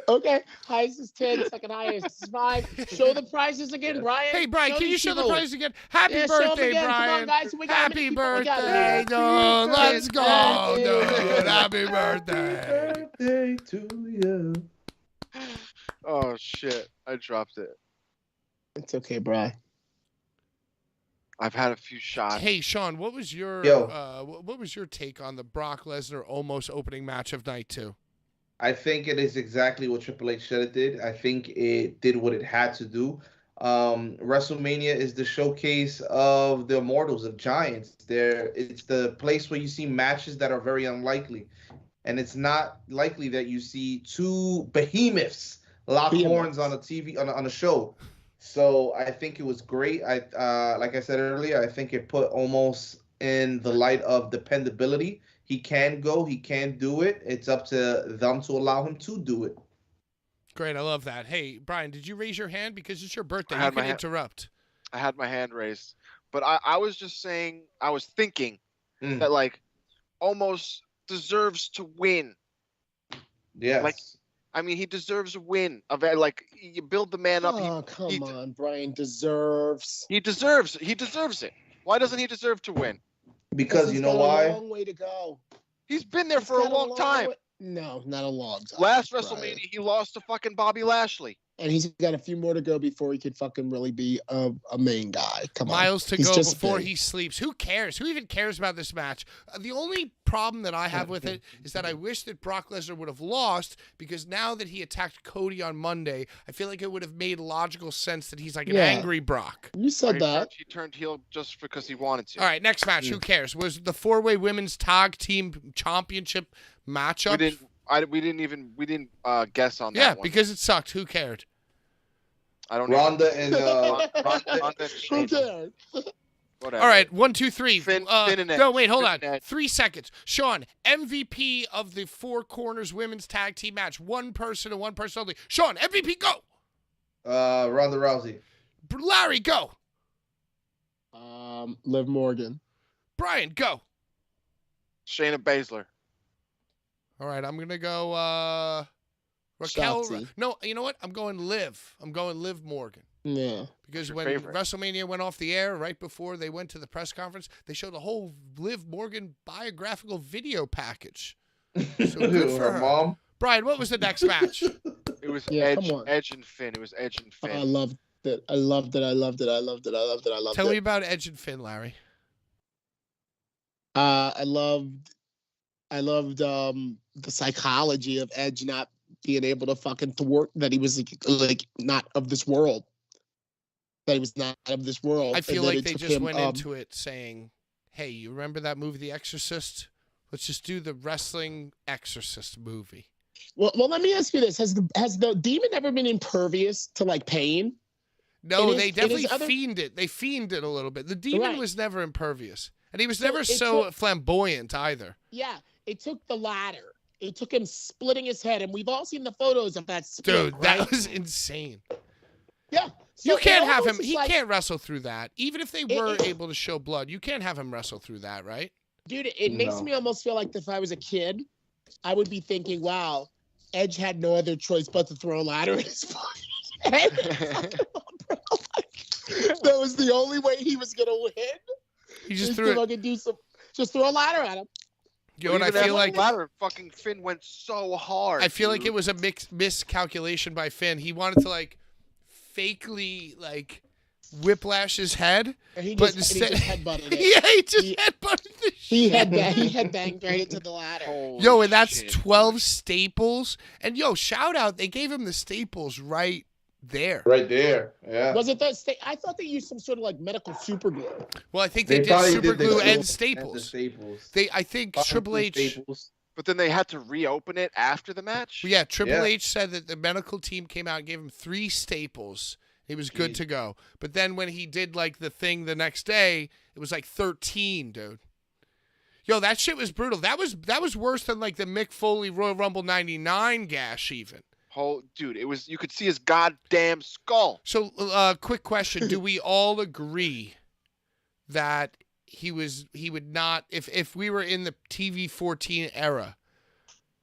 Okay, highest is 10, second highest is 5. Show the prizes again, Brian. Hey, Brian, can you these show the people. prize again? Happy Yeah, show 'em birthday, again. Come on, Brian. guys, we got Happy many people. We got birthday, it. dude. Let's go, Happy dude. birthday. Happy birthday. Birthday to you. Oh shit! I dropped it. It's okay, Brian. I've had a few shots. Hey, Sean, what was your Yo. what was your take on the Brock Lesnar almost opening match of night 2? I think it is exactly what Triple H said it did. I think it did what it had to do. WrestleMania is the showcase of the immortals, of giants. It's the place where you see matches that are very unlikely. And it's not likely that you see two behemoths lock horns on a TV on a show. So I think it was great. Like I said earlier, I think it put almost in the light of dependability. He can go, he can do it. It's up to them to allow him to do it. Great, I love that. Hey, Brian, did you raise your hand because it's your birthday? I You had can my hand- interrupt. I had my hand raised, but I was just saying. I was thinking that like almost deserves to win. Yes. Like, I mean, he deserves a win. Like, you build the man up. Oh, come on, Brian deserves. He deserves it. Why doesn't he deserve to win? Because you know got why? A long way to go. He's been there for a long time. No, not a long time. Last Brian. WrestleMania, he lost to fucking Bobby Lashley. And he's got a few more to go before he could fucking really be a main guy. Come on. Miles to He's go just before big. he sleeps. Who cares? Who even cares about this match? The only problem that I have with it is that I wish that Brock Lesnar would have lost, because now that he attacked Cody on Monday, I feel like it would have made logical sense that he's like an angry Brock. You said that. He turned heel just because he wanted to. All right, next match. Who cares? Was the 4-way women's tag team championship matchup? We didn't guess on that Yeah, one. because it sucked. Who cared? I don't Ronda and Ronda and Who Shayna. cares? Whatever. All right, 1, 2, 3. Finn and Edge. No, wait, hold Finn on. and Edge. 3 seconds. Sean, MVP of the Four Corners women's tag team match. One person and one person only. Sean, MVP, go. Ronda Rousey. Larry, go. Liv Morgan. Brian, go. Shayna Baszler. All right, I'm gonna go. Raquel. Shotzi. No, you know what? I'm going Liv. I'm going Liv Morgan. Yeah. Because Your when favorite. WrestleMania went off the air, right before they went to the press conference, they showed a whole Liv Morgan biographical video package. So good for her. Mom. Brian, what was the next match? It was Yeah, come on. Edge and Finn. It was Edge and Finn. I loved it. I loved it. I loved it. I loved it. I loved it. I loved Tell it. me about Edge and Finn, Larry. I loved the psychology of Edge not being able to fucking thwart that he was like not of this world. That he was not of this world. I feel and then like it they took just him, went into it saying, hey, you remember that movie, The Exorcist? Let's just do the wrestling Exorcist movie. Well, let me ask you this: Has the demon ever been impervious to like pain? No, It is- they it definitely is other- fiended. They fiended a little bit. The demon Right. was never impervious. And he was So never it so took- flamboyant either. Yeah, it took the ladder. It took him splitting his head, and we've all seen the photos of that split. Dude, right? that was insane. Yeah. You So can't it have him. almost is He like- can't wrestle through that. Even if they were it- able to show blood, you can't have him wrestle through that, right? Dude, it makes No. me almost feel like if I was a kid, I would be thinking, wow, Edge had no other choice but to throw a ladder in his body. That was the only way he was gonna win. He just Is threw to it. fucking just throw a ladder at him. You know what I Even feel after like? the ladder, fucking Finn went so hard. I feel like dude. it was a miscalculation by Finn. He wanted to like fakely like whiplash his head, And he but just, instead, headbutted it. yeah, he just He- headbutted the He shit. had banged right into the ladder. Holy Yo, and that's shit. 12 staples. And yo, shout out, they gave him the staples right there. Right there. Yeah. Was it that? I thought they used some sort of like medical super glue. Well, I think they did probably super the glue glue and the staples. staples. I think Triple H. Staples. But then they had to reopen it after the match. Yeah, Triple Yeah. H said that the medical team came out and gave him 3 staples. He was good Jeez. to go. But then when he did like the thing the next day, it was like 13, dude. Yo, that shit was brutal. That was worse than like the Mick Foley Royal Rumble 99 gash even. Oh, dude, you could see his goddamn skull. So, quick question. Do we all agree that he would not, if we were in the TV 14 era,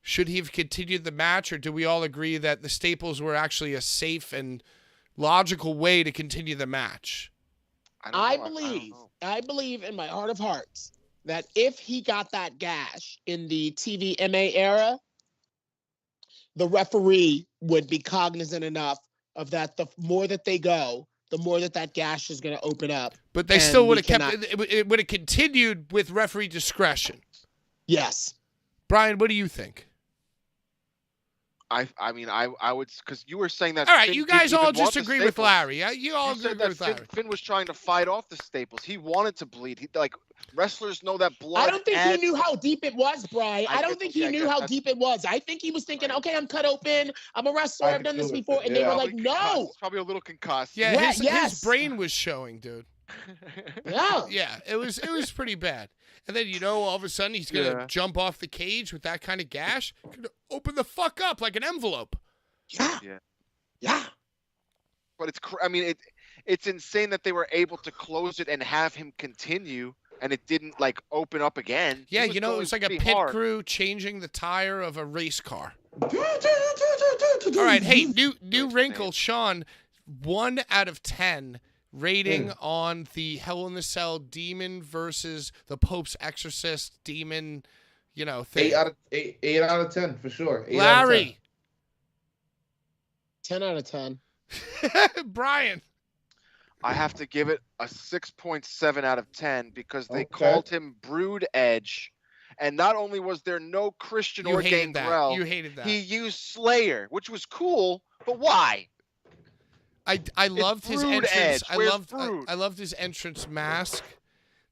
should he have continued the match, or do we all agree that the staples were actually a safe and logical way to continue the match? I believe in my heart of hearts that if he got that gash in the TVMA era, the referee would be cognizant enough of that. The more that they go, the more that gash is going to open up. But they still would have kept it would have continued with referee discretion. Yes. Brian, what do you think? I mean, I would, because you were saying that. All right, Finn you guys all just agree agree with Larry. You all agree with Larry. Finn was trying to fight off the staples. He wanted to bleed. Wrestlers know that blood. I don't think he knew how deep it was, Brian. I don't think he knew how deep it was. I think he was thinking, okay, I'm cut open. I'm a wrestler. I've done this before. And they were like, no. Probably a little concussed. Yeah, his brain was showing, dude. Yeah. Yeah, it was pretty bad. And then, all of a sudden he's going to jump off the cage with that kind of gash. Gonna open the fuck up like an envelope. Yeah. But it's insane that they were able to close it and have him continue, and it didn't open up again. Yeah, it was like a pit crew changing the tire of a race car. All right, hey, new wrinkle, Sean. 1 out of 10 rating on the Hell in the Cell Demon versus the Pope's Exorcist Demon, thing. 8 out of 10 for sure. Larry. 10 out of 10. Brian. I have to give it a 6.7 out of 10 because they called him Brood Edge. And not only was there no Christian or Gangrel, you hated that. He used Slayer, which was cool, but why? I loved his entrance. Edge. I loved his entrance mask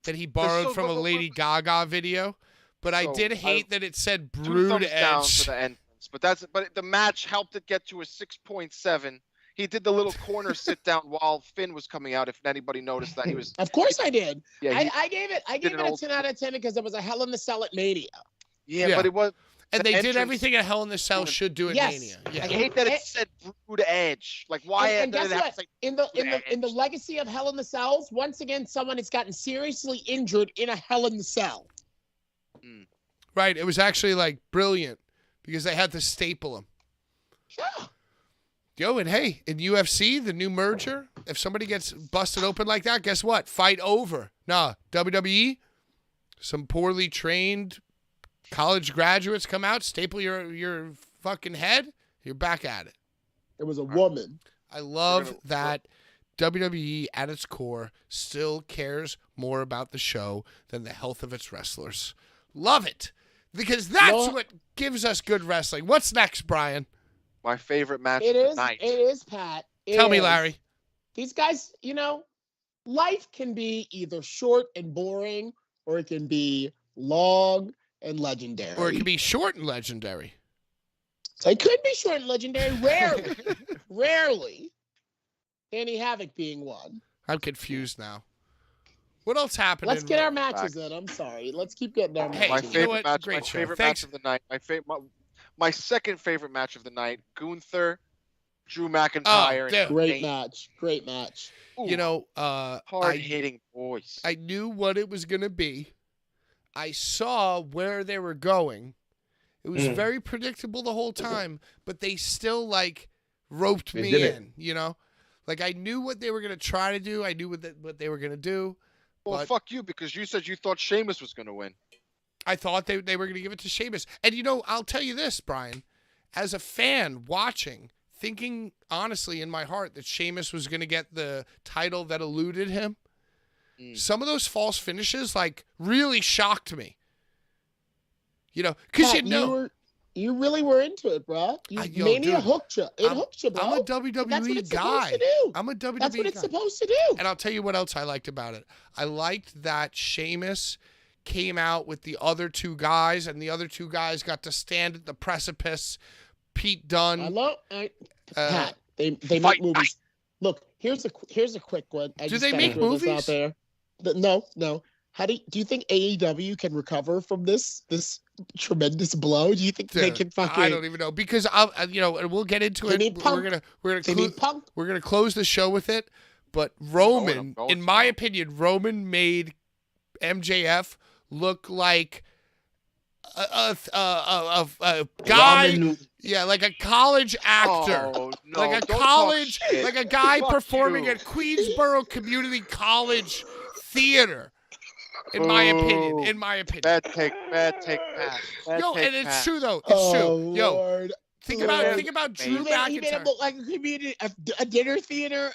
that he borrowed from a Lady Gaga video. But I did hate that it said Brood Edge. Down for the entrance, but the match helped it get to a 6.7. He did the little corner sit down while Finn was coming out. If anybody noticed that, he was. Of course, I did. Yeah, I gave it a 10 out of 10 because it was a Hell in the Cell at Mania. Yeah, but it was. And they did everything a Hell in the Cell should do at Mania. Yeah. I hate that it said Brood Edge. Why? And guess what? In the legacy of Hell in the Cells, once again, someone has gotten seriously injured in a Hell in the Cell. Right. It was actually brilliant because they had to staple him. Yeah. Yo, and hey, in UFC, the new merger, if somebody gets busted open like that, guess what? Fight over. Nah, WWE, some poorly trained college graduates come out, staple your fucking head, you're back at it. It was a woman. I love that WWE at its core still cares more about the show than the health of its wrestlers. Love it. Because that's what gives us good wrestling. What's next, Brian? My favorite match of the night. It is, Pat. Tell me, Larry. These guys, life can be either short and boring, or it can be long and legendary. Or it can be short and legendary. It could be short and legendary. Rarely. Rarely. Danny Havoc being one. I'm confused now. What else happened? Let's get our matches in. I'm sorry. Let's keep getting our matches. My favorite match. Great my show. favorite Thanks. match of the night. My second favorite match of the night, Gunther, Drew McIntyre. Oh, Great match. Ooh, hard-hitting voice. I knew what it was going to be. I saw where they were going. It was very predictable the whole time, but they still, roped me in, I knew what they were going to try to do. I knew what they were going to do. Well, fuck you, because you said you thought Sheamus was going to win. I thought they were going to give it to Sheamus. And, I'll tell you this, Brian. As a fan watching, thinking honestly in my heart that Sheamus was going to get the title that eluded him, some of those false finishes, really shocked me. Because you really were into it, bro. Mania hooked you. It hooked you, bro. I'm a WWE guy. I'm a WWE guy. That's what it's supposed to do. And I'll tell you what else I liked about it. I liked that Sheamus came out with the other two guys, and the other two guys got to stand at the precipice. Pete Dunne. Pat, they make movies. Look, here's a quick one. Do they make movies? Out there. No. How do you think AEW can recover from this tremendous blow? Do you think they can fucking? I don't even know, because we'll get into it. We're gonna close the show with it. But Roman, in my opinion, Roman made MJF look like a guy, like a college actor, like a guy performing at Queensborough Community College Theater. In my opinion. Bad take, Pat. It's true though. It's true. Lord. Think about Drew McIntyre. He made him look like a dinner theater.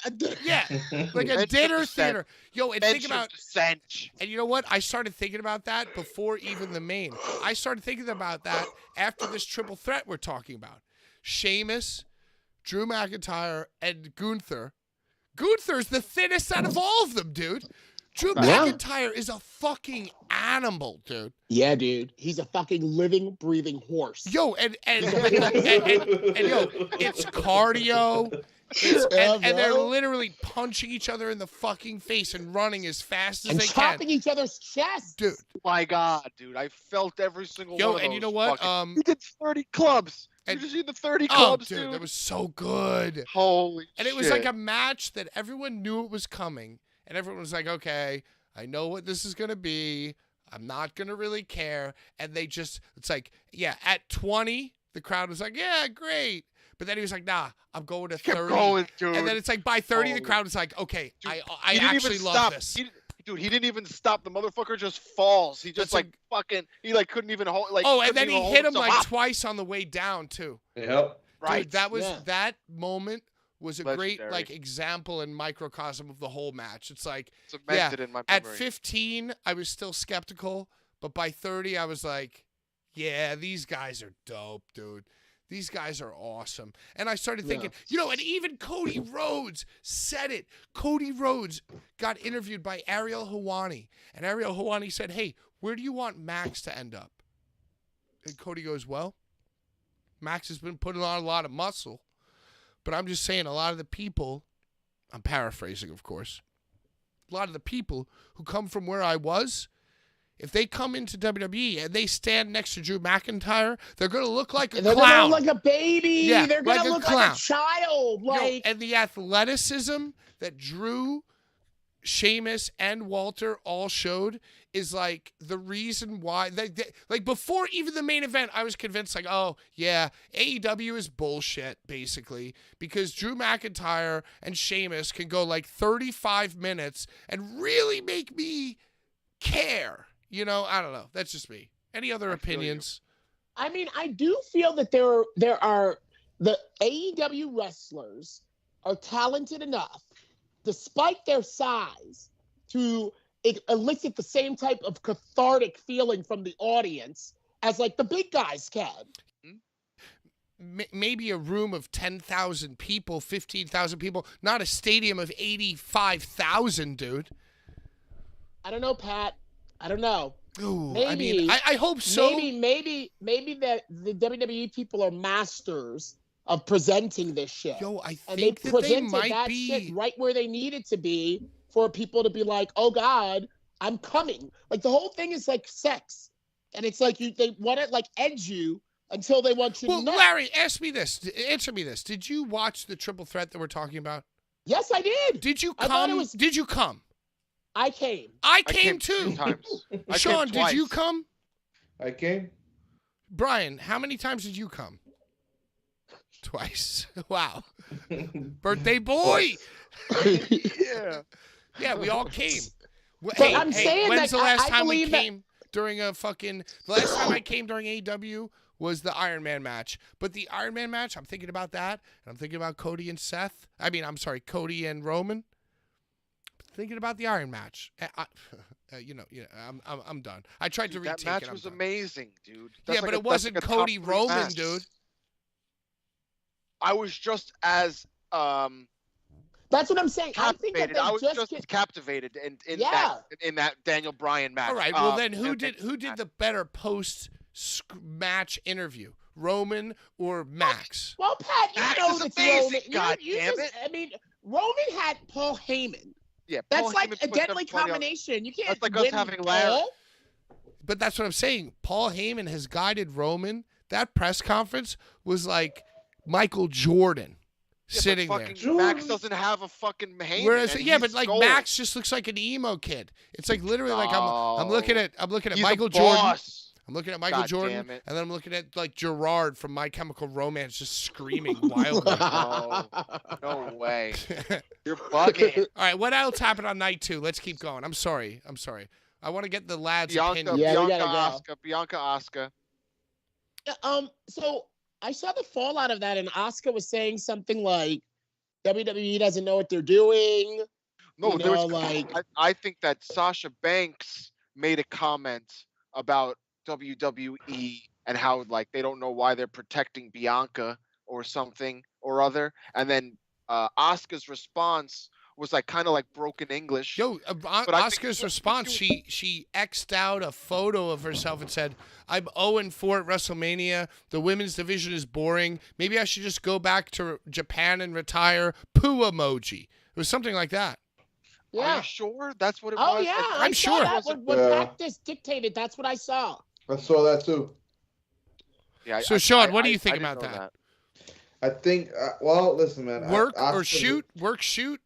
Like a dinner theater. And think about. Cinch. And you know what? I started thinking about that before even the main. I started thinking about that after this triple threat we're talking about. Sheamus, Drew McIntyre, and Gunther. Gunther's the thinnest out of all of them, dude. Drew McIntyre is a fucking animal, dude. Yeah, dude. He's a fucking living, breathing horse. And it's cardio. And they're literally punching each other in the fucking face and running as fast as they can. And chopping each other's chests. Dude. My God, dude. I felt every single one of those. And you know what? He did 30 clubs. Did you see the 30 clubs, dude? That was so good. Holy shit. And it was like a match that everyone knew it was coming. And everyone was like, okay, I know what this is going to be. I'm not going to really care. And it's like, at 20, the crowd was like, yeah, great. But then he was like, nah, I'm going to 30. Kept going, dude. And then it's like, by 30, the crowd was like, okay, dude, I actually love this. He didn't even stop. The motherfucker just falls. He just he couldn't even hold. And then he hit him twice on the way down, too. Yep. Right. Dude, that moment was a great example and microcosm of the whole match. It's like, cemented in my memory. At 15, I was still skeptical, but by 30, I was like, yeah, these guys are dope, dude. These guys are awesome. And I started thinking, and even Cody Rhodes said it. Cody Rhodes got interviewed by Ariel Helwani, and Ariel Helwani said, hey, where do you want Max to end up? And Cody goes, well, Max has been putting on a lot of muscle. But I'm just saying, a lot of the people, I'm paraphrasing, of course, a lot of the people who come from where I was, if they come into WWE and they stand next to Drew McIntyre, they're going to look like a clown. They're going to look like a baby. Yeah, they're going to look like a child. And the athleticism that Drew, Sheamus, and Walter all showed is like the reason why like before even the main event, I was convinced like, oh yeah, AEW is bullshit basically, because Drew McIntyre and Sheamus can go like 35 minutes and really make me care. I don't know. That's just me. Any other opinions? I mean, I do feel that there are the AEW wrestlers are talented enough, despite their size, to elicit the same type of cathartic feeling from the audience as like the big guys can. Maybe a room of 10,000 people, 15,000 people, not a stadium of 85,000, dude. I don't know, Pat. I don't know. Ooh, maybe. I hope so. Maybe that the WWE people are masters of presenting this shit. I think that they might be shit right where they need it to be for people to be like, oh God, I'm coming. Like the whole thing is like sex, and it's like they want to like edge you until they want you to know. Larry, answer me this. Did you watch the triple threat that we're talking about? Yes, I did. Did you come? Did you come? I came. I came too. Times. Sean, did you come? I came. Brian, how many times did you come? Twice. Wow. Birthday boy. Yeah, we all came. Hey, I'm saying when's that the last time we believe came during the last time I came during AEW was the Iron Man match. But the Iron Man match, I'm thinking about that, and I'm thinking about Cody and Seth. Cody and Roman. Thinking about the Iron match. I'm done. I tried to retake it. That match was amazing, dude. But it wasn't Cody Roman, match. Dude. I was just as That's what I'm saying. I think that I was just captivated in that Daniel Bryan match. All right. Well, then who did the better post match interview? Roman or Max? Well, Pat, Max you know is it's amazing. Roman. God damn it! Roman had Paul Heyman. Yeah, That's Paul like Heyman a put deadly everybody on- combination. You can't That's like us win having Larry. all. But that's what I'm saying. Paul Heyman has guided Roman. That press conference was like Michael Jordan sitting but there. fucking Max doesn't have a fucking Heyman. Whereas, and yeah, he's but like gold. Max just looks like an emo kid. It's like literally like I'm looking at He's Michael a Jordan. boss. I'm looking at Michael God Jordan, damn it. and then I'm looking at like Gerard from My Chemical Romance, just screaming wildly. No way. You're bugging. All right, what else happened on night 2? Let's keep going. I'm sorry. I want to get the lads' Bianca, opinion. Yeah, we Bianca, gotta go. Bianca, Asuka. So I saw the fallout of that, and Asuka was saying something like, WWE doesn't know what they're doing. No, You there know, was. like- I think that Sasha Banks made a comment about WWE and how like they don't know why they're protecting Bianca or something or other, and then Asuka's response was like kind of like broken English. Yo, But I think- Asuka's response, she X'd out a photo of herself and said, I'm 0-4 at WrestleMania. The women's division is boring. Maybe I should just go back to Japan and retire. Poo emoji. It was something like that. Are Yeah. you sure that's what it Oh was? yeah, And I I'm saw sure. that. When Yeah. practice dictated, that's what I saw. I saw that too. Yeah, So, Sean, what do you think didn't about know that? I think. Well, listen, man. Work or Asuka's- shoot? Work, shoot?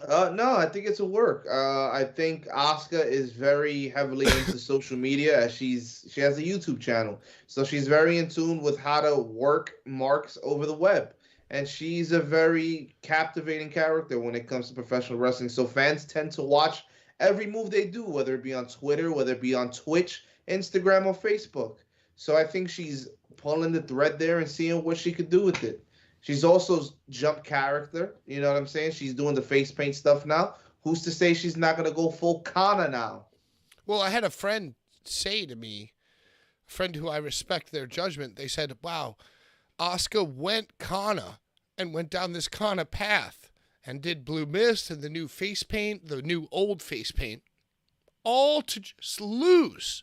No, I think it's a work. I think Asuka is very heavily into social media. As she has a YouTube channel, so she's very in tune with how to work marks over the web, and she's a very captivating character when it comes to professional wrestling. So fans tend to watch every move they do, whether it be on Twitter, whether it be on Twitch, Instagram, or Facebook. So I think she's pulling the thread there and seeing what she could do with it. She's also jump character. You know what I'm saying? She's doing the face paint stuff now. Who's to say she's not going to go full Kana now? Well, I had a friend say to me, a friend who I respect their judgment, they said, wow, Asuka went Kana and went down this Kana path and did Blue Mist and the new face paint, the new old face paint, all to just lose.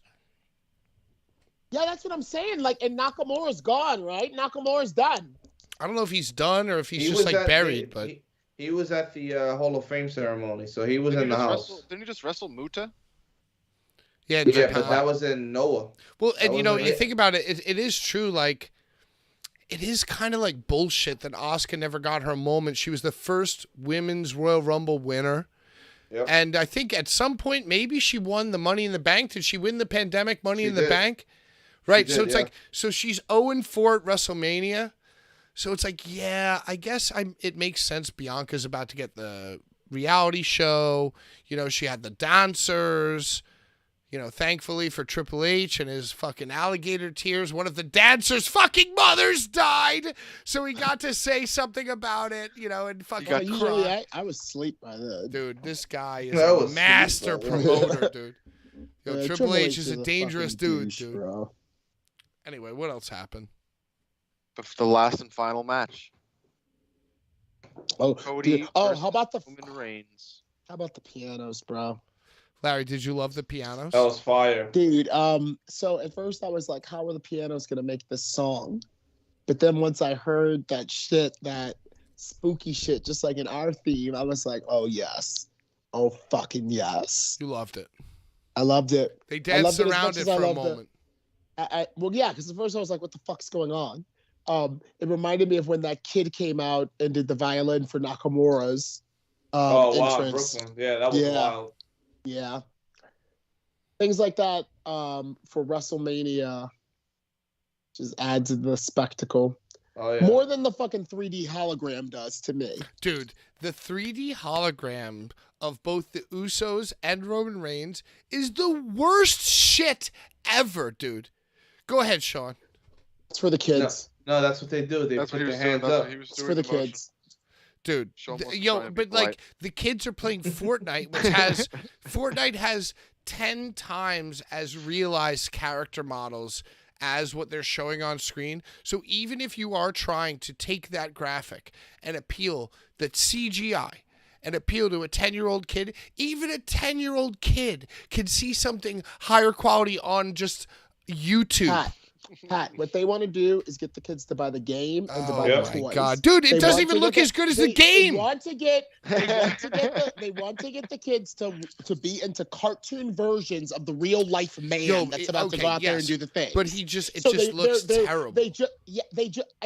Yeah, that's what I'm saying. Like, and Nakamura's gone, right? Nakamura's done. I don't know if he's done or if he's He just was like at buried, the- but he was at the Hall of Fame ceremony, so he was in the house. Didn't he just wrestle Muta? yeah. Yeah, Japan. but that was in Noah. Well, and that you know, wasn't you it. think about it, it is true. Like, it is kind of like bullshit that Asuka never got her moment. She was the first women's Royal Rumble winner. Yep. And I think at some point, maybe she won the Money in the Bank. Did she win the pandemic Money She in the did. Bank? Right. So did, it's yeah. like, so she's 0-4 at WrestleMania. So it's like, yeah, I guess it makes sense. Bianca's about to get the reality show. You know, she had the dancers. You know, thankfully for Triple H and his fucking alligator tears, one of the dancers' fucking mothers died. So he got to say something about it, you know, and fucking got Usually, cry. I was asleep by then. Dude, this guy is That a was master sweet, bro. promoter, dude. Yo, Yeah, Triple H is a fucking dangerous dude, douche, dude. Bro. Anyway, what else happened? The last and final match. Oh, Cody dude. Oh, versus how about the Roman Reigns. pianos, bro? Larry, did you love the pianos? That was fire. Dude, so at first I was like, how are the pianos gonna make this song? But then once I heard that shit, that spooky shit, just like in our theme, I was like, oh yes. Oh fucking yes. You loved it. I loved it. They I danced loved it as around much it as I for a loved it. moment. Well, yeah, because at first I was like, what the fuck's going on? It reminded me of when that kid came out and did the violin for Nakamura's entrance. Brooklyn. Yeah, that was Yeah. wild. Yeah. Things like that for WrestleMania just adds to the spectacle. Oh yeah. More than the fucking 3D hologram does to me. Dude, the 3D hologram of both the Usos and Roman Reigns is the worst shit ever, dude. Go ahead, Sean. It's for the kids. No, that's what they do. They That's put what he their was doing. hands That's up. what he was It's doing. for the the motion. kids. Dude, Sean wasn't yo, trying to be but like polite. the kids are playing Fortnite, which has Fortnite has 10 times as realized character models as what they're showing on screen. So even if you are trying to take that graphic and appeal that CGI and appeal to a 10-year-old kid, even a 10-year-old kid can see something higher quality on just YouTube. Pat, what they want to do is get the kids to buy the game and to buy the toys. Oh my God, dude, it doesn't even look as good as the game. They want to get the kids to be into cartoon versions of the real life man that's about to go out there and do the thing. But it just looks terrible. It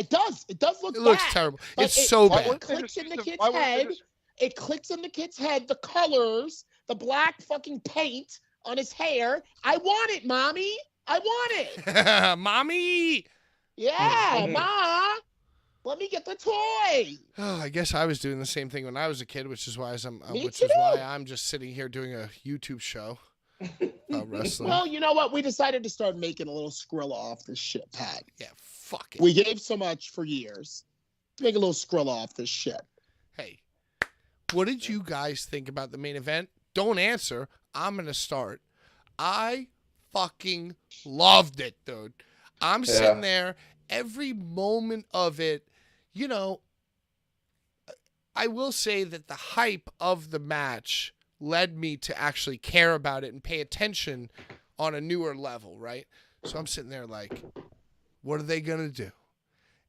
does look bad. It looks terrible. It's so bad. It clicks in the kid's head. It clicks in the kid's head. The colors, the black fucking paint on his hair. I want it, mommy. I want it. Mommy. Yeah, Ma. Let me get the toy. Oh, I guess I was doing the same thing when I was a kid, which is why I'm just sitting here doing a YouTube show about wrestling. Well, you know what? We decided to start making a little Skrilla off this shit, Pat. Yeah, fuck it. We gave so much for years. Make a little Skrilla off this shit. Hey, what did you guys think about the main event? Don't answer. I'm going to start. I fucking loved it, dude. I'm sitting there, every moment of it, you know, I will say that the hype of the match led me to actually care about it and pay attention on a newer level, right? So I'm sitting there like, what are they going to do?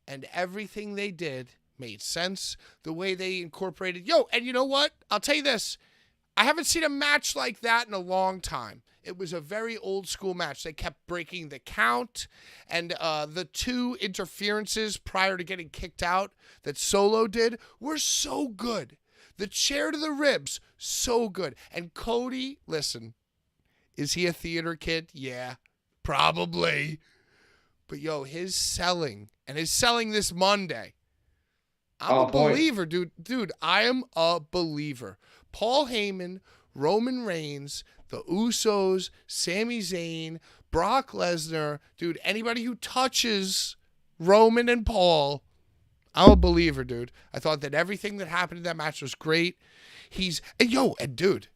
And everything they did made sense. The way they incorporated, and you know what? I'll tell you this. I haven't seen a match like that in a long time. It was a very old school match. They kept breaking the count, and the two interferences prior to getting kicked out that Solo did were so good. The chair to the ribs, so good. And Cody, listen, is he a theater kid? Yeah, probably. But his selling, and his selling this Monday. I'm a believer, dude. Dude, I am a believer. Paul Heyman, Roman Reigns, the Usos, Sami Zayn, Brock Lesnar, dude, anybody who touches Roman and Paul, I'm a believer, dude. I thought that everything that happened in that match was great. And dude,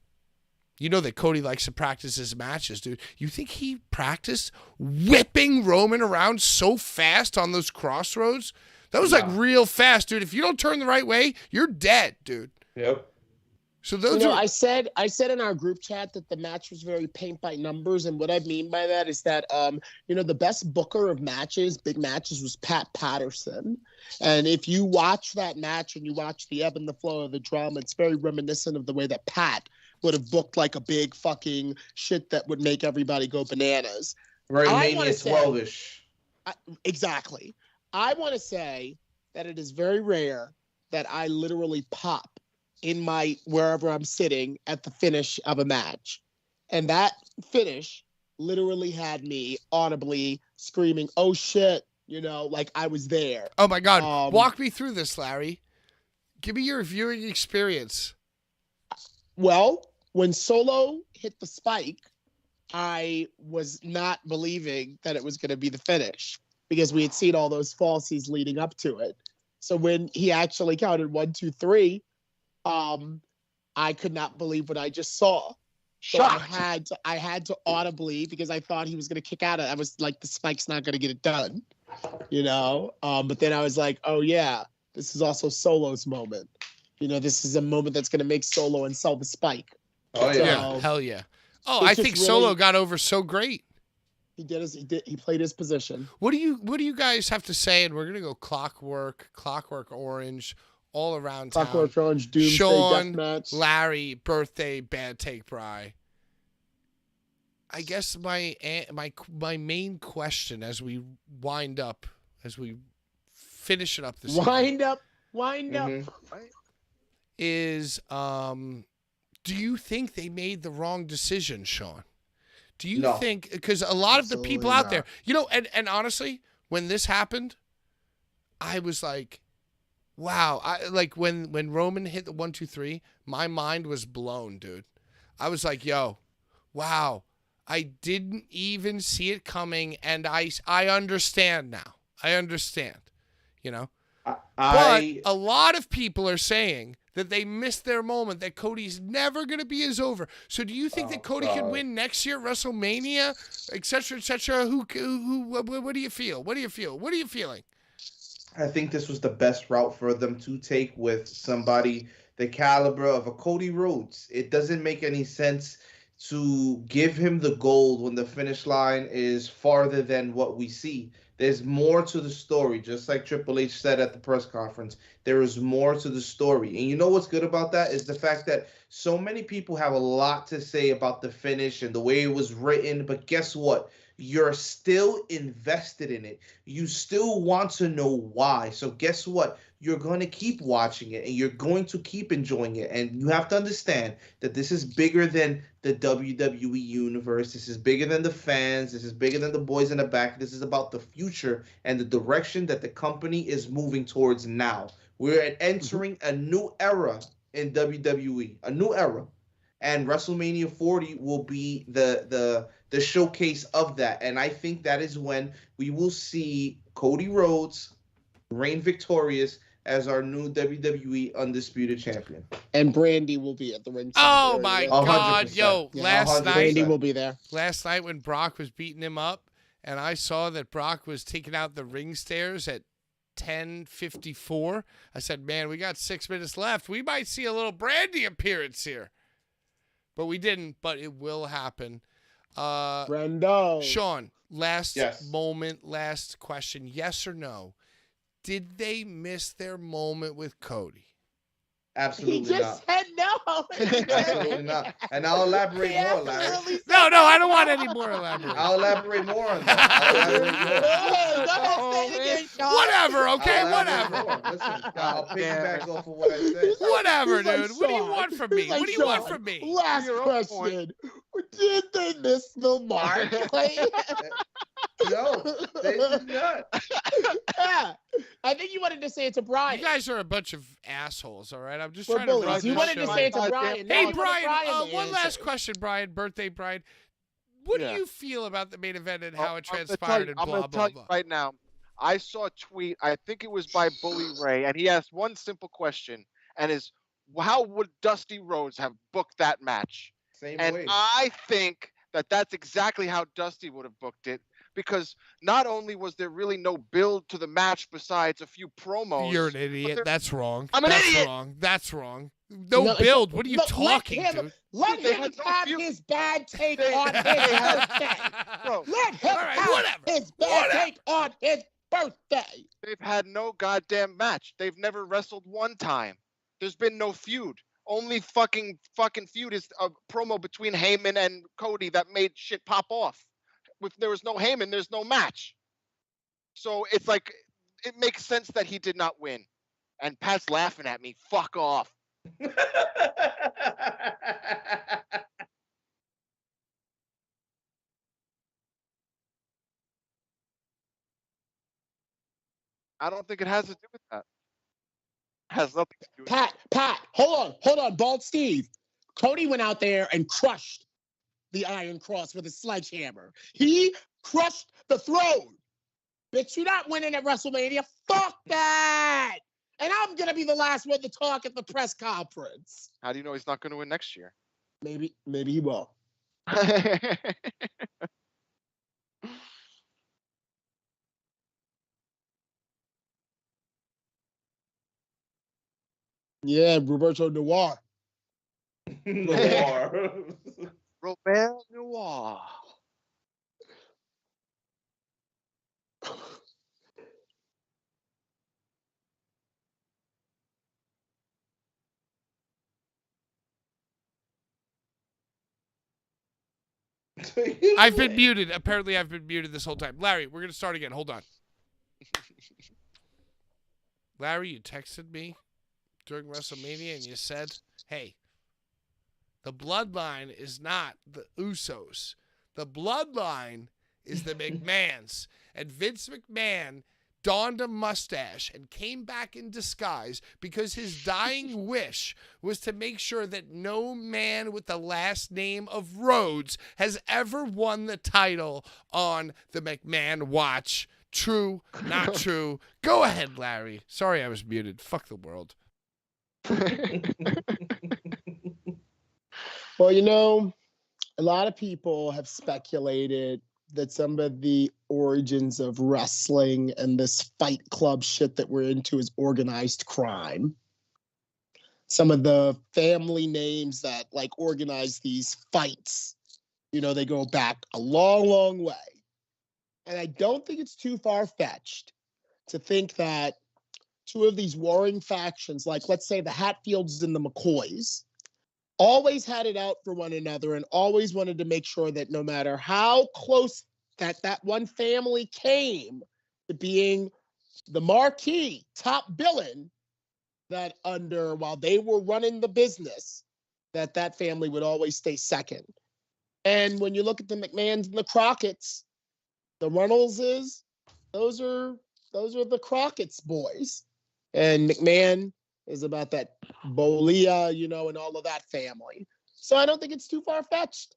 you know that Cody likes to practice his matches, dude. You think he practiced whipping Roman around so fast on those crossroads? That was like real fast, dude. If you don't turn the right way, you're dead, dude. Yep. So those I said in our group chat that the match was very paint by numbers, and what I mean by that is that the best booker of matches, big matches, was Pat Patterson. And if you watch that match and you watch the ebb and the flow of the drama, it's very reminiscent of the way that Pat would have booked like a big fucking shit that would make everybody go bananas. Right, Mania 12-ish. Exactly. I want to say that it is very rare that I literally pop in my wherever I'm sitting at the finish of a match. And that finish literally had me audibly screaming, oh shit, like I was there. Oh my God. Walk me through this, Larry. Give me your viewing experience. Well, when Solo hit the spike, I was not believing that it was going to be the finish because we had seen all those falsies leading up to it. So when he actually counted 1, 2, 3, I could not believe what I just saw. So I had to audibly, because I thought he was going to kick out of it. I was like, the spike's not going to get it done, but then I was like, oh yeah, this is also Solo's moment. This is a moment that's going to make Solo and sell the spike. Oh yeah. So, hell yeah. Oh, I think Solo got over so great. He played his position. What do you guys have to say? And we're going to go Clockwork Orange, all around town. Clockwork Orange, Doomsday Sean, Deathmatch. Larry, Birthday, Bad Take Bri. I guess my main question as we finish it up this wind up is do you think they made the wrong decision, Sean? Do you think, because a lot of the people out there, and honestly, when this happened, I was like, wow. When Roman hit the 1, 2, 3, my mind was blown, dude. I was like, yo, wow. I didn't even see it coming, and I understand now. I understand, But a lot of people are saying that they missed their moment, that Cody's never going to be as over. So do you think that Cody could win next year at WrestleMania, et cetera, et cetera? What do you feel? What are you feeling? I think this was the best route for them to take with somebody the caliber of a Cody Rhodes. It doesn't make any sense to give him the gold when the finish line is farther than what we see. There's more to the story, just like Triple H said at the press conference. There is more to the story. And you know what's good about that is the fact that so many people have a lot to say about the finish and the way it was written. But guess what? You're still invested in it. You still want to know why. So guess what? You're going to keep watching it and you're going to keep enjoying it. And you have to understand that this is bigger than the WWE universe. This is bigger than the fans. This is bigger than the boys in the back. This is about the future and the direction that the company is moving towards now. We're entering a new era in WWE, a new era. And WrestleMania 40 will be the showcase of that. And I think that is when we will see Cody Rhodes reign victorious as our new WWE Undisputed Champion. And Brandy will be at the ringside. Oh my God, 100%. yo! Yeah, Last 100%. night, Brandy will be there. Last night when Brock was beating him up, and I saw that Brock was taking out the ring stairs at 10:54. I said, "Man, we got 6 minutes left. We might see a little Brandy appearance here." But we didn't, but it will happen. Brendo. Sean, last Yes. moment, last question. Yes or no? Did they miss their moment with Cody? Absolutely He just not. said no. Absolutely not. And I'll elaborate more, Larry. No, I don't want any more elaborate. I'll elaborate more on that. I'll elaborate more. Whatever, okay? I'll elaborate Whatever. more. Listen, I'll piggyback off of what I said. Whatever, He's like, dude. What do you Sean. want from me? He's like, What do you want Sean, from me? Last Your own question. Did they miss the mark? No, they did not. Yeah. I think you wanted to say it to Brian. You guys are a bunch of assholes, all right? I'm just We're trying to run bullies. You this wanted to show. say it to Brian. Hey, No, Brian, one man. last question, Brian. Birthday, Brian. What Yeah. do you feel about the main event and how it I'm gonna transpired and I'm blah, gonna blah, tell blah? you right now. I saw a tweet. I think it was by Bully Ray, and he asked one simple question, and is how would Dusty Rhodes have booked that match? Same And way. I think that that's exactly how Dusty would have booked it, because not only was there really no build to the match besides a few promos. You're an idiot. there- That's wrong. I'm an That's idiot. wrong. That's wrong. No No, build. What are you look, talking, dude? Let They him had no have few- his bad take They- on his they had- birthday. Bro, Let him All right, have whatever. his bad Whatever. take on his birthday. they've had no goddamn match. They've never wrestled one time. There's been no feud. Only fucking feud is a promo between Heyman and Cody that made shit pop off. If there was no Heyman, there's no match. So it's like, it makes sense that he did not win. And Pat's laughing at me. Fuck off. I don't think it has to do with that. It has nothing to do with Pat, hold on, Bald Steve. Cody went out there and crushed the Iron Cross with a sledgehammer. He crushed the throne. Bitch, you're not winning at WrestleMania. Fuck that. And I'm going to be the last one to talk at the press conference. How do you know he's not going to win next year? Maybe he will. Yeah, Roberto Noir. Noir. Robert Noir. I've been muted. Apparently, I've been muted this whole time. Larry, we're going to start again. Hold on. Larry, you texted me during WrestleMania and you said, hey, the bloodline is not the Usos. The bloodline is the McMahons. And Vince McMahon donned a mustache and came back in disguise because his dying wish was to make sure that no man with the last name of Rhodes has ever won the title on the McMahon watch. True, not true. Go ahead, Larry. Sorry I was muted. Fuck the world. Well, you know, a lot of people have speculated that some of the origins of wrestling and this fight club shit that we're into is organized crime. some of the family names that like organize these fights, you know, they go back a long, long way. And I don't think it's too far-fetched to think that two of these warring factions, like let's say the Hatfields and the McCoys, always had it out for one another and always wanted to make sure that no matter how close that one family came to being the marquee top villain, that while they were running the business, that family would always stay second. And when you look at the McMahons and the Crockett's, the Reynoldses, those are the Crockett's boys. And McMahon is about that Bolia, you know, and all of that family. So I don't think it's too far-fetched.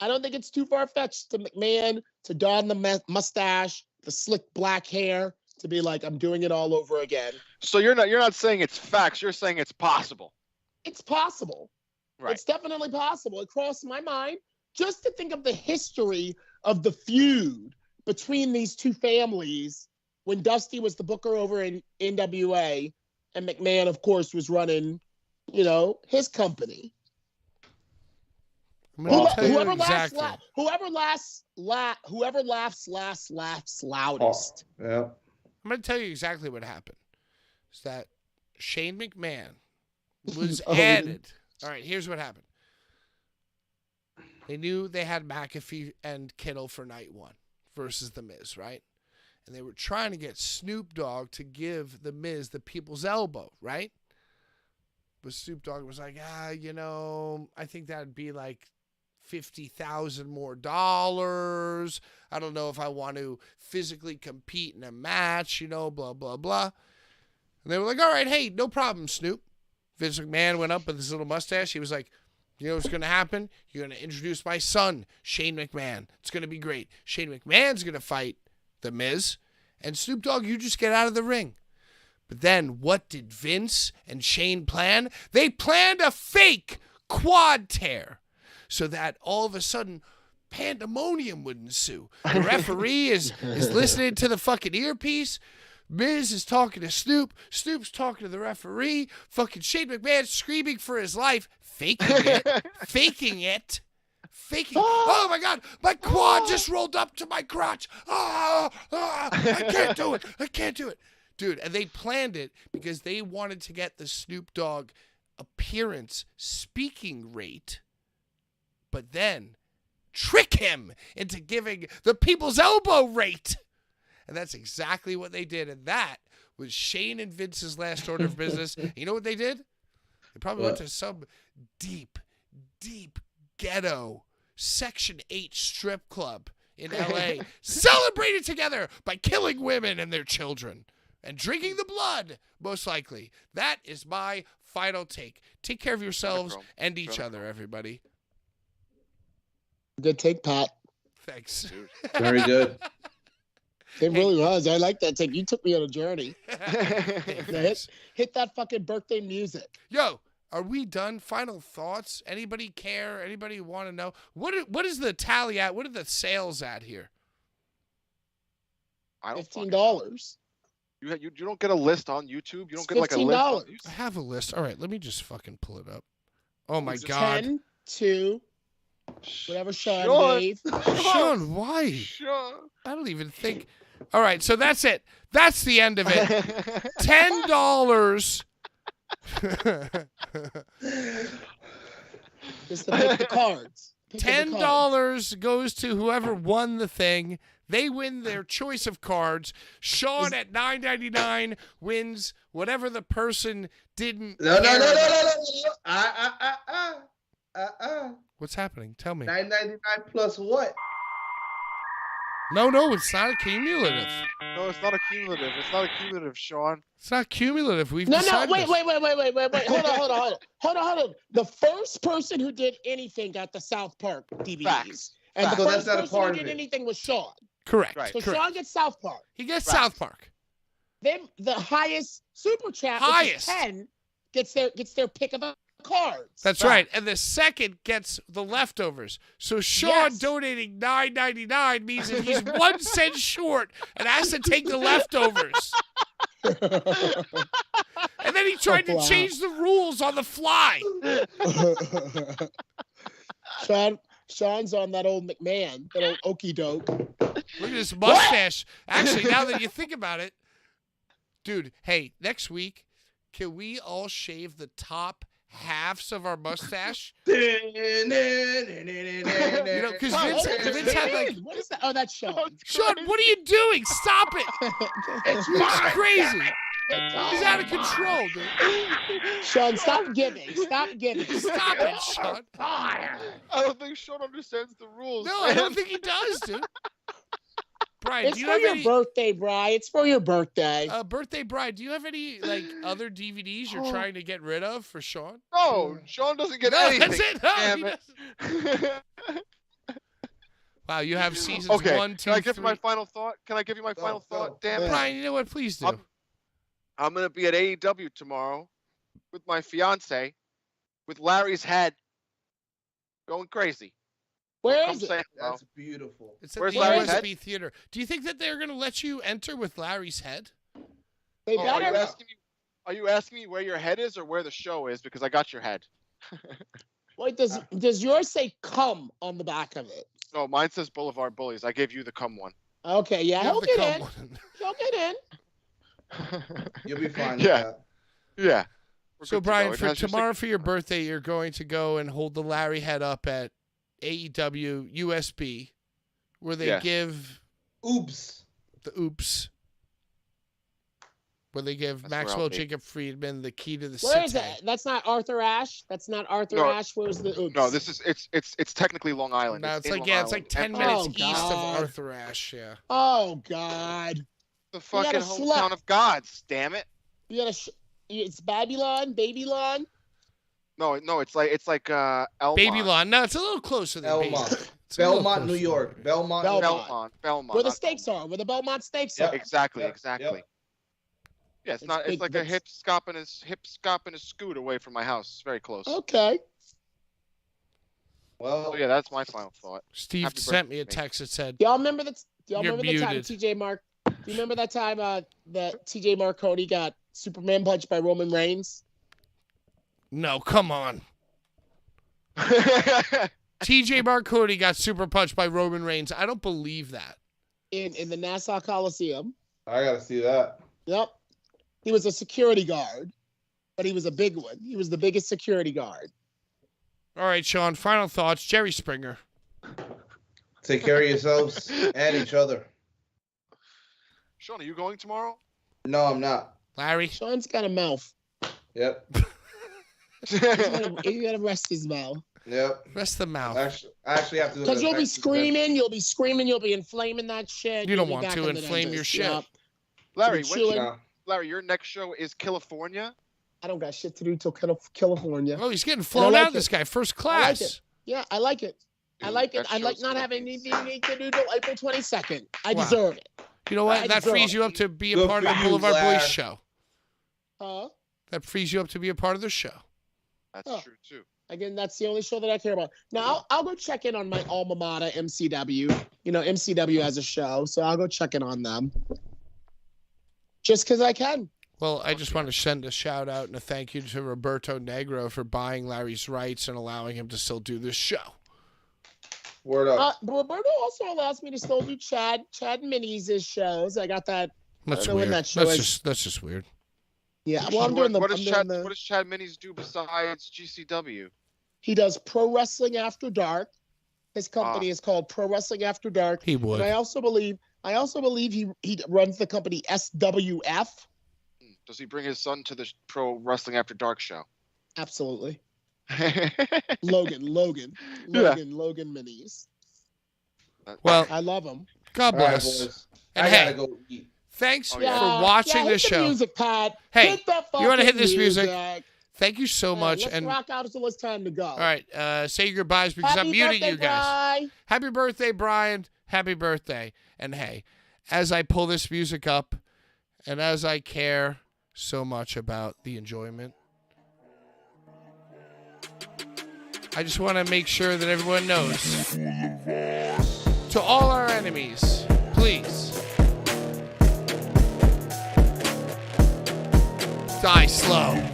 I don't think it's too far-fetched to McMahon to don the mustache, the slick black hair, to be like, I'm doing it all over again. So you're not saying it's facts. You're saying it's possible. It's possible. Right. It's definitely possible. It crossed my mind just to think of the history of the feud between these two families when Dusty was the booker over in NWA and McMahon, of course, was running, you know, his company. Whoever laughs loudest. Oh, yeah. I'm going to tell you exactly what happened. Is that Shane McMahon was Oh. added. All right, here's what happened. They knew they had McAfee and Kittle for night one versus The Miz, right? And they were trying to get Snoop Dogg to give The Miz the people's elbow, right? But Snoop Dogg was like, you know, I think that'd be like $50,000 more. I don't know if I want to physically compete in a match, you know, blah, blah, blah. And they were like, all right, hey, no problem, Snoop. Vince McMahon went up with his little mustache. He was like, you know what's going to happen? You're going to introduce my son, Shane McMahon. It's going to be great. Shane McMahon's going to fight The Miz. And Snoop Dogg, you just get out of the ring. But then what did Vince and Shane plan? They planned a fake quad tear so that all of a sudden pandemonium would ensue. The referee is listening to the fucking earpiece. Miz is talking to Snoop. Snoop's talking to the referee. Fucking Shane McMahon screaming for his life. Faking it. Oh my God, my quad just rolled up to my crotch. I can't do it. Dude, and they planned it because they wanted to get the Snoop Dogg appearance speaking rate, but then trick him into giving the people's elbow rate. And that's exactly what they did. And that was Shane and Vince's last order of business. You know what they did? They probably went to some deep ghetto Section 8 strip club in LA, celebrated together by killing women and their children and drinking the blood, most likely. That is my final take. Take care of yourselves and each other, everybody. Good take, Pat. Thanks. Very good. It really was. I like that take. You took me on a journey. Hey, Hit that fucking birthday music. Yo, are we done? Final thoughts? Anybody care? Anybody want to know? What is the tally at? What are the sales at here? $15. You don't get a list on YouTube? You don't get like a list on YouTube? I have a list. All right, let me just fucking pull it up. Oh my God. 10, 2, whatever Sean gave. Sean, why? Sean. I don't even think. All right, so that's it. That's the end of it. $10. Just to pick the cards. $10 goes to whoever won the thing. They win their choice of cards. Sean at $9.99 wins whatever the person didn't. No. What's happening? Tell me. $9.99 plus what? No, it's not cumulative. No, it's not a cumulative. It's not a cumulative, Sean. It's not cumulative. We've No, decided wait. this. Hold on. The first person who did anything got the South Park DVDs. Facts. And the So first that's not a person part who of did it. anything was Sean. Correct. Right. So Correct. Sean gets South Park. He gets Right. South Park. Then the highest super chat, which is 10, gets their pick of the cards. That's right. And the second gets the leftovers. So Sean Yes. donating $9.99 means that he's 1 cent short and has to take the leftovers. And then he tried to change the rules on the fly. Sean's on that old McMahon, that old okey doke. Look at this mustache. Actually, now that you think about it, dude, hey, next week, can we all shave the top halves of our mustache? Because Vince had like... What is that? Oh, that's Sean. Sean, what are you doing? Stop it. It's crazy. He's out of control, dude. Sean, stop giving. Stop giving. Stop it, Sean. I don't think Sean understands the rules. No, I don't think he does, dude. Brian, It's do you for have your any birthday, Bri. It's for your birthday. birthday, Brian? Do you have any like other DVDs you're trying to get rid of for Sean? No, Sean doesn't get No, anything. that's it. No, Damn he it. doesn't. Wow, you have seasons Okay, 1, 2, can I give 3. you my final thought? Can I give you my final thought? Damn it. Brian, you know what? Please do. I'm going to be at AEW tomorrow with my fiance, with Larry's head going crazy. Where Come is it? say hello. That's beautiful. It's at Where's the Larry's USB head? Theater. Do you think that they're going to let you enter with Larry's head? They Oh, are, better. are you asking me where your head is or where the show is? Because I got your head. Wait, does yours say "come" on the back of it? No, mine says Blvd Bullies. I gave you the cum one. Okay, yeah, You have he'll the get cum in. one. He'll get in. You'll be fine. Yeah. With that. Yeah. We're So, good to go. Brian, It for has your tomorrow for your birthday, you're going to go and hold the Larry head up at AEW USB, where they Yes. give Oops. the oops. Where they give That's where I'll Maxwell be. Jacob Friedman the key to the Where is city. that? That's not Arthur Ashe. That's not Arthur No. Ashe. Where's the oops? No, this is it's technically Long Island. No, it's in like Long yeah, it's Island. like 10 And, minutes Oh, east of God. Arthur Ashe. Yeah. Oh God. The fucking gotta hometown of gods. Damn it. You gotta. It's Babylon. Babylon. No, it's like Elmont. Baby Lawn. No, it's a little closer than Baby. Belmont. It's a little Belmont, New closer. York. Belmont. Belmont. Belmont. Where the not stakes Belmont. are. Where the Belmont stakes Yep. are. Exactly, Yep, exactly. yep. Yeah, it's It's not. big- It's like a it's- hip scop and a scoot away from my house. It's very close. Okay. Well, So yeah, that's my final thought. Steve Happy sent me a birthday to me. text that said, Y'all remember that? Y'all You're remember the time muted. TJ Mark? Do you remember that time that TJ Marconi got Superman punched by Roman Reigns? "No, come on." TJ Marconi got super punched by Roman Reigns. I don't believe that. In the Nassau Coliseum. I gotta see that. Yep. He was a security guard, but he was a big one. He was the biggest security guard. All right, Sean, final thoughts. Jerry Springer. Take care of yourselves and each other. Sean, are you going tomorrow? No, I'm not. Larry. Sean's got a mouth. Yep. He's gotta rest his mouth. Yep. Rest the mouth. I actually have to. go to Because the you'll be Texas screaming, you'll be inflaming that shit. You You'll don't be want back to in the inflame your dentist. shit. Yep. Larry, You'll be chewing. No. Larry, your next show is California. I don't got shit to do till California. Oh, he's getting flown like out, this it. guy. First I like class. it. Yeah, I like it. I Dude, like it. that I like show's not gonna having be anything to do till April 22nd. I Wow. deserve it. You know what? I That deserve frees it. you up to be a Good part of for the you, Boulevard Larry. Boys show. Huh? That frees you up to be a part of the show. That's Oh. true too. Again, that's the only show that I care about. Now, I'll go check in on my alma mater, MCW. You know, MCW has a show, so I'll go check in on them. Just because I can. Well, I just want to send a shout out and a thank you to Roberto Negro for buying Larry's rights and allowing him to still do this show. Word up. Roberto also allows me to still do Chad Minis' shows. I got that. That's know when weird. that show is. That's just weird. Yeah, well, I'm doing the. What I'm does doing Chad? the What does Chad Minis do besides GCW? he does Pro Wrestling After Dark. His company is called Pro Wrestling After Dark. He would. And I also believe he runs the company SWF. Does he bring his son to the Pro Wrestling After Dark show? Absolutely. Yeah. Logan Minis. Well, I love him. God All right, bless. boys. And I hey, gotta go eat. thanks Oh, yeah. for watching hit this show. Music, Pat. Hey, hit the you wanna hit fucking this music? music? Thank you so much. Let's And all rock out until it's time to go. right, say your goodbyes because Happy I'm muting birthday, you guys. Bri. Happy birthday, Brian. Happy birthday. And hey, as I pull this music up and as I care so much about the enjoyment, I just want to make sure that everyone knows. To all our enemies, please Die slow.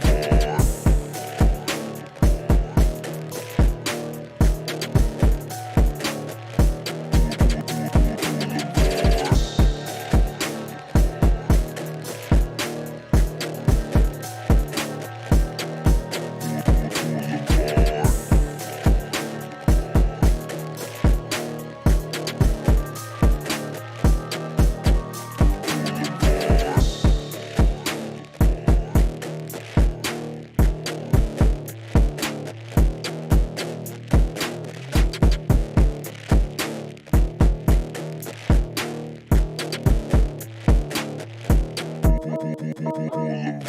Bullies.